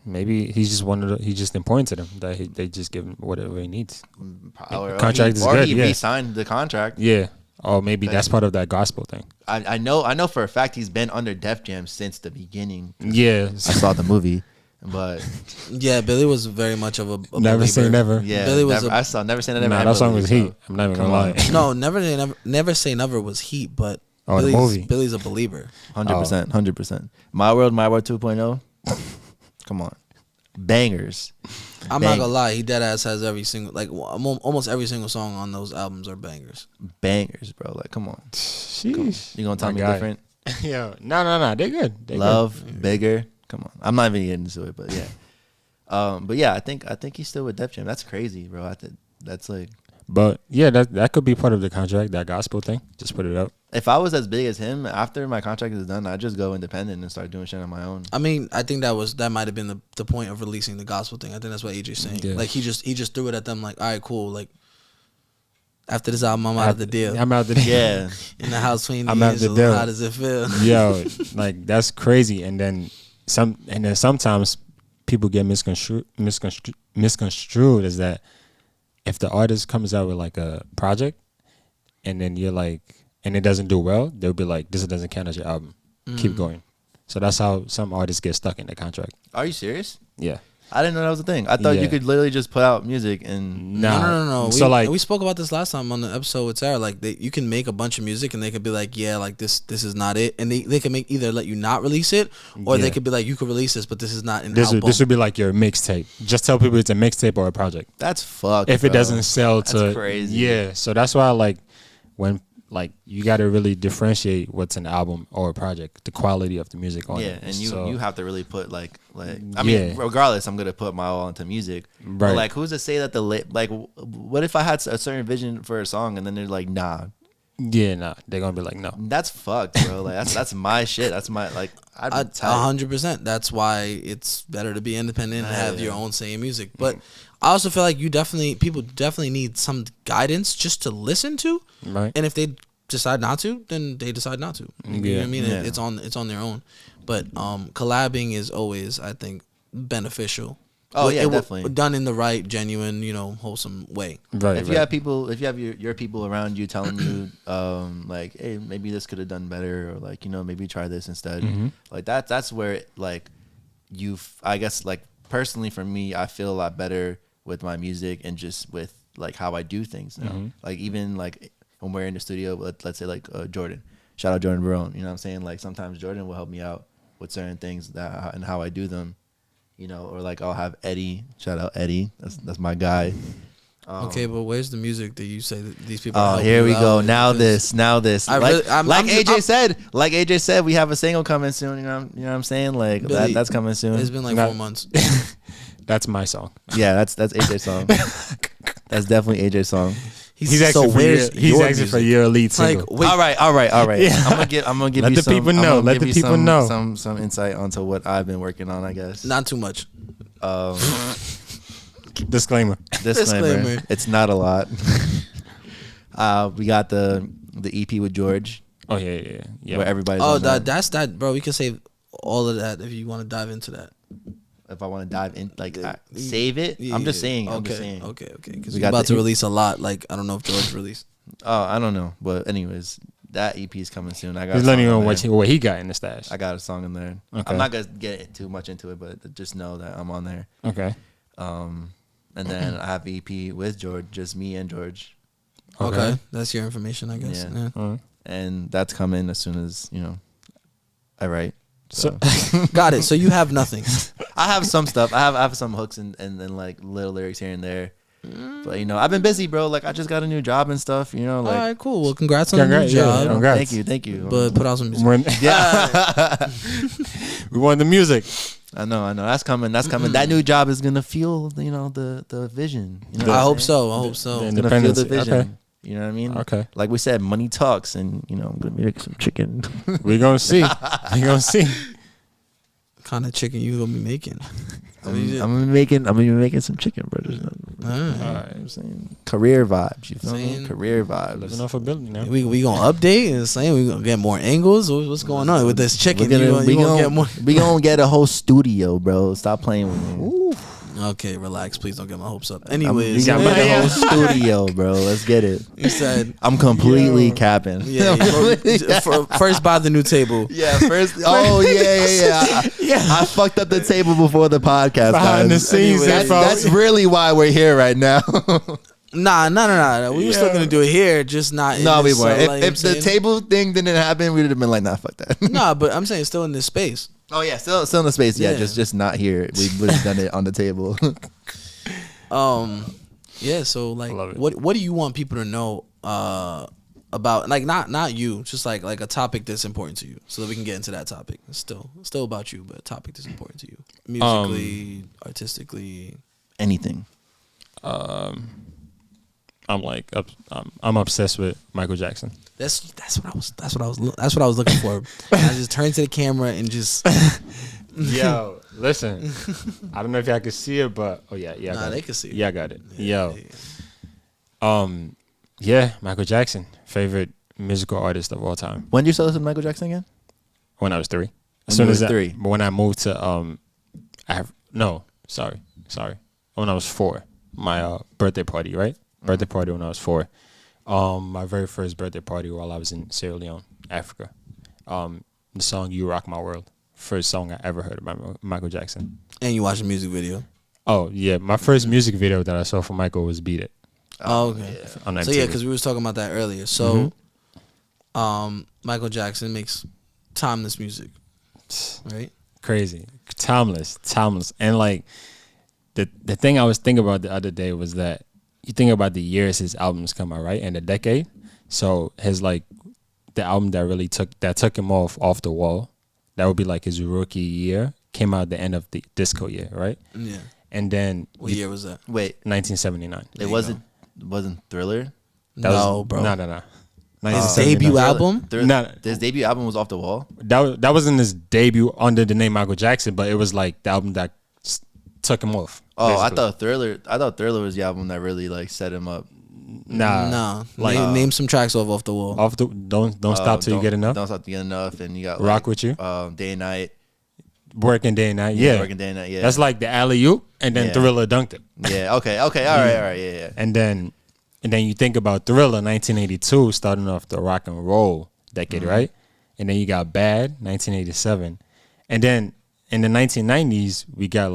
[SPEAKER 3] maybe he's just important to them that they just give him whatever he needs. Contract is good.
[SPEAKER 1] He
[SPEAKER 3] Yeah.
[SPEAKER 1] re-signed the contract.
[SPEAKER 3] Yeah. Oh, maybe that's part of that gospel thing.
[SPEAKER 1] I know for a fact he's been under Def Jam since the beginning.
[SPEAKER 3] Yeah.
[SPEAKER 1] I saw the movie, but
[SPEAKER 2] Yeah, Billy was very much of a
[SPEAKER 3] Never
[SPEAKER 2] believer.
[SPEAKER 3] say never.
[SPEAKER 1] yeah,
[SPEAKER 2] Billy was
[SPEAKER 1] I saw Never Say Never.
[SPEAKER 3] Nah,
[SPEAKER 1] and
[SPEAKER 3] that song
[SPEAKER 1] Billy,
[SPEAKER 3] was
[SPEAKER 1] so
[SPEAKER 3] heat. I'm not even gonna lie.
[SPEAKER 2] No, never say never was heat, but
[SPEAKER 3] Oh, the movie.
[SPEAKER 2] Billy's a believer.
[SPEAKER 1] 100%, 100%. My World 2.0. Come on, bangers.
[SPEAKER 2] I'm not gonna lie, he dead ass has every single almost every single song on those albums are bangers.
[SPEAKER 1] Bangers, bro. Like, come on.
[SPEAKER 3] Sheesh.
[SPEAKER 1] You gonna tell
[SPEAKER 3] My
[SPEAKER 1] me
[SPEAKER 3] guy.
[SPEAKER 1] different?
[SPEAKER 3] Yeah. No. They're good.
[SPEAKER 1] Love, bigger. Come on. I'm not even getting into it, but yeah. But yeah, I think he's still with Def Jam. That's crazy, bro. I think that's like.
[SPEAKER 3] But yeah, that could be part of the contract, that gospel thing. Just put it up.
[SPEAKER 1] If I was as big as him, after my contract is done, I'd just go independent and start doing shit on my own.
[SPEAKER 2] I mean, I think that might have been the point of releasing the gospel thing. I think that's what AJ's saying.
[SPEAKER 3] Yeah.
[SPEAKER 2] Like he just threw it at them like, all right, cool. Like after this album, I'm out of the deal.
[SPEAKER 3] I'm out the deal.
[SPEAKER 1] Yeah.
[SPEAKER 2] In the house 20
[SPEAKER 3] I'm out
[SPEAKER 2] years.
[SPEAKER 3] the deal.
[SPEAKER 2] How does it feel?
[SPEAKER 3] Yo, like that's crazy. And then sometimes people get misconstrued is that if the artist comes out with like a project and then you're like, and it doesn't do well, they'll be like, this doesn't count as your album. Keep going. So that's how some artists get stuck in the contract.
[SPEAKER 1] Are you serious?
[SPEAKER 3] Yeah.
[SPEAKER 1] I didn't know that was a thing. I thought
[SPEAKER 3] Yeah.
[SPEAKER 1] you could literally just put out music and
[SPEAKER 2] No.
[SPEAKER 3] So
[SPEAKER 2] We spoke about this last time on the episode with Sarah. Like you can make a bunch of music and they could be like, yeah, like this is not it, and they can make either let you not release it, or they
[SPEAKER 3] Yeah.
[SPEAKER 2] could be like, you could release this, but this is not an album.
[SPEAKER 3] This would be like your mixtape. Just tell people it's a mixtape or a project.
[SPEAKER 1] that's fucked.
[SPEAKER 3] If it
[SPEAKER 1] bro.
[SPEAKER 3] doesn't sell to
[SPEAKER 1] That's crazy.
[SPEAKER 3] Yeah. So that's why like when like you got to really differentiate what's an album or a project, the quality of the music on
[SPEAKER 1] Yeah,
[SPEAKER 3] it.
[SPEAKER 1] and
[SPEAKER 3] So-
[SPEAKER 1] you have to really put like I mean,
[SPEAKER 3] Yeah.
[SPEAKER 1] regardless, I'm gonna put my all into music. But
[SPEAKER 3] Right.
[SPEAKER 1] like, who's to say that what if I had a certain vision for a song and then they're like, nah,
[SPEAKER 3] Yeah, nah, they're gonna be like, no.
[SPEAKER 1] that's fucked, bro. Like that's my shit. That's my like. I'd be tight.
[SPEAKER 2] 100%. That's why it's better to be independent and have
[SPEAKER 1] Yeah.
[SPEAKER 2] your own say in music. But I also feel like people definitely need some guidance just to listen to.
[SPEAKER 3] Right.
[SPEAKER 2] And if they decide not to, then they decide not to. You know what
[SPEAKER 3] Yeah.
[SPEAKER 2] I mean?
[SPEAKER 1] Yeah.
[SPEAKER 2] It's on their own. But collabing is always, I think, beneficial.
[SPEAKER 1] Oh, yeah,
[SPEAKER 2] It
[SPEAKER 1] definitely.
[SPEAKER 2] done in the right, genuine, wholesome way.
[SPEAKER 3] Right.
[SPEAKER 1] If you have people, if you have your people around you telling you, like, hey, maybe this could have done better, or like, maybe try this instead. Like that's where like I guess like personally for me, I feel a lot better with my music and just with like how I do things now. Like even like when we're in the studio, let's say like Jordan, shout out Jordan Barone. You know what I'm saying? Like sometimes Jordan will help me out with certain things and how I do them. Or like I'll have Eddie. Shout out Eddie. That's my guy.
[SPEAKER 2] Okay, but where's the music that you say that these people?
[SPEAKER 1] Oh,
[SPEAKER 2] help
[SPEAKER 1] here
[SPEAKER 2] you
[SPEAKER 1] we
[SPEAKER 2] out
[SPEAKER 1] go.
[SPEAKER 2] with?
[SPEAKER 1] Now
[SPEAKER 2] Because
[SPEAKER 1] this.
[SPEAKER 2] I
[SPEAKER 1] Like,
[SPEAKER 2] really- I'm-
[SPEAKER 1] like
[SPEAKER 2] I'm-
[SPEAKER 1] AJ said, we have a single coming soon. You know what I'm saying? Like
[SPEAKER 2] Billy,
[SPEAKER 1] that's coming soon.
[SPEAKER 2] It's been like
[SPEAKER 3] Not-
[SPEAKER 2] 4 months.
[SPEAKER 3] That's my song.
[SPEAKER 1] Yeah, that's AJ's song. That's definitely AJ's song.
[SPEAKER 3] He's asking for your lead single.
[SPEAKER 2] Like, wait,
[SPEAKER 1] All right.
[SPEAKER 3] Yeah.
[SPEAKER 1] I'm gonna give
[SPEAKER 3] Let
[SPEAKER 1] you
[SPEAKER 3] the
[SPEAKER 1] some.
[SPEAKER 3] people
[SPEAKER 1] I'm
[SPEAKER 3] know.
[SPEAKER 1] gonna
[SPEAKER 3] Let
[SPEAKER 1] give
[SPEAKER 3] the
[SPEAKER 1] you
[SPEAKER 3] people
[SPEAKER 1] some-
[SPEAKER 3] know.
[SPEAKER 1] some insight onto what I've been working on. I guess.
[SPEAKER 2] not too much.
[SPEAKER 3] Disclaimer.
[SPEAKER 1] Disclaimer. It's not a lot. We got the EP with George,
[SPEAKER 3] Oh yeah.
[SPEAKER 1] where everybody's.
[SPEAKER 2] Oh,
[SPEAKER 1] on that.
[SPEAKER 2] that's that, bro. We can save all of that if you want to dive into that.
[SPEAKER 1] If I want to dive in, like save it. I'm just saying.
[SPEAKER 2] Okay,
[SPEAKER 1] I'm just saying.
[SPEAKER 2] okay. Because
[SPEAKER 1] We
[SPEAKER 2] we're
[SPEAKER 1] got
[SPEAKER 2] about
[SPEAKER 1] the-
[SPEAKER 2] to release a lot. Like I don't know if George released.
[SPEAKER 1] Oh, I don't know, but anyways, that EP is coming soon. I got.
[SPEAKER 3] He's
[SPEAKER 1] a
[SPEAKER 3] letting
[SPEAKER 1] song
[SPEAKER 3] you know
[SPEAKER 1] on there.
[SPEAKER 3] what he got in the stash.
[SPEAKER 1] I got a song in there.
[SPEAKER 3] Okay.
[SPEAKER 1] I'm not gonna get too much into it, but just know that I'm on there.
[SPEAKER 3] Okay.
[SPEAKER 1] And then I have EP with George, just me and George,
[SPEAKER 2] Okay, that's your information, I guess.
[SPEAKER 1] Yeah.
[SPEAKER 2] Yeah.
[SPEAKER 1] and that's coming as soon as I write.
[SPEAKER 3] So
[SPEAKER 2] Got it. So you have nothing.
[SPEAKER 1] I have some stuff. I have some hooks and then like little lyrics here and there. But I've been busy, bro. Like I just got a new job and stuff. Like
[SPEAKER 2] All right, cool. Well, congrats on the new
[SPEAKER 3] Congrats, yeah,
[SPEAKER 2] job.
[SPEAKER 3] congrats.
[SPEAKER 1] thank you.
[SPEAKER 2] But put out some music.
[SPEAKER 3] we want the music.
[SPEAKER 1] I know. That's coming. That new job is gonna fuel the vision.
[SPEAKER 2] I hope so. I hope so.
[SPEAKER 3] the
[SPEAKER 1] It's gonna fuel the
[SPEAKER 3] Independence.
[SPEAKER 1] vision.
[SPEAKER 3] Okay.
[SPEAKER 1] You know what I mean?
[SPEAKER 3] Okay.
[SPEAKER 1] Like we said, money talks, and I'm gonna make some chicken.
[SPEAKER 3] We're gonna see. We're gonna see.
[SPEAKER 2] kind of chicken you gonna be making?
[SPEAKER 1] I'm gonna be making some chicken, bro. I'm saying career vibes. You feel me? Career vibes.
[SPEAKER 3] Living off ability now.
[SPEAKER 2] We gonna update and saying we gonna get more angles. What's going on with this chicken? We gonna get more.
[SPEAKER 1] We gonna get a whole studio, bro. Stop playing with me. Ooh.
[SPEAKER 2] Okay, relax. Please don't get my hopes up. Anyways,
[SPEAKER 1] we got the whole studio, bro. Let's get it.
[SPEAKER 2] You said
[SPEAKER 1] I'm completely capping.
[SPEAKER 2] Yeah. First, buy the new table.
[SPEAKER 1] Yeah. First. Oh yeah. I fucked up the table before the podcast.
[SPEAKER 3] Behind
[SPEAKER 1] guys.
[SPEAKER 3] the scenes,
[SPEAKER 1] that's really why we're here right now.
[SPEAKER 2] Nah. We were still gonna do it here, just not.
[SPEAKER 1] No, we weren't. If the table thing didn't happen, we would have been like, nah, fuck that.
[SPEAKER 2] Nah, but I'm saying still in this space.
[SPEAKER 1] Oh yeah, still in the space. Yeah, just not here. We would have done it on the table.
[SPEAKER 2] Yeah. So like, what do you want people to know about? Like, not you, just like a topic that's important to you, so that we can get into that topic. It's still about you, but a topic that's important to you, musically, artistically,
[SPEAKER 1] anything.
[SPEAKER 3] I'm obsessed with Michael Jackson.
[SPEAKER 2] That's what I was looking for. I just turned to the camera and just.
[SPEAKER 3] Yo, listen. I don't know if y'all can see it, but
[SPEAKER 2] they can see it.
[SPEAKER 3] Yeah, I got it. Yeah, Michael Jackson, favorite musical artist of all time.
[SPEAKER 1] When did you start listening to Michael Jackson again?
[SPEAKER 3] When I was 3.
[SPEAKER 1] But
[SPEAKER 3] when I moved to sorry. When I was 4, my birthday party, right? Birthday party when I was 4. My very first birthday party while I was in Sierra Leone, Africa. The song "You Rock My World," first song I ever heard about Michael Jackson.
[SPEAKER 2] And you watched a music video.
[SPEAKER 3] Oh yeah, my first music video that I saw for Michael was "Beat It."
[SPEAKER 2] Oh okay. Yeah. So yeah, because we was talking about that earlier. So, Michael Jackson makes timeless music, right?
[SPEAKER 3] Crazy, timeless, and like the thing I was thinking about the other day was that. You think about the years his albums come out, right? And the decade. So his the album that really took him off the wall, that would be like his rookie year, came out at the end of the disco year, right?
[SPEAKER 2] Yeah.
[SPEAKER 3] And then
[SPEAKER 2] what year was that?
[SPEAKER 1] Wait,
[SPEAKER 3] 1979.
[SPEAKER 1] It wasn't Thriller?
[SPEAKER 2] No, bro.
[SPEAKER 3] No.
[SPEAKER 2] His debut album?
[SPEAKER 1] His debut album was Off the Wall?
[SPEAKER 3] That wasn't his debut under the name Michael Jackson, but it was like the album that took him off.
[SPEAKER 1] Oh,
[SPEAKER 3] basically.
[SPEAKER 1] I thought Thriller was the album that really like set him up.
[SPEAKER 2] Nah. Name some tracks Off the Wall.
[SPEAKER 3] Don't stop till you get enough.
[SPEAKER 1] Don't stop to get enough, and you got
[SPEAKER 3] Rock with You.
[SPEAKER 1] Day and Night.
[SPEAKER 3] Working Day and Night. Yeah.
[SPEAKER 1] Working Day and Night. Yeah.
[SPEAKER 3] That's like the alley oop, and then Thriller dunked it.
[SPEAKER 1] Yeah. Okay. All right. Yeah.
[SPEAKER 3] And then you think about Thriller, 1982, starting off the rock and roll decade, right? And then you got Bad, 1987, and then in the 1990s we got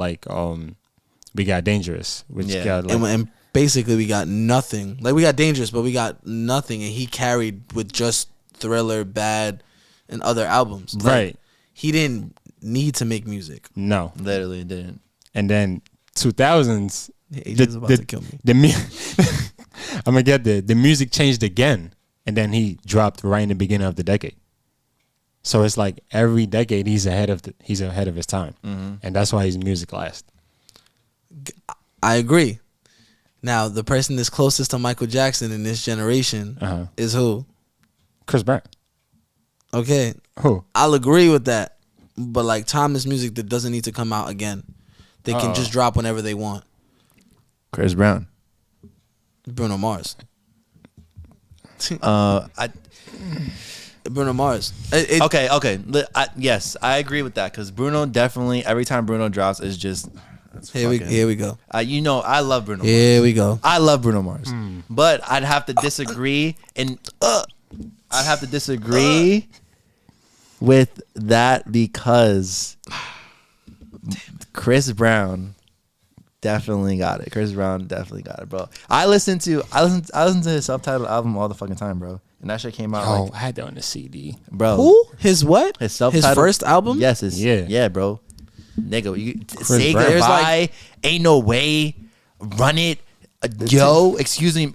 [SPEAKER 3] Dangerous, which got like,
[SPEAKER 2] and basically we got nothing. Like we got Dangerous, but we got nothing, and he carried with just Thriller, Bad, and other albums. Like,
[SPEAKER 3] right.
[SPEAKER 2] He didn't need to make music.
[SPEAKER 3] No,
[SPEAKER 1] literally didn't.
[SPEAKER 3] And then 2000s,
[SPEAKER 2] AJ's about to kill me.
[SPEAKER 3] I'm gonna get the music changed again, and then he dropped right in the beginning of the decade. So it's like every decade he's ahead of his time, and that's why his music lasts.
[SPEAKER 2] I agree. Now, the person that's closest to Michael Jackson in this generation is who?
[SPEAKER 3] Chris Brown.
[SPEAKER 2] Okay.
[SPEAKER 3] Who?
[SPEAKER 2] I'll agree with that. But like timeless music that doesn't need to come out again. They can just drop whenever they want.
[SPEAKER 1] Chris Brown.
[SPEAKER 2] Bruno Mars. Bruno Mars.
[SPEAKER 1] Okay. Yes, I agree with that because Bruno definitely every time Bruno drops is just.
[SPEAKER 2] Here we go.
[SPEAKER 1] I love Bruno Mars.
[SPEAKER 2] Here we go.
[SPEAKER 1] I love Bruno Mars, but I'd have to disagree with that because Chris Brown definitely got it. Chris Brown definitely got it, bro. I listen to his self-titled album all the fucking time, bro. And that shit came out.
[SPEAKER 3] Oh, I had that on the CD,
[SPEAKER 1] bro.
[SPEAKER 2] Who? His what?
[SPEAKER 1] His self-titled.
[SPEAKER 2] His first album?
[SPEAKER 1] Yes. Yeah, bro. Nigga, you say
[SPEAKER 3] Brown.
[SPEAKER 1] goodbye. Ain't no way. Run it. Yo, excuse me.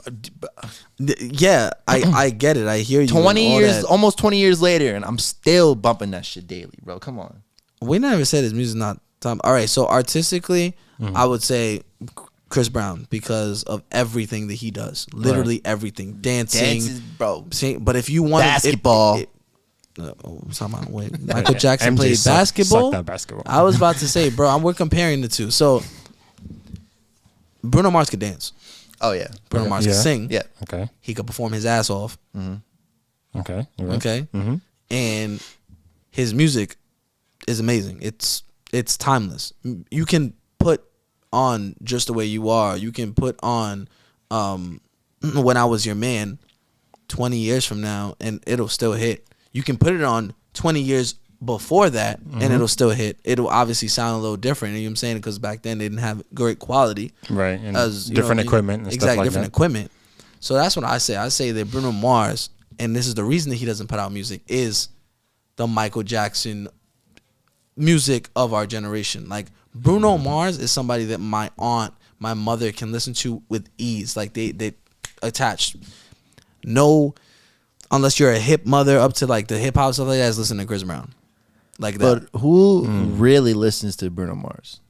[SPEAKER 2] Yeah, I get it. I hear you.
[SPEAKER 1] 20 years, almost 20 years later, and I'm still bumping that shit daily, bro. Come on.
[SPEAKER 2] We never said his music's not time. All right, so artistically, I would say Chris Brown because of everything that he does. Literally everything. Dancing,
[SPEAKER 1] bro.
[SPEAKER 2] But if you want
[SPEAKER 1] basketball.
[SPEAKER 2] Wait, Michael Jackson
[SPEAKER 3] MJ
[SPEAKER 2] played basketball.
[SPEAKER 3] Sucked at basketball.
[SPEAKER 2] I was about to say, bro, we're comparing the two. So Bruno Mars could dance.
[SPEAKER 1] Oh yeah.
[SPEAKER 2] Bruno Mars could sing.
[SPEAKER 1] Yeah.
[SPEAKER 3] Okay.
[SPEAKER 2] He could perform his ass off.
[SPEAKER 3] Okay.
[SPEAKER 2] Okay.
[SPEAKER 3] Mm-hmm.
[SPEAKER 2] And his music is amazing. It's timeless. You can put on Just the Way You Are. You can put on When I Was Your Man 20 years from now and it'll still hit. You can put it on 20 years before that and it'll still hit. It'll obviously sound a little different, you know what I'm saying? Because back then they didn't have great quality.
[SPEAKER 3] Right. And
[SPEAKER 2] as
[SPEAKER 3] different equipment and stuff like
[SPEAKER 2] different
[SPEAKER 3] that.
[SPEAKER 2] equipment. So that's what I say. I say that Bruno Mars, and this is the reason that he doesn't put out music, is the Michael Jackson music of our generation. Like Bruno Mars is somebody that my aunt, my mother can listen to with ease. Like they attached. No, unless you're a hip mother up to like the hip hop stuff like that, is listening to Chris Brown. Like that.
[SPEAKER 1] But who really listens to Bruno Mars?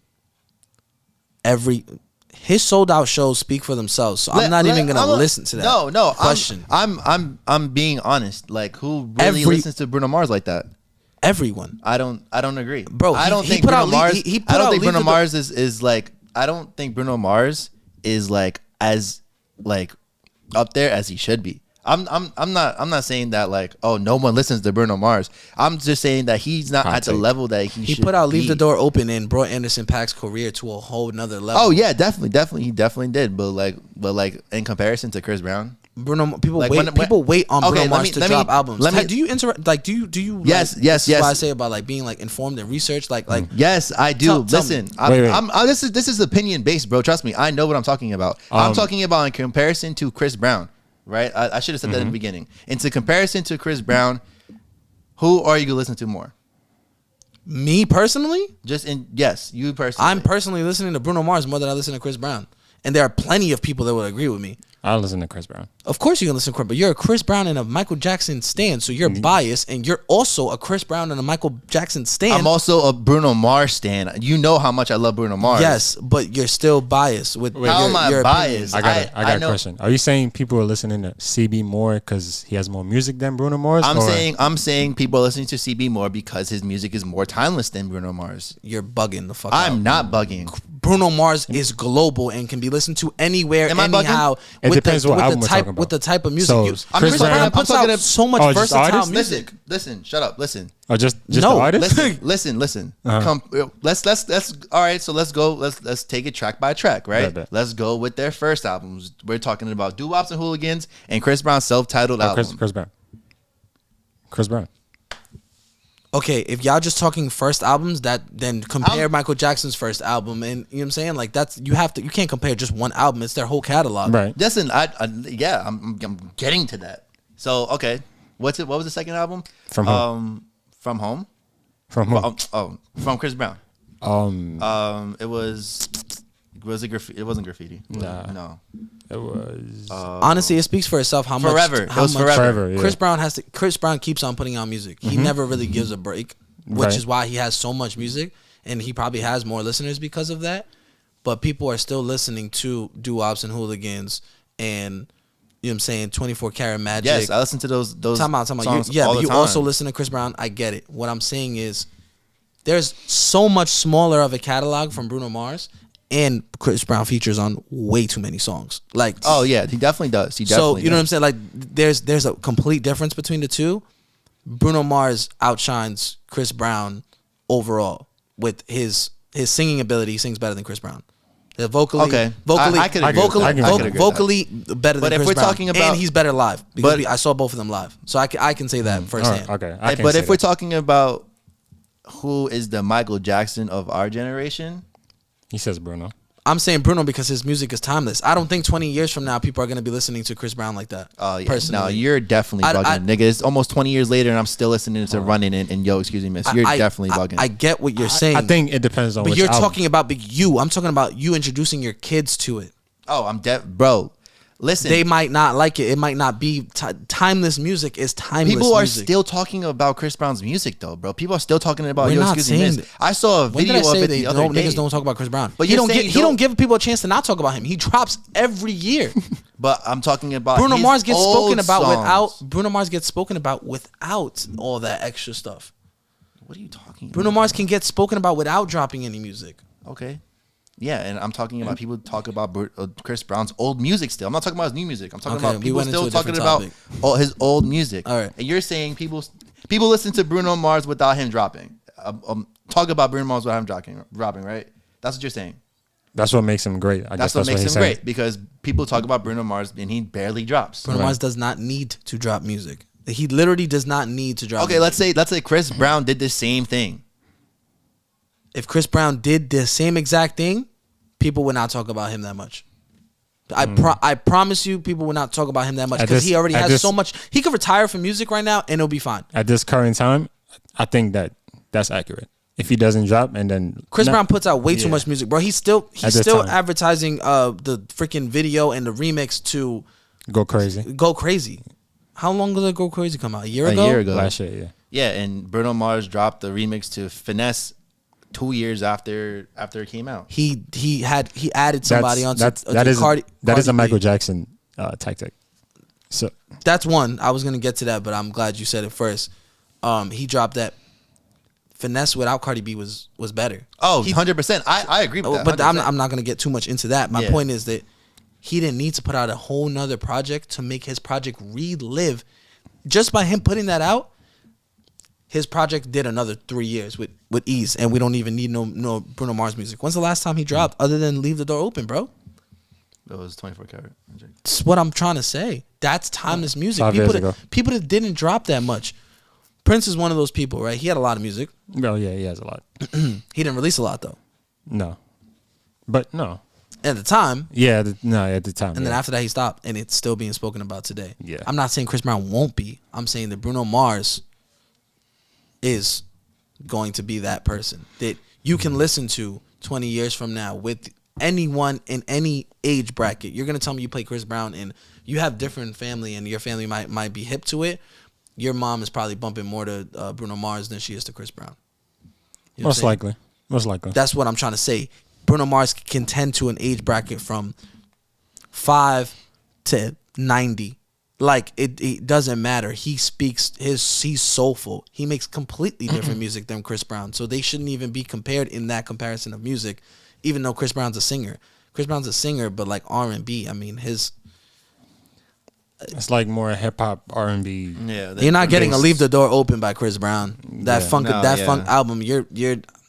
[SPEAKER 2] His sold out shows speak for themselves. So I'm not even gonna listen to that.
[SPEAKER 1] No.
[SPEAKER 2] Question.
[SPEAKER 1] I'm being honest. Like who really listens to Bruno Mars like that?
[SPEAKER 2] Everyone.
[SPEAKER 1] I don't agree,
[SPEAKER 2] Bro,
[SPEAKER 1] I don't
[SPEAKER 2] he
[SPEAKER 1] think
[SPEAKER 2] put
[SPEAKER 1] Bruno
[SPEAKER 2] out
[SPEAKER 1] Mars.
[SPEAKER 2] he put
[SPEAKER 1] I don't
[SPEAKER 2] out
[SPEAKER 1] think
[SPEAKER 2] Leave
[SPEAKER 1] Bruno
[SPEAKER 2] the
[SPEAKER 1] Mars is like. I don't think Bruno Mars is like as like up there as he should be. I'm not saying that like, oh, no one listens to Bruno Mars. I'm just saying that he's not at the level that he should
[SPEAKER 2] put out Leave
[SPEAKER 1] be.
[SPEAKER 2] the Door Open and brought Anderson .Paak's career to a whole nother level.
[SPEAKER 1] Oh yeah, definitely he definitely did. But like in comparison to Chris Brown,
[SPEAKER 2] Bruno, people
[SPEAKER 1] like
[SPEAKER 2] wait on Bruno Mars to drop albums.
[SPEAKER 1] Let me,
[SPEAKER 2] do you interact? Like, do you?
[SPEAKER 1] Yes,
[SPEAKER 2] like,
[SPEAKER 1] yes.
[SPEAKER 2] This is what I say about like being like informed and researched. Like.
[SPEAKER 1] Yes, I do.
[SPEAKER 2] Tell
[SPEAKER 1] Listen,
[SPEAKER 3] me.
[SPEAKER 1] This is opinion based, bro. Trust me, I know what I'm talking about. I'm talking about in comparison to Chris Brown, right? I should have said that in the beginning. Into comparison to Chris Brown, who are you gonna listen to more?
[SPEAKER 2] Me personally,
[SPEAKER 1] You personally.
[SPEAKER 2] I'm personally listening to Bruno Mars more than I listen to Chris Brown, and there are plenty of people that would agree with me.
[SPEAKER 3] I listen to Chris Brown.
[SPEAKER 2] Of course you can listen to Chris, but you're a Chris Brown and a Michael Jackson stan, so you're biased, and you're also a Chris Brown and a Michael Jackson stan.
[SPEAKER 1] I'm also a Bruno Mars stan. You know how much I love Bruno Mars.
[SPEAKER 2] Yes, but you're still biased with
[SPEAKER 1] How am I
[SPEAKER 2] your
[SPEAKER 1] biased?
[SPEAKER 2] opinions.
[SPEAKER 3] I got a question. Are you saying people are listening to CB more because he has more music than Bruno Mars?
[SPEAKER 1] I'm saying people are listening to CB more because his music is more timeless than Bruno Mars.
[SPEAKER 2] You're bugging the fuck out.
[SPEAKER 1] I'm not bugging.
[SPEAKER 2] Bruno Mars is global and can be listened to anywhere,
[SPEAKER 1] Am I
[SPEAKER 2] anyhow.
[SPEAKER 3] It depends what album we're talking about.
[SPEAKER 2] With the type of music.
[SPEAKER 3] So,
[SPEAKER 2] Chris Brown
[SPEAKER 1] I'm
[SPEAKER 2] puts
[SPEAKER 1] talking
[SPEAKER 2] out so much
[SPEAKER 3] just
[SPEAKER 2] versatile
[SPEAKER 3] artists?
[SPEAKER 2] music.
[SPEAKER 1] Listen, shut up, listen.
[SPEAKER 3] Or just
[SPEAKER 2] No,
[SPEAKER 3] the artist?
[SPEAKER 1] Listen.
[SPEAKER 3] Uh-huh.
[SPEAKER 1] Let's all right, so let's go. Let's take it track by track, right?
[SPEAKER 3] Bet.
[SPEAKER 1] Let's go with their first albums. We're talking about Doo-Wops and Hooligans and Chris Brown's self-titled album.
[SPEAKER 3] Chris Brown.
[SPEAKER 2] Okay, if y'all just talking first albums, then compare Michael Jackson's first album, and you know what I'm saying? Like you can't compare just one album. It's their whole catalog.
[SPEAKER 3] Right.
[SPEAKER 1] Listen, I'm getting to that. So okay, what was the second album?
[SPEAKER 3] From Home.
[SPEAKER 1] From Home.
[SPEAKER 3] From who?
[SPEAKER 1] From Chris Brown. It was it graffiti? It wasn't graffiti. No.
[SPEAKER 3] It was
[SPEAKER 2] Honestly, it speaks for itself how
[SPEAKER 1] Forever.
[SPEAKER 2] much.
[SPEAKER 1] It was Forever.
[SPEAKER 3] Yeah.
[SPEAKER 2] Chris Brown keeps on putting out music. He never really gives a break, which is why he has so much music, and he probably has more listeners because of that. But people are still listening to Doo-Wops and Hooligans, and you know what I'm saying, 24 Karat Magic.
[SPEAKER 1] Yes, I listen to those.
[SPEAKER 2] Time out.
[SPEAKER 1] songs
[SPEAKER 2] But you
[SPEAKER 1] time.
[SPEAKER 2] also listen to Chris Brown. I get it. What I'm saying is, there's so much smaller of a catalog from Bruno Mars. And Chris Brown features on way too many songs. Like,
[SPEAKER 1] oh yeah, he definitely does.
[SPEAKER 2] So you know what I'm saying? Like, there's a complete difference between the two. Bruno Mars outshines Chris Brown overall with his singing ability. He sings better than Chris Brown. Vocally,
[SPEAKER 1] okay.
[SPEAKER 2] vocally,
[SPEAKER 1] I could agree.
[SPEAKER 2] vocally better than
[SPEAKER 1] But if
[SPEAKER 2] Chris
[SPEAKER 1] we're
[SPEAKER 2] Brown.
[SPEAKER 1] talking about,
[SPEAKER 2] and he's better live because I saw both of them live, so I can say that firsthand.
[SPEAKER 3] Okay.
[SPEAKER 1] But if we're talking about who is the Michael Jackson of our generation.
[SPEAKER 3] He says Bruno.
[SPEAKER 2] I'm saying Bruno because his music is timeless. I don't think 20 years from now people are going to be listening to Chris Brown like that.
[SPEAKER 1] Oh yeah,
[SPEAKER 2] personally.
[SPEAKER 1] no, you're definitely bugging, nigga. It's almost 20 years later, and I'm still listening to Running and Yo, excuse me, miss. You're definitely bugging.
[SPEAKER 2] I get what you're saying.
[SPEAKER 3] I think it depends on.
[SPEAKER 2] But
[SPEAKER 3] which
[SPEAKER 2] you're
[SPEAKER 3] album.
[SPEAKER 2] talking about you. I'm talking about you introducing your kids to it.
[SPEAKER 1] Oh, bro. Listen,
[SPEAKER 2] they might not like it. It might not be timeless music. Is timeless.
[SPEAKER 1] People are
[SPEAKER 2] music.
[SPEAKER 1] still talking about Chris Brown's music, though, bro. People are still talking about.
[SPEAKER 2] We're
[SPEAKER 1] Yo,
[SPEAKER 2] not
[SPEAKER 1] excuse me,
[SPEAKER 2] saying
[SPEAKER 1] miss. I saw a
[SPEAKER 2] When did
[SPEAKER 1] video
[SPEAKER 2] I say
[SPEAKER 1] of it the other day.
[SPEAKER 2] niggas don't talk about Chris Brown?
[SPEAKER 1] But
[SPEAKER 2] he
[SPEAKER 1] you're
[SPEAKER 2] don't
[SPEAKER 1] saying
[SPEAKER 2] he don't give people a chance to not talk about him. He drops every year.
[SPEAKER 1] But I'm talking about
[SPEAKER 2] Bruno
[SPEAKER 1] his
[SPEAKER 2] Mars gets
[SPEAKER 1] old
[SPEAKER 2] spoken about
[SPEAKER 1] songs.
[SPEAKER 2] without all that extra stuff.
[SPEAKER 1] What are you talking about?
[SPEAKER 2] Bruno Mars can get spoken about without dropping any music.
[SPEAKER 1] Okay. Yeah, and I'm talking about people talk about Chris Brown's old music still. I'm not talking about his new music. I'm talking about people still talking about his old music.
[SPEAKER 2] All right.
[SPEAKER 1] And you're saying people listen to Bruno Mars without him dropping. Talk about Bruno Mars without him dropping, right? That's what you're saying.
[SPEAKER 3] That's what makes him great.
[SPEAKER 1] That's what makes him great, because people talk about Bruno Mars and he barely drops.
[SPEAKER 2] Bruno Mars does not need to drop music. He literally does not need to drop.
[SPEAKER 1] Okay,
[SPEAKER 2] music.
[SPEAKER 1] let's say Chris Brown did the same thing.
[SPEAKER 2] If Chris Brown did the same exact thing, people would not talk about him that much. I promise you, people would not talk about him that much because he already has so much. He could retire from music right now and it'll be fine.
[SPEAKER 3] At this current time, I think that's accurate. If he doesn't drop and then
[SPEAKER 2] Chris Brown puts out way too much music, bro. He's still advertising the freaking video and the remix to
[SPEAKER 3] Go Crazy.
[SPEAKER 2] Go Crazy. How long did Go Crazy come out? A year ago?
[SPEAKER 3] Last year, yeah.
[SPEAKER 1] Yeah, and Bruno Mars dropped the remix to Finesse 2 years after it came out.
[SPEAKER 2] He added somebody onto
[SPEAKER 3] that is a Michael
[SPEAKER 2] B.
[SPEAKER 3] Jackson tactic. So
[SPEAKER 2] that's one. I was gonna get to that, but I'm glad you said it first. He dropped that. Finesse without Cardi B was better.
[SPEAKER 1] Oh, 100%. I agree with that. 100%.
[SPEAKER 2] But I'm not gonna get too much into that. My point is that he didn't need to put out a whole nother project to make his project relive. Just by him putting that out, his project did another 3 years with ease, and we don't even need no Bruno Mars music. When's the last time he dropped other than Leave the Door Open, bro?
[SPEAKER 1] It was 24 Karat.
[SPEAKER 2] That's what I'm trying to say. That's timeless music.
[SPEAKER 3] 5 years ago.
[SPEAKER 2] People that didn't drop that much. Prince is one of those people, right? He had a lot of music.
[SPEAKER 3] Oh yeah, he has a lot.
[SPEAKER 2] He didn't release a lot though.
[SPEAKER 3] No, but no.
[SPEAKER 2] At the time.
[SPEAKER 3] Yeah, at the time.
[SPEAKER 2] And then after that, he stopped, and it's still being spoken about today.
[SPEAKER 3] Yeah.
[SPEAKER 2] I'm not saying Chris Brown won't be. I'm saying that Bruno Mars is going to be that person that you can listen to 20 years from now with anyone in any age bracket. You're gonna tell me you play Chris Brown and you have different family, and your family might be hip to it. Your mom is probably bumping more to Bruno Mars than she is to Chris Brown. You know
[SPEAKER 3] Most likely.
[SPEAKER 2] That's what I'm trying to say. Bruno Mars can tend to an age bracket from 5 to 90. Like it doesn't matter. He speaks he's soulful. He makes completely different music than Chris Brown. So they shouldn't even be compared in that comparison of music, even though Chris Brown's a singer. Chris Brown's a singer, but like R&B. I mean,
[SPEAKER 3] it's like more hip hop R&B.
[SPEAKER 1] Yeah,
[SPEAKER 2] you're not getting a Leave the Door Open by Chris Brown. That funk album. You're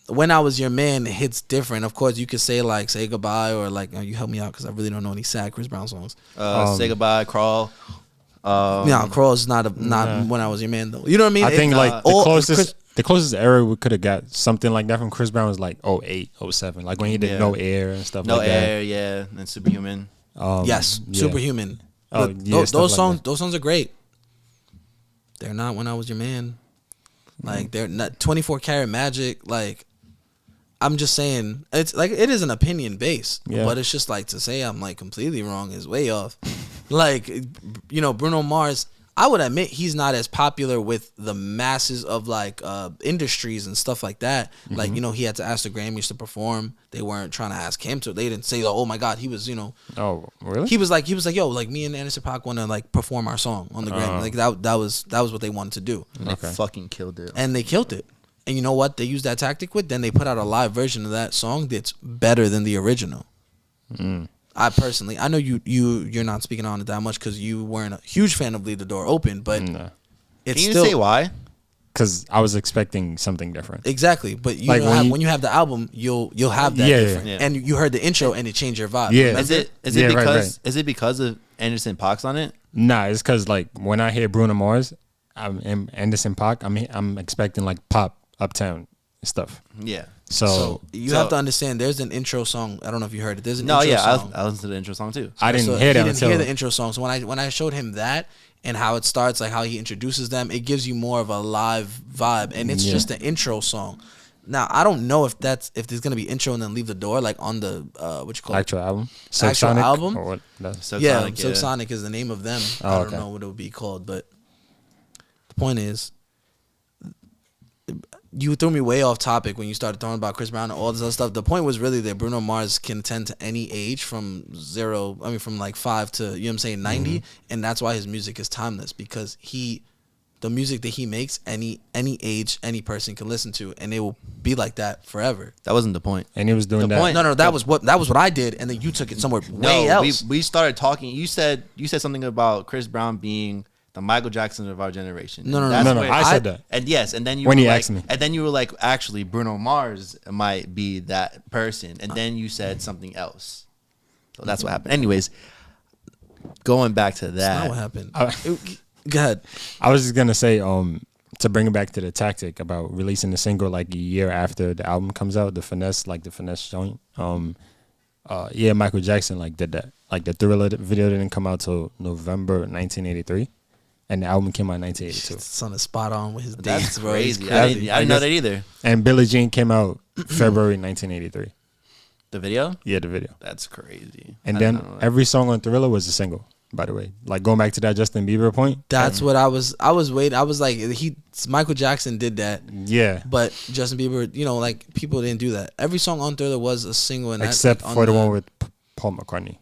[SPEAKER 2] When I Was Your Man hits different. Of course, you could say like Say Goodbye or like you help me out because I really don't know any sad Chris Brown songs.
[SPEAKER 1] Say Goodbye, Crawl.
[SPEAKER 2] Crawl is not When I Was Your Man though. You know what I mean?
[SPEAKER 3] I think like the closest era we could have got something like that from Chris Brown was like 08, 07. Like when he did No Air and stuff like that.
[SPEAKER 1] No Air, yeah, and Superhuman.
[SPEAKER 2] Superhuman.
[SPEAKER 3] Oh, yeah,
[SPEAKER 2] those songs are great. They're not When I Was Your Man. Like they're not 24 Karat Magic. Like I'm just saying, it's like it is an opinion base, but it's just like to say I'm like completely wrong is way off. Like Bruno Mars, I would admit he's not as popular with the masses of like industries and stuff like that. Mm-hmm. Like he had to ask the Grammys to perform. They weren't trying to ask him to. They didn't say, oh my God, he was
[SPEAKER 3] Oh really?
[SPEAKER 2] He was like yo, like me and Anderson .Paak want to like perform our song on the Grammy. Like that was what they wanted to do.
[SPEAKER 1] And they fucking killed it.
[SPEAKER 2] And they killed it. And you know what? They used that tactic with. Then they put out a live version of that song that's better than the original. I personally, I know you're not speaking on it that much because you weren't a huge fan of Leave the Door Open, but it's
[SPEAKER 1] Can you say why?
[SPEAKER 3] Because I was expecting something different.
[SPEAKER 2] Exactly, but when you have the album, you'll have that different. Yeah. And you heard the intro and it changed your vibe.
[SPEAKER 3] Yeah,
[SPEAKER 1] is it because of Anderson .Paak's on it?
[SPEAKER 3] Nah, it's because like when I hear Bruno Mars, I'm Anderson .Paak. I'm expecting like pop, uptown stuff.
[SPEAKER 1] Yeah.
[SPEAKER 2] So you have to understand. There's an intro song. I don't know if you heard it. There's an intro song.
[SPEAKER 1] I listened to the intro song too.
[SPEAKER 3] I didn't hear that. He didn't
[SPEAKER 2] hear the intro song. So when I showed him that and how it starts, like how he introduces them, it gives you more of a live vibe, and it's just an intro song. Now I don't know if there's gonna be intro and then leave the door like on the what you call
[SPEAKER 3] Actual album.
[SPEAKER 2] Actual
[SPEAKER 3] Sonic,
[SPEAKER 2] album?
[SPEAKER 3] or what? That's,
[SPEAKER 1] Silk
[SPEAKER 2] yeah,
[SPEAKER 1] Sonic,
[SPEAKER 2] Silk Sonic is the name of them. I don't
[SPEAKER 3] okay.
[SPEAKER 2] know what it would be called, but the point is, you threw me way off topic when you started talking about Chris Brown and all this other stuff. The point was really that Bruno Mars can attend to any age from like 5 to, you know what I'm saying, 90, and that's why his music is timeless, because the music that he makes, any age, any person can listen to, and it will be like that forever.
[SPEAKER 1] That wasn't the point.
[SPEAKER 3] and he was doing
[SPEAKER 1] The
[SPEAKER 3] that.
[SPEAKER 1] point-
[SPEAKER 2] No, that was what I did, and then you took it somewhere way else.
[SPEAKER 1] we started talking. You said something about Chris Brown being the Michael Jackson of our generation.
[SPEAKER 2] No,
[SPEAKER 1] And that's
[SPEAKER 3] no.
[SPEAKER 1] where-
[SPEAKER 3] I said that.
[SPEAKER 1] And yes, and then you
[SPEAKER 3] When
[SPEAKER 1] were
[SPEAKER 3] he
[SPEAKER 1] like,
[SPEAKER 3] asked me.
[SPEAKER 1] and then you were like, actually, Bruno Mars might be that person, and then you said something else. So that's what happened. Anyways, going back to
[SPEAKER 2] That's not what
[SPEAKER 1] that,
[SPEAKER 2] happened. Go ahead.
[SPEAKER 3] I was just gonna say, to bring it back to the tactic about releasing the single like a year after the album comes out, the finesse joint. Yeah, Michael Jackson like did that. Like the Thriller video didn't come out till November 1983, and the album came out in 1982.
[SPEAKER 2] Son is spot on with his
[SPEAKER 1] that's
[SPEAKER 2] dates, bro. He's
[SPEAKER 1] crazy. I didn't know that either.
[SPEAKER 3] And Billie Jean came out February 1983.
[SPEAKER 1] The video?
[SPEAKER 3] Yeah, the video.
[SPEAKER 1] That's crazy.
[SPEAKER 3] And
[SPEAKER 1] I
[SPEAKER 3] then
[SPEAKER 1] didn't know that.
[SPEAKER 3] every song on Thriller was a single. By the way, like going back to that Justin Bieber point.
[SPEAKER 2] That's what I was waiting. I was like, Michael Jackson did that,
[SPEAKER 3] Yeah,
[SPEAKER 2] but Justin Bieber, like people didn't do that. Every song on Thriller was a single, and
[SPEAKER 3] except for the one with Paul McCartney.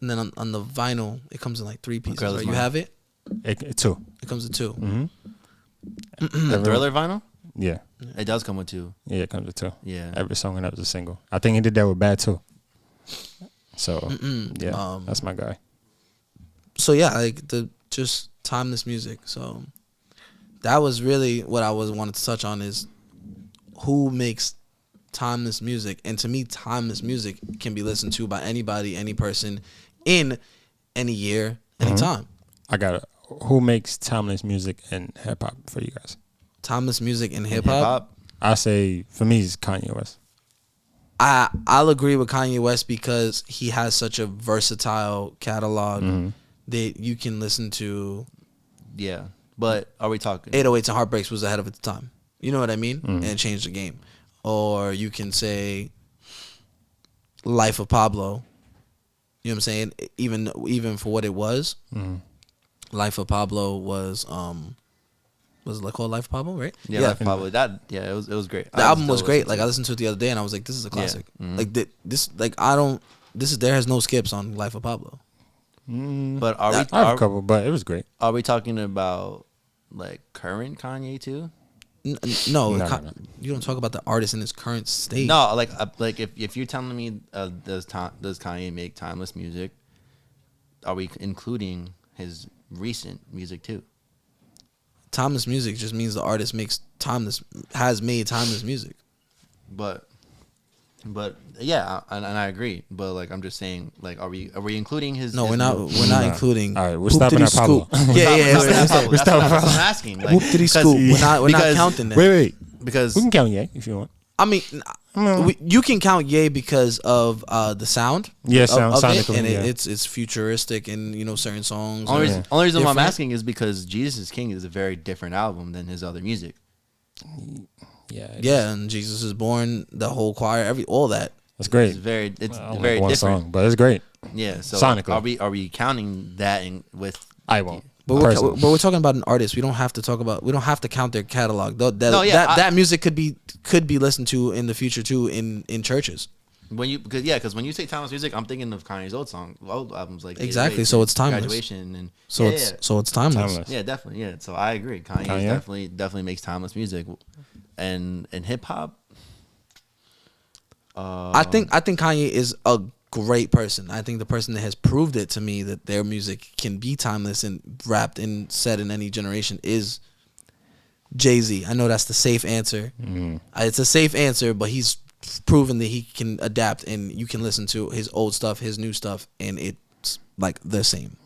[SPEAKER 2] And then on the vinyl, it comes in like 3 pieces.
[SPEAKER 1] Girl is
[SPEAKER 2] Right? You
[SPEAKER 1] Mine.
[SPEAKER 2] have it?
[SPEAKER 3] It too.
[SPEAKER 2] It comes in 2.
[SPEAKER 1] The Thriller vinyl?
[SPEAKER 3] Yeah,
[SPEAKER 1] It does come with 2.
[SPEAKER 3] yeah, it comes with 2.
[SPEAKER 1] Yeah.
[SPEAKER 3] Every song on that was a single. I think he did that with Bad too. So yeah, that's my guy.
[SPEAKER 2] So yeah, like the just timeless music. So that was really what I wanted to touch on, is who makes timeless music. And to me, timeless music can be listened to by anybody, any person, in any year, any time.
[SPEAKER 3] I got it. Who makes timeless music and hip hop for you guys?
[SPEAKER 2] Timeless music and hip hop.
[SPEAKER 3] I say for me it's Kanye West.
[SPEAKER 2] I'll agree with Kanye West because he has such a versatile catalog that you can listen to.
[SPEAKER 1] Yeah. But are we talking?
[SPEAKER 2] 808s and Heartbreaks was ahead of its time. You know what I mean? And it changed the game. Or you can say Life of Pablo. You know what I'm saying? Even for what it was, Life of Pablo was it called Life of Pablo, right?
[SPEAKER 1] Yeah, probably that. Yeah, it was great.
[SPEAKER 2] The album was great. Like I listened to it the other day and I was like, this is a classic. Like there has no skips on Life of Pablo.
[SPEAKER 1] But
[SPEAKER 3] I have a couple, but it was great.
[SPEAKER 1] Are we talking about like current Kanye too?
[SPEAKER 2] No,
[SPEAKER 3] No.
[SPEAKER 2] you don't talk about the artist in his current state.
[SPEAKER 1] No, like if you're telling me does Kanye make timeless music, are we including his recent music too?
[SPEAKER 2] Timeless music just means the artist has made timeless music.
[SPEAKER 1] But yeah, and I agree. But like I'm just saying, like are we including his?
[SPEAKER 2] No,
[SPEAKER 1] his
[SPEAKER 2] we're not.
[SPEAKER 1] new-
[SPEAKER 2] We're not including.
[SPEAKER 3] All right, we're stopping at Pablo.
[SPEAKER 2] Yeah.
[SPEAKER 1] That's
[SPEAKER 3] We're
[SPEAKER 1] what
[SPEAKER 3] stopping
[SPEAKER 1] I'm asking. Like,
[SPEAKER 2] Whoop diddy scoop. We're not
[SPEAKER 1] because-
[SPEAKER 2] counting that.
[SPEAKER 3] Wait.
[SPEAKER 1] because
[SPEAKER 3] We can count Ye if you want.
[SPEAKER 2] I mean, you can count Ye because of the sound.
[SPEAKER 3] Yeah,
[SPEAKER 2] of it,
[SPEAKER 3] sonically,
[SPEAKER 2] and
[SPEAKER 3] yeah.
[SPEAKER 2] it's futuristic and certain songs.
[SPEAKER 1] only reason why I'm
[SPEAKER 2] different.
[SPEAKER 1] asking is because Jesus is King is a very different album than his other music.
[SPEAKER 2] Yeah, and Jesus is Born, the whole choir, all that.
[SPEAKER 3] That's great.
[SPEAKER 1] It's very
[SPEAKER 3] I
[SPEAKER 1] very
[SPEAKER 3] like one
[SPEAKER 1] different.
[SPEAKER 3] song, but it's great.
[SPEAKER 1] Yeah, so
[SPEAKER 3] Sonically.
[SPEAKER 1] are we counting that with?
[SPEAKER 3] I won't.
[SPEAKER 2] But
[SPEAKER 3] Personally.
[SPEAKER 2] we're talking about an artist. We don't have to count their catalog. That music could be listened to in the future too in churches.
[SPEAKER 1] Because when you say timeless music, I'm thinking of Kanye's old albums like
[SPEAKER 2] Exactly,
[SPEAKER 1] 808s
[SPEAKER 2] so
[SPEAKER 1] and
[SPEAKER 2] it's timeless.
[SPEAKER 1] Graduation and
[SPEAKER 2] It's timeless.
[SPEAKER 3] Timeless.
[SPEAKER 1] yeah, definitely, yeah. So I agree. Kanye definitely makes timeless music, and hip hop.
[SPEAKER 2] I think Kanye is a great person. I think the person that has proved it to me that their music can be timeless and rapped and said in any generation is Jay-Z. I know that's the safe answer. It's a safe answer, but he's proven that he can adapt and you can listen to his old stuff, his new stuff, and it's like the same.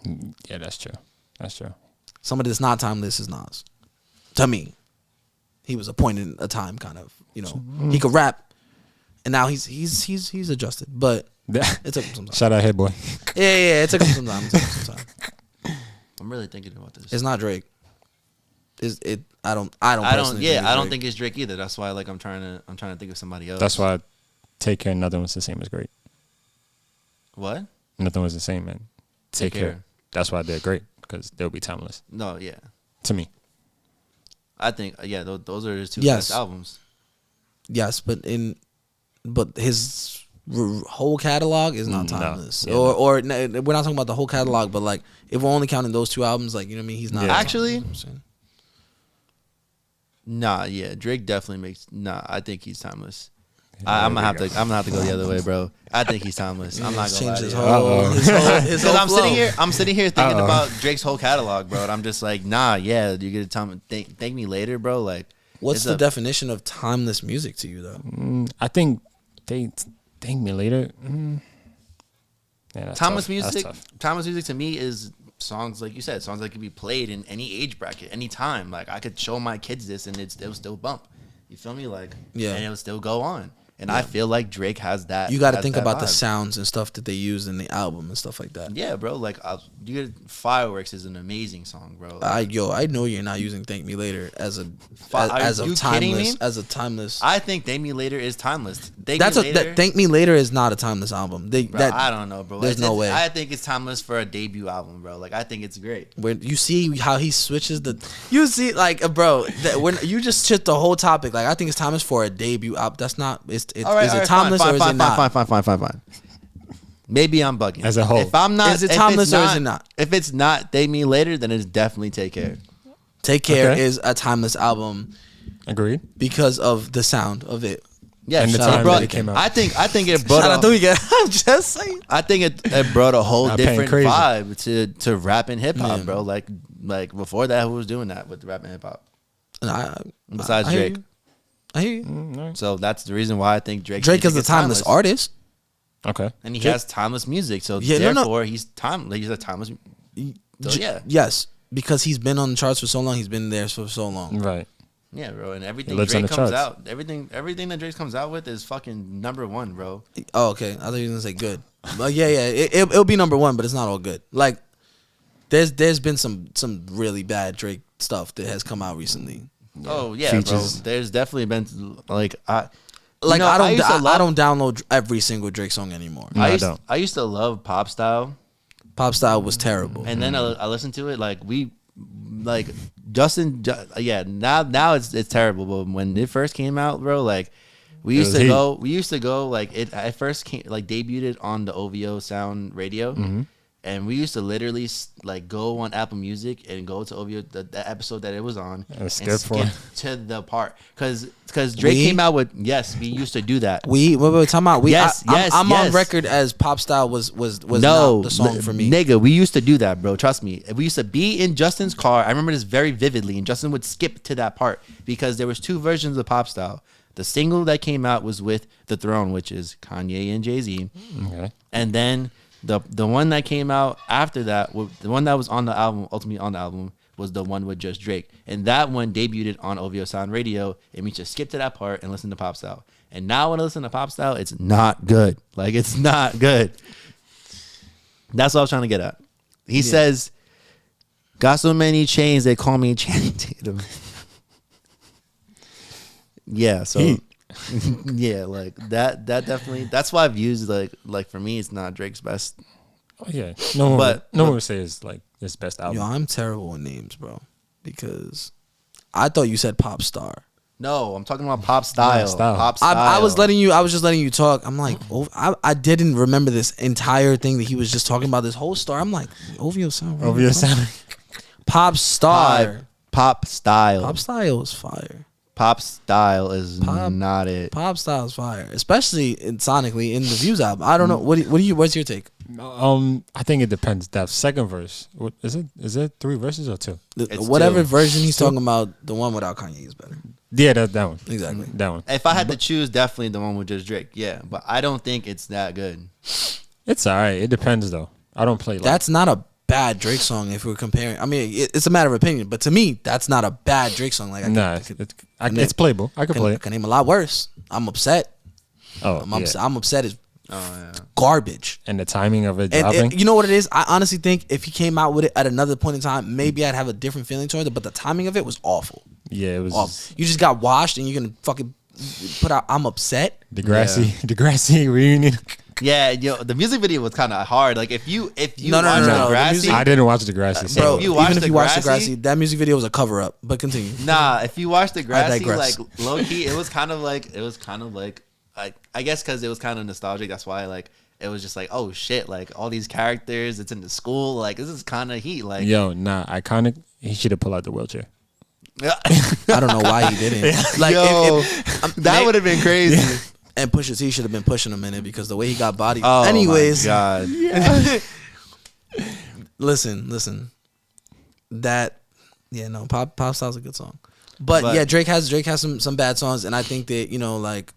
[SPEAKER 3] Yeah, that's true. That's true.
[SPEAKER 2] Somebody that's not timeless is Nas. To me, he was a point in a time, kind of. He could rap, and now he's adjusted, but it took him some time.
[SPEAKER 3] Shout out, Head Boy.
[SPEAKER 2] Yeah, it took him some time.
[SPEAKER 1] I'm really thinking about this.
[SPEAKER 2] It's not Drake. Is it? I don't. Personally
[SPEAKER 1] Yeah,
[SPEAKER 2] think it's
[SPEAKER 1] I don't
[SPEAKER 2] Drake.
[SPEAKER 1] think it's Drake either. That's why like I'm trying to think of somebody else.
[SPEAKER 3] That's why Take Care, Nothing Was the Same as great.
[SPEAKER 1] What?
[SPEAKER 3] Nothing was the same, man. Take
[SPEAKER 1] Care.
[SPEAKER 3] Care. That's why they're great because they'll be timeless
[SPEAKER 1] No, yeah.
[SPEAKER 3] to me.
[SPEAKER 1] I think those are his two
[SPEAKER 2] Yes.
[SPEAKER 1] best albums.
[SPEAKER 2] Yes, but his whole catalog is not
[SPEAKER 3] No.
[SPEAKER 2] timeless.
[SPEAKER 3] Yeah,
[SPEAKER 2] Or we're not talking about the whole catalog, but like if we're only counting those two albums, like you know what I mean, he's not
[SPEAKER 3] Yeah.
[SPEAKER 1] Actually,
[SPEAKER 2] you know what I'm saying?
[SPEAKER 1] Nah, yeah, Drake definitely makes. Nah, I think he's timeless. I'm gonna have to go the other way, bro. I think he's timeless. I'm not gonna lie
[SPEAKER 2] Change
[SPEAKER 1] to
[SPEAKER 2] his
[SPEAKER 1] you.
[SPEAKER 2] whole, his whole
[SPEAKER 1] Because
[SPEAKER 2] flow.
[SPEAKER 1] I'm sitting here thinking about Drake's whole catalog, bro, and I'm just like, nah, yeah, you get to tell me, thank me later, bro. Like,
[SPEAKER 2] What's the definition of timeless music to you, though?
[SPEAKER 3] I think they Thank Me Later. Yeah, that's
[SPEAKER 1] timeless
[SPEAKER 3] tough.
[SPEAKER 1] music?
[SPEAKER 3] That's tough.
[SPEAKER 1] Timeless music to me is songs like you said, songs that could be played in any age bracket, any time. Like I could show my kids this, and it'll still bump. You feel me? Like,
[SPEAKER 2] Yeah.
[SPEAKER 1] and it'll still go on. And I feel like Drake has that.
[SPEAKER 2] You got to
[SPEAKER 1] has
[SPEAKER 2] think
[SPEAKER 1] that
[SPEAKER 2] about the
[SPEAKER 1] vibe.
[SPEAKER 2] sounds and stuff that they used in the album and stuff like that.
[SPEAKER 1] Yeah, bro. Like, you get Fireworks is an amazing song, bro. Like,
[SPEAKER 2] I know you're not using "Thank Me Later" as a
[SPEAKER 1] Are
[SPEAKER 2] as
[SPEAKER 1] you
[SPEAKER 2] a
[SPEAKER 1] kidding
[SPEAKER 2] timeless
[SPEAKER 1] me?
[SPEAKER 2] as a timeless.
[SPEAKER 1] I think "Thank Me Later" is timeless.
[SPEAKER 2] Thank Me Later is not a timeless album.
[SPEAKER 1] Bro, I don't know, bro.
[SPEAKER 2] There's no way.
[SPEAKER 1] I think it's timeless for a debut album, bro. Like, I think it's great.
[SPEAKER 2] When you see how he switches you see like bro, when you just shit the whole topic. Like I think it's timeless for a debut album. That's not. Is it timeless or is it not?
[SPEAKER 1] Fine. Maybe I'm bugging.
[SPEAKER 3] As a whole.
[SPEAKER 1] If I'm not,
[SPEAKER 2] Is it
[SPEAKER 1] if
[SPEAKER 2] timeless
[SPEAKER 1] it's
[SPEAKER 2] or
[SPEAKER 1] not,
[SPEAKER 2] is it not?
[SPEAKER 1] If it's not "Thank Me Later," then it's definitely "Take Care."
[SPEAKER 2] Take Care
[SPEAKER 3] Okay.
[SPEAKER 2] is a timeless album
[SPEAKER 3] Agreed.
[SPEAKER 2] because of the sound of it.
[SPEAKER 1] Yeah,
[SPEAKER 3] And the
[SPEAKER 1] shout
[SPEAKER 3] time
[SPEAKER 1] out, bro.
[SPEAKER 3] that it came out.
[SPEAKER 1] I think it brought.
[SPEAKER 2] Shout out to you. I'm just saying.
[SPEAKER 1] I think it brought a whole
[SPEAKER 3] Not paying
[SPEAKER 1] different
[SPEAKER 3] crazy.
[SPEAKER 1] vibe to rap and hip hop,
[SPEAKER 2] Yeah.
[SPEAKER 1] bro. Like before that, who was doing that with rap and hip hop
[SPEAKER 2] And
[SPEAKER 1] besides
[SPEAKER 2] I hear
[SPEAKER 1] Drake?
[SPEAKER 2] you. I hear you.
[SPEAKER 1] So that's the reason why I think Drake
[SPEAKER 2] Drake is a timeless artist.
[SPEAKER 3] Okay.
[SPEAKER 1] and he has timeless music. So
[SPEAKER 2] Yeah, no.
[SPEAKER 1] therefore, he's timeless. He's a timeless. So yeah,
[SPEAKER 2] Yes, because he's been on the charts for so long. He's been there for so long.
[SPEAKER 3] Right.
[SPEAKER 1] yeah, bro. And everything
[SPEAKER 3] lives on
[SPEAKER 1] Drake
[SPEAKER 3] the
[SPEAKER 1] comes
[SPEAKER 3] charts.
[SPEAKER 1] out, everything that Drake comes out with is fucking #1, bro.
[SPEAKER 2] Oh, okay. I thought you were gonna say good. But yeah. It'll be #1, but it's not all good. Like, there's been some really bad Drake stuff that has come out recently.
[SPEAKER 1] Oh yeah,
[SPEAKER 3] Features.
[SPEAKER 1] bro. There's definitely been like I.
[SPEAKER 2] Like
[SPEAKER 1] you know,
[SPEAKER 2] I
[SPEAKER 1] used to love-
[SPEAKER 2] don't download every single Drake song anymore.
[SPEAKER 3] No, I
[SPEAKER 1] used,
[SPEAKER 3] don't.
[SPEAKER 1] I used to love Pop Style.
[SPEAKER 2] Pop Style was terrible.
[SPEAKER 1] And then I listened to it Justin. Yeah, now it's terrible. But when it first came out, bro, like we used
[SPEAKER 3] was
[SPEAKER 1] to go like it. I first came like debuted on the OVO Sound radio, and we used to literally like go on Apple Music and go to OVO the episode that it was on
[SPEAKER 3] And skip for it.
[SPEAKER 1] to the part because Drake came out with we used to do that.
[SPEAKER 2] Wait, time out. I'm on
[SPEAKER 1] yes.
[SPEAKER 2] record as Pop Style was
[SPEAKER 1] No,
[SPEAKER 2] not the song for me.
[SPEAKER 1] Nigga, we used to do that, bro. Trust me. We used to be in Justin's car. I remember this very vividly, and Justin would skip to that part because there was two versions of Pop Style. The single that came out was with The Throne, which is Kanye and Jay-Z.
[SPEAKER 3] Okay.
[SPEAKER 1] And then the one that came out after that, the one that was on the album, ultimately on the album, was the one with just Drake. And that one debuted on OVO Sound Radio, and we just skipped to that part and listened to Pop Style. And now when I listen to Pop Style, it's not good. Like, it's not good. That's what I was trying to get at. He says, got so many chains, they call me Channing Tatum. Yeah, so... yeah, like that definitely, that's why I've used like for me it's not Drake's best.
[SPEAKER 3] Oh yeah. No one would say it's like his best album.
[SPEAKER 2] Yo, I'm terrible with names, bro. Because I thought you said Pop Star.
[SPEAKER 1] No, I'm talking about Pop Style.
[SPEAKER 3] Style.
[SPEAKER 1] Pop Style.
[SPEAKER 2] I was just letting you talk. I'm like, I didn't remember this entire thing that he was just talking about. This whole star. I'm like, OVO Sound. Radio,
[SPEAKER 3] OVO Sound.
[SPEAKER 2] Pop Star.
[SPEAKER 1] Pop Style.
[SPEAKER 2] Pop Style is fire.
[SPEAKER 1] Pop Style is not it.
[SPEAKER 2] Pop Style is fire, especially sonically in the Views album. I don't know. What's your take?
[SPEAKER 3] I think it depends. That second verse, what is it? Is it 3 verses or 2?
[SPEAKER 2] Whatever
[SPEAKER 1] two.
[SPEAKER 2] version he's talking about, the one without Kanye is better.
[SPEAKER 3] Yeah, that one.
[SPEAKER 2] Exactly.
[SPEAKER 3] That one.
[SPEAKER 1] If I had to choose, definitely the one with just Drake. Yeah, but I don't think it's that good.
[SPEAKER 3] It's alright. It depends though. I don't play.
[SPEAKER 2] That's not a bad Drake song if we're comparing. I mean, it's a matter of opinion, but to me, that's not a bad Drake song. Like,
[SPEAKER 3] it's playable. I could play
[SPEAKER 2] I
[SPEAKER 3] it.
[SPEAKER 2] can name a lot worse. I'm upset.
[SPEAKER 3] Oh,
[SPEAKER 2] I'm upset as Garbage.
[SPEAKER 3] And the timing of it
[SPEAKER 2] And
[SPEAKER 3] dropping.
[SPEAKER 2] you know what it is? I honestly think if he came out with it at another point in time, maybe I'd have a different feeling towards it. But the timing of it was awful.
[SPEAKER 3] Yeah, it was
[SPEAKER 2] Awful. You just got washed, and you're gonna fucking put out "I'm upset."
[SPEAKER 3] Degrassi reunion.
[SPEAKER 1] Yeah, the music video was kind of hard. Like if you
[SPEAKER 2] No,
[SPEAKER 1] watch
[SPEAKER 2] the
[SPEAKER 1] Degrassi,
[SPEAKER 2] music-
[SPEAKER 3] I didn't watch Degrassi.
[SPEAKER 2] Bro,
[SPEAKER 1] If you watch
[SPEAKER 2] even if you watch
[SPEAKER 1] Degrassi-
[SPEAKER 2] Degrassi, that music video was a cover up. But continue.
[SPEAKER 1] Nah, if you watch Degrassi,
[SPEAKER 2] digress.
[SPEAKER 1] like low key, it was kind of like I guess because it was kind of nostalgic. That's why like it was just like, oh shit, like all these characters. It's in the school. Like this is kind of heat. Like
[SPEAKER 3] Yo, nah, iconic. He should have pulled out the wheelchair.
[SPEAKER 2] I don't know why he didn't. Like,
[SPEAKER 1] Yo, that would have been crazy.
[SPEAKER 2] And Pusha T should have been pushing him in it because the way he got bodied.
[SPEAKER 1] Oh
[SPEAKER 2] Anyways,
[SPEAKER 1] my God.
[SPEAKER 2] listen. That Pop Style's a good song. But yeah, Drake has some bad songs, and I think that like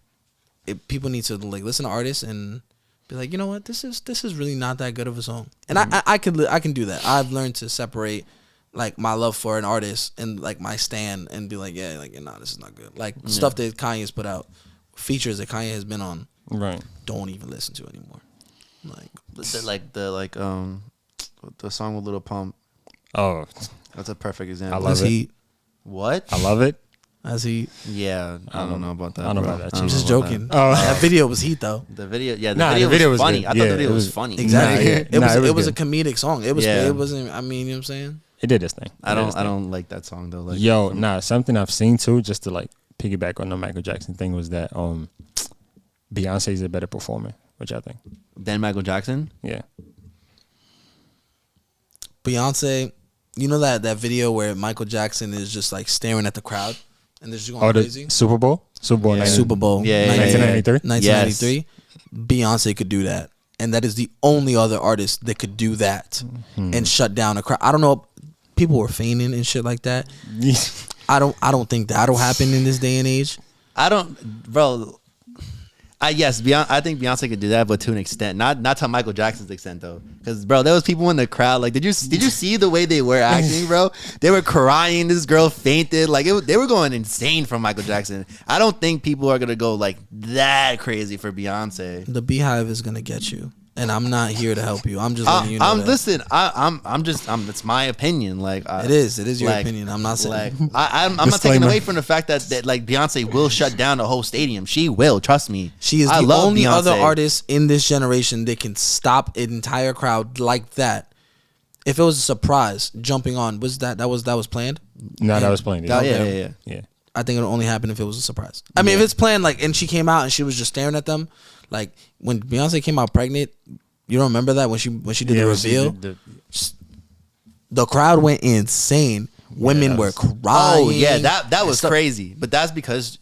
[SPEAKER 2] people need to like listen to artists and be like, you know what, this is really not that good of a song. And I can do that. I've learned to separate like my love for an artist and like my stan and be like, yeah, like nah, this is not good. Like stuff that Kanye's put out, features that Kanye has been on,
[SPEAKER 3] Right.
[SPEAKER 2] don't even listen to anymore. Like
[SPEAKER 1] The song with Lil Pump.
[SPEAKER 3] Oh,
[SPEAKER 1] That's a perfect example.
[SPEAKER 3] I love it.
[SPEAKER 2] Heat.
[SPEAKER 1] What?
[SPEAKER 3] I love it.
[SPEAKER 2] As he,
[SPEAKER 1] Yeah, I don't know about that.
[SPEAKER 3] I don't know
[SPEAKER 1] bro.
[SPEAKER 3] about that.
[SPEAKER 1] I
[SPEAKER 2] I'm
[SPEAKER 1] don't
[SPEAKER 2] just
[SPEAKER 1] know about
[SPEAKER 2] joking.
[SPEAKER 1] that.
[SPEAKER 3] Oh.
[SPEAKER 2] That video was heat though.
[SPEAKER 1] The video, yeah,
[SPEAKER 3] Nah,
[SPEAKER 1] the video was funny.
[SPEAKER 3] good.
[SPEAKER 1] I thought
[SPEAKER 3] Yeah,
[SPEAKER 1] the video
[SPEAKER 3] it
[SPEAKER 1] was
[SPEAKER 3] was-
[SPEAKER 1] funny.
[SPEAKER 2] Exactly.
[SPEAKER 3] Nah, yeah.
[SPEAKER 2] It was
[SPEAKER 3] Nah,
[SPEAKER 2] it was a
[SPEAKER 3] good.
[SPEAKER 2] comedic song. It was
[SPEAKER 1] Yeah.
[SPEAKER 2] it wasn't. I mean, you know what I'm saying?
[SPEAKER 3] It did this thing.
[SPEAKER 1] I don't like that song though. Like,
[SPEAKER 3] Yo, nah, something I've seen too, just to like piggyback on the Michael Jackson thing, was that Beyonce's a better performer, which I think.
[SPEAKER 1] then Michael Jackson.
[SPEAKER 3] Yeah.
[SPEAKER 2] Beyonce, you know that video where Michael Jackson is just like staring at the crowd and they're just going
[SPEAKER 3] Oh, the
[SPEAKER 2] crazy?
[SPEAKER 3] Super Bowl? Super Bowl.
[SPEAKER 1] Yeah.
[SPEAKER 3] 90.
[SPEAKER 2] Super Bowl.
[SPEAKER 1] Yeah, yeah,
[SPEAKER 3] 1993?
[SPEAKER 2] 1993. Beyonce could do that. And that is the only other artist that could do that and shut down a crowd. I don't know. People were feigning and shit like that. I don't think that'll happen in this day and age.
[SPEAKER 1] I don't, bro. I think Beyonce could do that, but to an extent, not to Michael Jackson's extent though. Because bro, there was people in the crowd. Like, did you see the way they were acting, bro? They were crying. This girl fainted. Like, they were going insane from Michael Jackson. I don't think people are gonna go like that crazy for Beyonce.
[SPEAKER 2] The Beehive is gonna get you, and I'm not here to help you. I'm just letting you know.
[SPEAKER 1] Listen. I'm just. It's my opinion. Like,
[SPEAKER 2] It is your
[SPEAKER 1] like,
[SPEAKER 2] opinion. I'm not saying.
[SPEAKER 1] Like, I'm not taking
[SPEAKER 3] Disclaimer.
[SPEAKER 1] away from the fact that like Beyonce will shut down the whole stadium. She will. Trust me.
[SPEAKER 2] She is
[SPEAKER 1] I
[SPEAKER 2] the
[SPEAKER 1] love
[SPEAKER 2] only
[SPEAKER 1] Beyonce.
[SPEAKER 2] other artist in this generation that can stop an entire crowd like that. If it was a surprise jumping on, that was planned?
[SPEAKER 3] No, that was playing.
[SPEAKER 1] Oh,
[SPEAKER 3] Yeah.
[SPEAKER 1] yeah.
[SPEAKER 2] I think it'll only happen if it was a surprise. I mean, if it's planned, like, and she came out and she was just staring at them, like when Beyonce came out pregnant. You don't remember that when she did the reveal? The crowd went insane. Women were crying.
[SPEAKER 1] Oh yeah, that was crazy. But that's because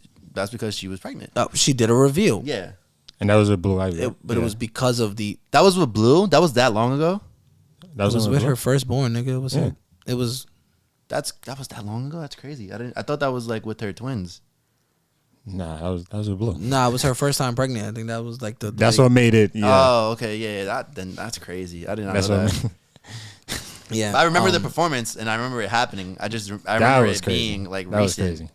[SPEAKER 1] she was pregnant.
[SPEAKER 2] She did a reveal.
[SPEAKER 1] Yeah.
[SPEAKER 3] And that was with Blue Ivy.
[SPEAKER 2] But it was because of the.
[SPEAKER 1] That was with Blue. That was that long ago.
[SPEAKER 3] That
[SPEAKER 2] It was
[SPEAKER 3] with
[SPEAKER 2] with
[SPEAKER 3] Blue?
[SPEAKER 2] her firstborn, nigga. It was.
[SPEAKER 1] That was that long ago. That's crazy. I thought that was like with her twins.
[SPEAKER 3] Nah, that was with Blue.
[SPEAKER 2] Nah, it was her first time pregnant. I think that was like the.
[SPEAKER 3] That's what made it. Yeah.
[SPEAKER 1] Oh, okay, yeah. That's crazy. I did not
[SPEAKER 3] That's
[SPEAKER 1] know
[SPEAKER 3] what.
[SPEAKER 1] that.
[SPEAKER 2] Yeah,
[SPEAKER 1] I remember the performance and I remember it happening. I
[SPEAKER 3] That
[SPEAKER 1] remember
[SPEAKER 3] was
[SPEAKER 1] it
[SPEAKER 3] crazy.
[SPEAKER 1] being like
[SPEAKER 3] That was
[SPEAKER 1] recent.
[SPEAKER 3] crazy.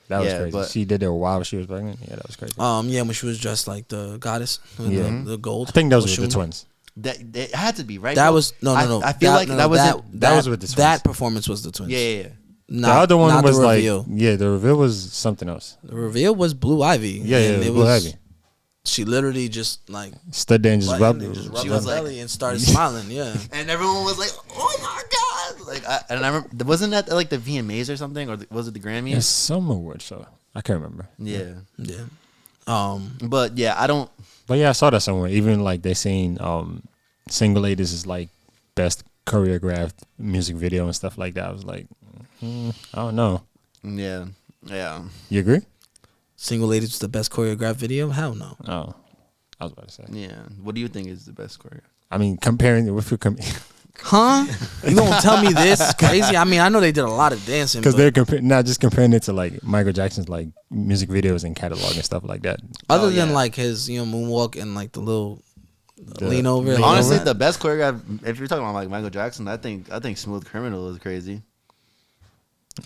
[SPEAKER 3] That was
[SPEAKER 1] Yeah,
[SPEAKER 3] crazy.
[SPEAKER 1] but-
[SPEAKER 3] She did it while she was pregnant. Yeah, that was crazy.
[SPEAKER 2] Yeah, when she was dressed like the goddess, with
[SPEAKER 3] Yeah.
[SPEAKER 2] the gold.
[SPEAKER 3] I think that was with
[SPEAKER 2] Oshun.
[SPEAKER 3] the twins.
[SPEAKER 1] That had to be right.
[SPEAKER 2] That
[SPEAKER 1] bro?
[SPEAKER 2] was no.
[SPEAKER 1] I feel like that wasn't.
[SPEAKER 3] that was with the twins.
[SPEAKER 2] That performance was the twins.
[SPEAKER 1] Yeah.
[SPEAKER 2] Not,
[SPEAKER 3] The other one
[SPEAKER 2] not
[SPEAKER 3] was
[SPEAKER 2] the
[SPEAKER 3] like,
[SPEAKER 2] reveal.
[SPEAKER 3] yeah, the reveal was something else.
[SPEAKER 2] The reveal was Blue Ivy.
[SPEAKER 3] Yeah,
[SPEAKER 2] and
[SPEAKER 3] yeah,
[SPEAKER 2] it
[SPEAKER 3] Blue
[SPEAKER 2] was,
[SPEAKER 3] Ivy.
[SPEAKER 2] She literally just like
[SPEAKER 3] Stood there and just rubbed.
[SPEAKER 2] she
[SPEAKER 1] was
[SPEAKER 2] was
[SPEAKER 1] like-
[SPEAKER 2] belly and started smiling. Yeah,
[SPEAKER 1] And everyone was like, "Oh my god!" Like, I remember, wasn't that like the VMAs or something, or was it the Grammys?
[SPEAKER 3] Yeah, some award show. I can't remember.
[SPEAKER 1] Yeah.
[SPEAKER 2] yeah.
[SPEAKER 1] But yeah, I don't.
[SPEAKER 3] But yeah, I saw that somewhere. Even like they saying Single Ladies is like best choreographed music video and stuff like that. I was like, I don't know.
[SPEAKER 1] Yeah.
[SPEAKER 3] You agree?
[SPEAKER 2] Single Ladies was the best choreographed video. Hell no.
[SPEAKER 3] Oh, I was about to say.
[SPEAKER 1] Yeah. What do you think is the best choreograph?
[SPEAKER 3] I mean, comparing if you
[SPEAKER 2] Huh? You gonna tell me this is crazy? I mean, I know they did a lot of dancing,
[SPEAKER 3] because
[SPEAKER 2] but
[SPEAKER 3] they're not just comparing it to like Michael Jackson's like music videos and catalog and stuff like that.
[SPEAKER 2] other than
[SPEAKER 1] yeah.
[SPEAKER 2] like his moonwalk and like the little
[SPEAKER 3] The
[SPEAKER 2] lean over.
[SPEAKER 3] lean
[SPEAKER 1] Honestly,
[SPEAKER 3] over?
[SPEAKER 1] the best choreograph. If you're talking about like Michael Jackson, I think Smooth Criminal is crazy.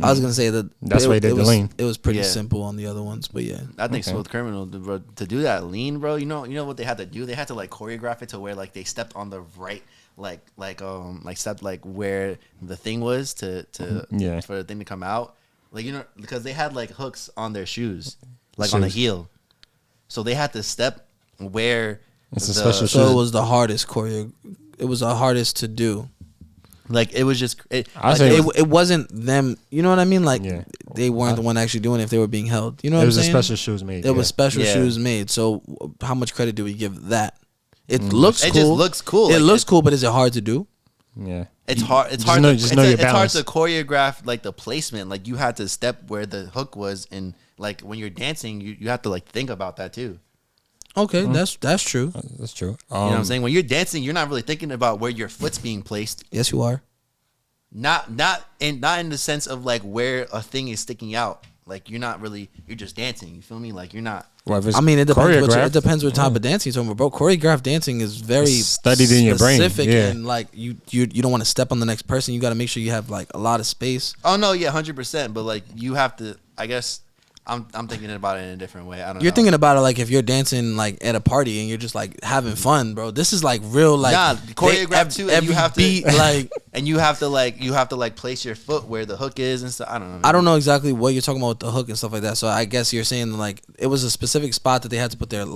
[SPEAKER 2] I was gonna say that
[SPEAKER 3] That's why he did the lean.
[SPEAKER 2] It was pretty
[SPEAKER 1] Yeah.
[SPEAKER 2] simple on the other ones, but yeah.
[SPEAKER 1] I think
[SPEAKER 3] Okay.
[SPEAKER 1] Smooth Criminal, bro, to do that lean, bro. You know what they had to do? They had to like choreograph it to where like they stepped on the right, like stepped like where the thing was to
[SPEAKER 3] Yeah.
[SPEAKER 1] for the thing to come out, like because they had like hooks on their shoes, like on the
[SPEAKER 3] Shoes.
[SPEAKER 1] heel, so they had to step where
[SPEAKER 3] It's a special
[SPEAKER 2] So
[SPEAKER 3] shoe.
[SPEAKER 2] it was the hardest choreo. It was the hardest to do.
[SPEAKER 1] like it was just
[SPEAKER 3] I
[SPEAKER 1] like,
[SPEAKER 3] say
[SPEAKER 2] It wasn't them. You know what I mean? Like
[SPEAKER 3] Yeah.
[SPEAKER 2] they weren't the one actually doing it if they were being held. You know
[SPEAKER 3] It
[SPEAKER 2] what
[SPEAKER 3] was
[SPEAKER 2] I'm
[SPEAKER 3] a
[SPEAKER 2] saying?
[SPEAKER 3] special shoes made.
[SPEAKER 2] There was special
[SPEAKER 1] Yeah.
[SPEAKER 2] shoes made. So how much credit do we give that? It looks
[SPEAKER 1] It
[SPEAKER 2] cool.
[SPEAKER 1] just looks cool.
[SPEAKER 2] It
[SPEAKER 1] Like,
[SPEAKER 2] looks cool, but is it hard to do?
[SPEAKER 3] Yeah.
[SPEAKER 1] It's hard. It's
[SPEAKER 3] Just
[SPEAKER 1] hard.
[SPEAKER 3] know-
[SPEAKER 1] To,
[SPEAKER 3] just
[SPEAKER 1] it's,
[SPEAKER 3] know your
[SPEAKER 1] it's hard
[SPEAKER 3] balance.
[SPEAKER 1] to choreograph like the placement. Like you had to step where the hook was, and like when you're dancing, you have to like think about that too.
[SPEAKER 2] Okay, that's true.
[SPEAKER 3] That's true.
[SPEAKER 1] You know what I'm saying? When you're dancing, you're not really thinking about where your foot's being placed.
[SPEAKER 2] Yes, you are.
[SPEAKER 1] Not in the sense of like where a thing is sticking out. Like you're not really. You're just dancing. You feel me? Like you're not.
[SPEAKER 3] Well, if it's
[SPEAKER 2] I mean, it depends. What,
[SPEAKER 3] choreographed,
[SPEAKER 2] it depends what type of dancing you're talking about, bro. Choreographed dancing is very
[SPEAKER 3] It's studied in your brain,
[SPEAKER 2] specific,
[SPEAKER 3] yeah.
[SPEAKER 2] and like you don't want to step on the next person. You got to make sure you have like a lot of space.
[SPEAKER 1] Oh no, yeah, 100%. But like you have to. I guess I'm thinking about it in a different way. I don't.
[SPEAKER 2] You're
[SPEAKER 1] know.
[SPEAKER 2] thinking about it like if you're dancing like at a party and you're just like having fun, bro. This is like real like
[SPEAKER 1] Nah, choreographed too, and
[SPEAKER 2] every
[SPEAKER 1] you have to
[SPEAKER 2] beat, like
[SPEAKER 1] and you have to place your foot where the hook is and stuff. I don't know. Man.
[SPEAKER 2] I don't know exactly what you're talking about with the hook and stuff like that. So I guess you're saying like it was a specific spot that they had to put their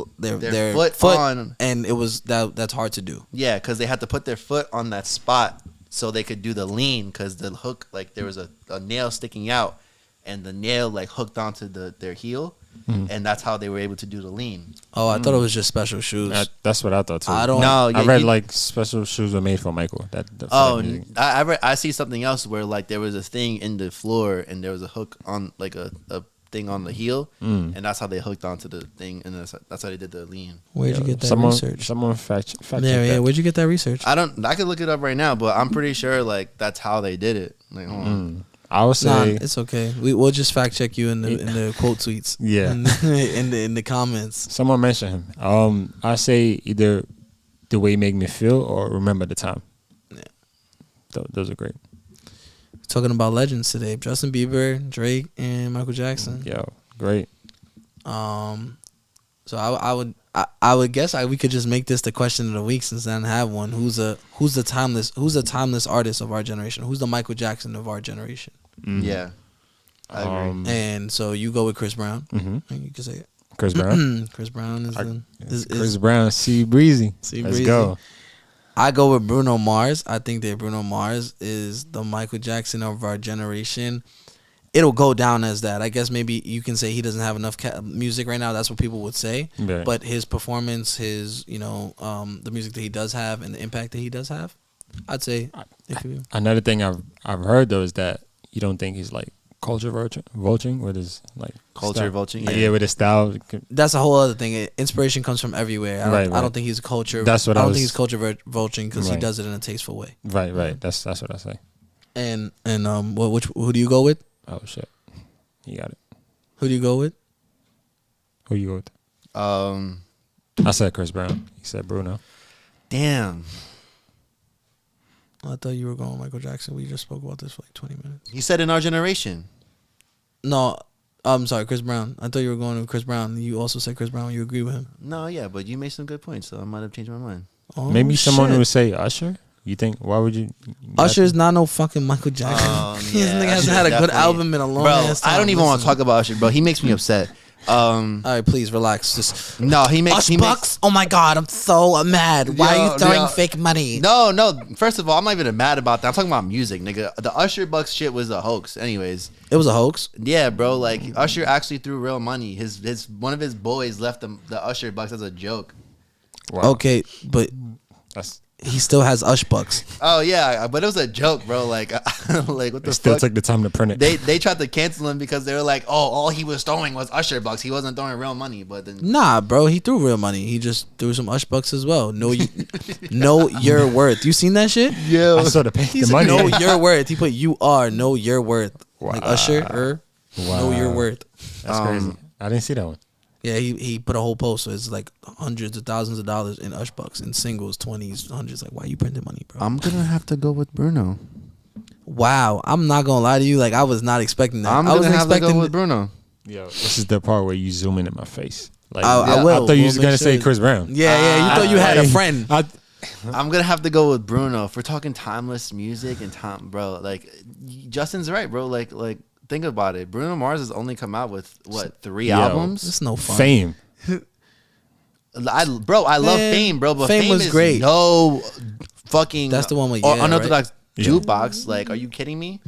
[SPEAKER 1] foot on.
[SPEAKER 2] and it was that's hard to do.
[SPEAKER 1] Yeah, because they had to put their foot on that spot so they could do the lean. Because the hook, like there was a nail sticking out, and the nail like hooked onto their heel, and that's how they were able to do the lean.
[SPEAKER 2] Oh, I thought it was just special shoes.
[SPEAKER 3] That's what I thought too.
[SPEAKER 2] I don't.
[SPEAKER 1] No,
[SPEAKER 3] I
[SPEAKER 1] yeah,
[SPEAKER 3] read
[SPEAKER 1] you-
[SPEAKER 3] like special shoes were made for Michael. For
[SPEAKER 1] Oh,
[SPEAKER 3] that music.
[SPEAKER 1] I see something else where like there was a thing in the floor and there was a hook on like a thing on the heel, and that's how they hooked onto the thing, and that's how they did the lean.
[SPEAKER 2] Where'd you get that
[SPEAKER 3] someone,
[SPEAKER 2] research?
[SPEAKER 3] Someone fact check
[SPEAKER 2] Yeah,
[SPEAKER 3] that.
[SPEAKER 2] where'd you get that research?
[SPEAKER 1] I could look it up right now, but I'm pretty sure like that's how they did it. Like, hold on.
[SPEAKER 3] I would
[SPEAKER 2] Nah,
[SPEAKER 3] say
[SPEAKER 2] it's okay. We'll just fact check you in the quote tweets.
[SPEAKER 3] Yeah.
[SPEAKER 2] in the comments.
[SPEAKER 3] someone mentioned him. I say either the way he make me feel or remember the time.
[SPEAKER 2] Yeah.
[SPEAKER 3] Those are great.
[SPEAKER 2] Talking about legends today: Justin Bieber, Drake, and Michael Jackson.
[SPEAKER 3] Yo, great.
[SPEAKER 2] So I would guess we could just make this the question of the week since I don't have one. Who's the timeless artist of our generation? Who's the Michael Jackson of our generation?
[SPEAKER 1] Yeah, I agree.
[SPEAKER 2] And so you go with Chris Brown.
[SPEAKER 3] Mm-hmm.
[SPEAKER 2] You can say it.
[SPEAKER 3] Chris Brown.
[SPEAKER 2] Chris Brown is
[SPEAKER 3] Chris Brown. C Breezy.
[SPEAKER 2] C
[SPEAKER 3] Let's
[SPEAKER 2] Breezy.
[SPEAKER 3] go.
[SPEAKER 2] I go with Bruno Mars. I think that Bruno Mars is the Michael Jackson of our generation. It'll go down as that. I guess maybe you can say he doesn't have enough music right now. That's what people would say.
[SPEAKER 3] Right.
[SPEAKER 2] But his performance, his the music that he does have, and the impact that he does have, I'd say.
[SPEAKER 3] Another thing I've heard though is that you don't think he's like culture vulturing with his like
[SPEAKER 1] Culture
[SPEAKER 3] style.
[SPEAKER 1] vulturing,
[SPEAKER 3] Like,
[SPEAKER 1] yeah.
[SPEAKER 3] yeah, with his style.
[SPEAKER 2] That's a whole other thing. Inspiration comes from everywhere. I
[SPEAKER 3] Right.
[SPEAKER 2] don't think he's culture.
[SPEAKER 3] That's what
[SPEAKER 2] I
[SPEAKER 3] I
[SPEAKER 2] don't
[SPEAKER 3] was-
[SPEAKER 2] think he's culture vulturing because he
[SPEAKER 3] Right.
[SPEAKER 2] does it in a tasteful way.
[SPEAKER 3] Right. That's what I say.
[SPEAKER 2] And who do you go with?
[SPEAKER 3] Oh shit, you got it.
[SPEAKER 2] Who do you go with?
[SPEAKER 3] Who you go with? I said Chris Brown. He said Bruno.
[SPEAKER 1] Damn,
[SPEAKER 2] I thought you were going with Michael Jackson. We just spoke about this for like 20 minutes.
[SPEAKER 1] you said in our generation.
[SPEAKER 2] No, I'm sorry, Chris Brown. I thought you were going with Chris Brown. You also said Chris Brown. You agree with him?
[SPEAKER 1] No, yeah, but you made some good points, so I might have changed my mind.
[SPEAKER 2] Oh,
[SPEAKER 3] Maybe someone
[SPEAKER 2] shit.
[SPEAKER 3] would say Usher. You think? Why would you?
[SPEAKER 2] Usher's not no fucking Michael Jackson. this
[SPEAKER 1] Yeah,
[SPEAKER 2] nigga hasn't
[SPEAKER 1] Usher's
[SPEAKER 2] had a good
[SPEAKER 1] definitely-
[SPEAKER 2] album in a long
[SPEAKER 1] Bro,
[SPEAKER 2] ass time.
[SPEAKER 1] I don't even want to
[SPEAKER 2] Listen.
[SPEAKER 1] talk about Usher, bro. He makes me upset.
[SPEAKER 2] All right, please relax. Just
[SPEAKER 1] No, he makes.
[SPEAKER 2] Oh my god, I'm so mad. Why are
[SPEAKER 1] Yo,
[SPEAKER 2] you throwing
[SPEAKER 1] yo.
[SPEAKER 2] fake money?
[SPEAKER 1] No. First of all, I'm not even mad about that. I'm talking about music, nigga. The Usher Bucks shit was a hoax. Anyways,
[SPEAKER 2] It was a hoax.
[SPEAKER 1] yeah, bro. Like Usher actually threw real money. His one of his boys left the Usher Bucks as a joke.
[SPEAKER 3] Wow.
[SPEAKER 2] Okay, but
[SPEAKER 3] That's,
[SPEAKER 2] he still has Ush Bucks.
[SPEAKER 1] Oh yeah, but it was a joke, bro. Like, like what
[SPEAKER 3] they
[SPEAKER 1] the
[SPEAKER 3] still
[SPEAKER 1] fuck?
[SPEAKER 3] took the time to print it.
[SPEAKER 1] They tried to cancel him because they were like, oh, all he was throwing was Usher Bucks. He wasn't throwing real money. But then
[SPEAKER 2] Nah, bro, he threw real money. He just threw some Ush Bucks as well. Know your worth. You seen that shit?
[SPEAKER 3] I saw the,
[SPEAKER 2] He
[SPEAKER 3] the
[SPEAKER 2] said,
[SPEAKER 3] money.
[SPEAKER 2] know your worth. He put you are, know your worth. Like
[SPEAKER 3] Wow.
[SPEAKER 2] Usher, know your worth.
[SPEAKER 3] That's crazy. I didn't see that one.
[SPEAKER 2] Yeah, he put a whole post, so it's like hundreds of thousands of dollars in Ush Bucks, in singles, 20s, hundreds. Like, why you printing money, bro?
[SPEAKER 1] I'm gonna have to go with Bruno.
[SPEAKER 2] Wow, I'm not gonna lie to you. Like I was not expecting that.
[SPEAKER 1] I'm
[SPEAKER 2] I
[SPEAKER 1] gonna
[SPEAKER 2] wasn't
[SPEAKER 1] have to
[SPEAKER 2] expecting
[SPEAKER 1] go with Bruno.
[SPEAKER 3] Yo, this is the part where you zoom in my face. Like
[SPEAKER 2] I will.
[SPEAKER 3] I thought you was
[SPEAKER 2] We'll
[SPEAKER 3] gonna
[SPEAKER 2] make
[SPEAKER 3] say
[SPEAKER 2] sure-
[SPEAKER 3] Chris Brown.
[SPEAKER 2] Yeah, you thought you had a friend.
[SPEAKER 1] I'm gonna have to go with Bruno. If we're talking timeless music and time, bro, like Justin's right, bro. Like think about it. Bruno Mars has only come out with what 3 albums?
[SPEAKER 2] It's no fun.
[SPEAKER 3] Fame.
[SPEAKER 1] I love Fame, bro. But
[SPEAKER 2] Fame was
[SPEAKER 1] is
[SPEAKER 2] great.
[SPEAKER 1] No fucking.
[SPEAKER 2] That's the one with
[SPEAKER 1] unorthodox
[SPEAKER 3] right?
[SPEAKER 1] jukebox. Like, are you kidding me?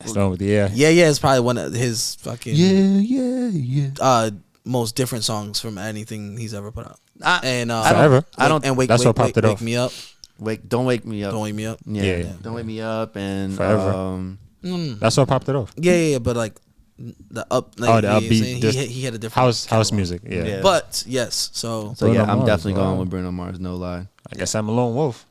[SPEAKER 3] So yeah.
[SPEAKER 2] Yeah, it's probably one of his fucking most different songs from anything he's ever put out.
[SPEAKER 3] Forever.
[SPEAKER 1] I don't.
[SPEAKER 2] And
[SPEAKER 3] That's what popped it
[SPEAKER 2] wake
[SPEAKER 3] off.
[SPEAKER 2] me up.
[SPEAKER 1] Don't wake me up.
[SPEAKER 2] Don't wake me up.
[SPEAKER 1] Yeah. Don't wake me up and
[SPEAKER 3] Forever. That's what popped it off.
[SPEAKER 2] Yeah, but like the up. Like,
[SPEAKER 3] The upbeat.
[SPEAKER 2] He had a different
[SPEAKER 3] house music. Yeah.
[SPEAKER 1] Yeah.
[SPEAKER 2] But yes, so
[SPEAKER 1] So yeah,
[SPEAKER 3] Bruno
[SPEAKER 1] I'm
[SPEAKER 3] Mars,
[SPEAKER 1] definitely
[SPEAKER 3] wow.
[SPEAKER 1] going with Bruno Mars. No lie.
[SPEAKER 3] I guess I'm a lone wolf.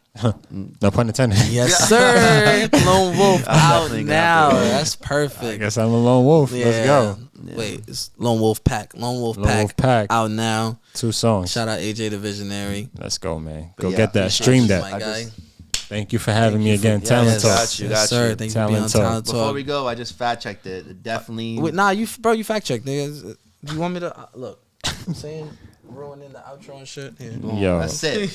[SPEAKER 3] No pun intended.
[SPEAKER 2] yes, sir. Lone Wolf out
[SPEAKER 1] definitely gonna
[SPEAKER 2] now.
[SPEAKER 1] have to go.
[SPEAKER 2] That's
[SPEAKER 3] I
[SPEAKER 2] perfect.
[SPEAKER 3] guess I'm a lone wolf. Let's go.
[SPEAKER 1] Yeah.
[SPEAKER 2] Wait, it's Lone Wolf Pack. Lone Wolf
[SPEAKER 3] Lone Wolf Pack.
[SPEAKER 2] out now.
[SPEAKER 3] 2 songs.
[SPEAKER 2] Shout out AJ the Visionary.
[SPEAKER 3] Let's go, man.
[SPEAKER 1] But
[SPEAKER 3] Go
[SPEAKER 1] yeah,
[SPEAKER 3] get that.
[SPEAKER 1] appreciate
[SPEAKER 3] Stream
[SPEAKER 2] you,
[SPEAKER 3] that.
[SPEAKER 2] my guy.
[SPEAKER 3] Thank you for having me again.
[SPEAKER 1] yeah,
[SPEAKER 3] Talent
[SPEAKER 1] yes,
[SPEAKER 3] Talk.
[SPEAKER 1] got you.
[SPEAKER 2] Yes, sir.
[SPEAKER 1] you.
[SPEAKER 2] Thank you for being on
[SPEAKER 3] Talent Talk.
[SPEAKER 2] Talent
[SPEAKER 1] Before
[SPEAKER 2] Talk.
[SPEAKER 1] we go, I just fact checked it. It definitely.
[SPEAKER 2] Wait, you fact checked, nigga. You want me to look? I'm saying ruining the outro and shit. Yeah.
[SPEAKER 3] Yo.
[SPEAKER 1] That's it.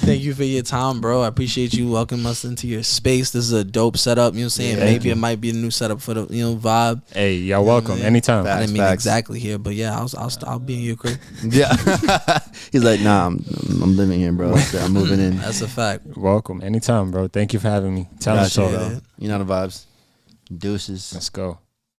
[SPEAKER 2] Thank you for your time, bro. I appreciate you welcoming us into your space. This is a dope setup. You know what I'm saying?
[SPEAKER 1] Yeah,
[SPEAKER 2] Maybe it might be a new setup for the vibe.
[SPEAKER 3] Hey, y'all welcome.
[SPEAKER 2] Yeah.
[SPEAKER 3] Anytime.
[SPEAKER 1] Facts.
[SPEAKER 2] I didn't mean exactly here, but yeah, I'll be in your crib.
[SPEAKER 1] Yeah. He's like, nah, I'm living here, bro. I'm moving in.
[SPEAKER 2] That's a fact.
[SPEAKER 3] Welcome. Anytime, bro. Thank you for having me. Talent
[SPEAKER 1] Got you,
[SPEAKER 3] Talk.
[SPEAKER 1] bro. You know the vibes. Deuces.
[SPEAKER 3] Let's go.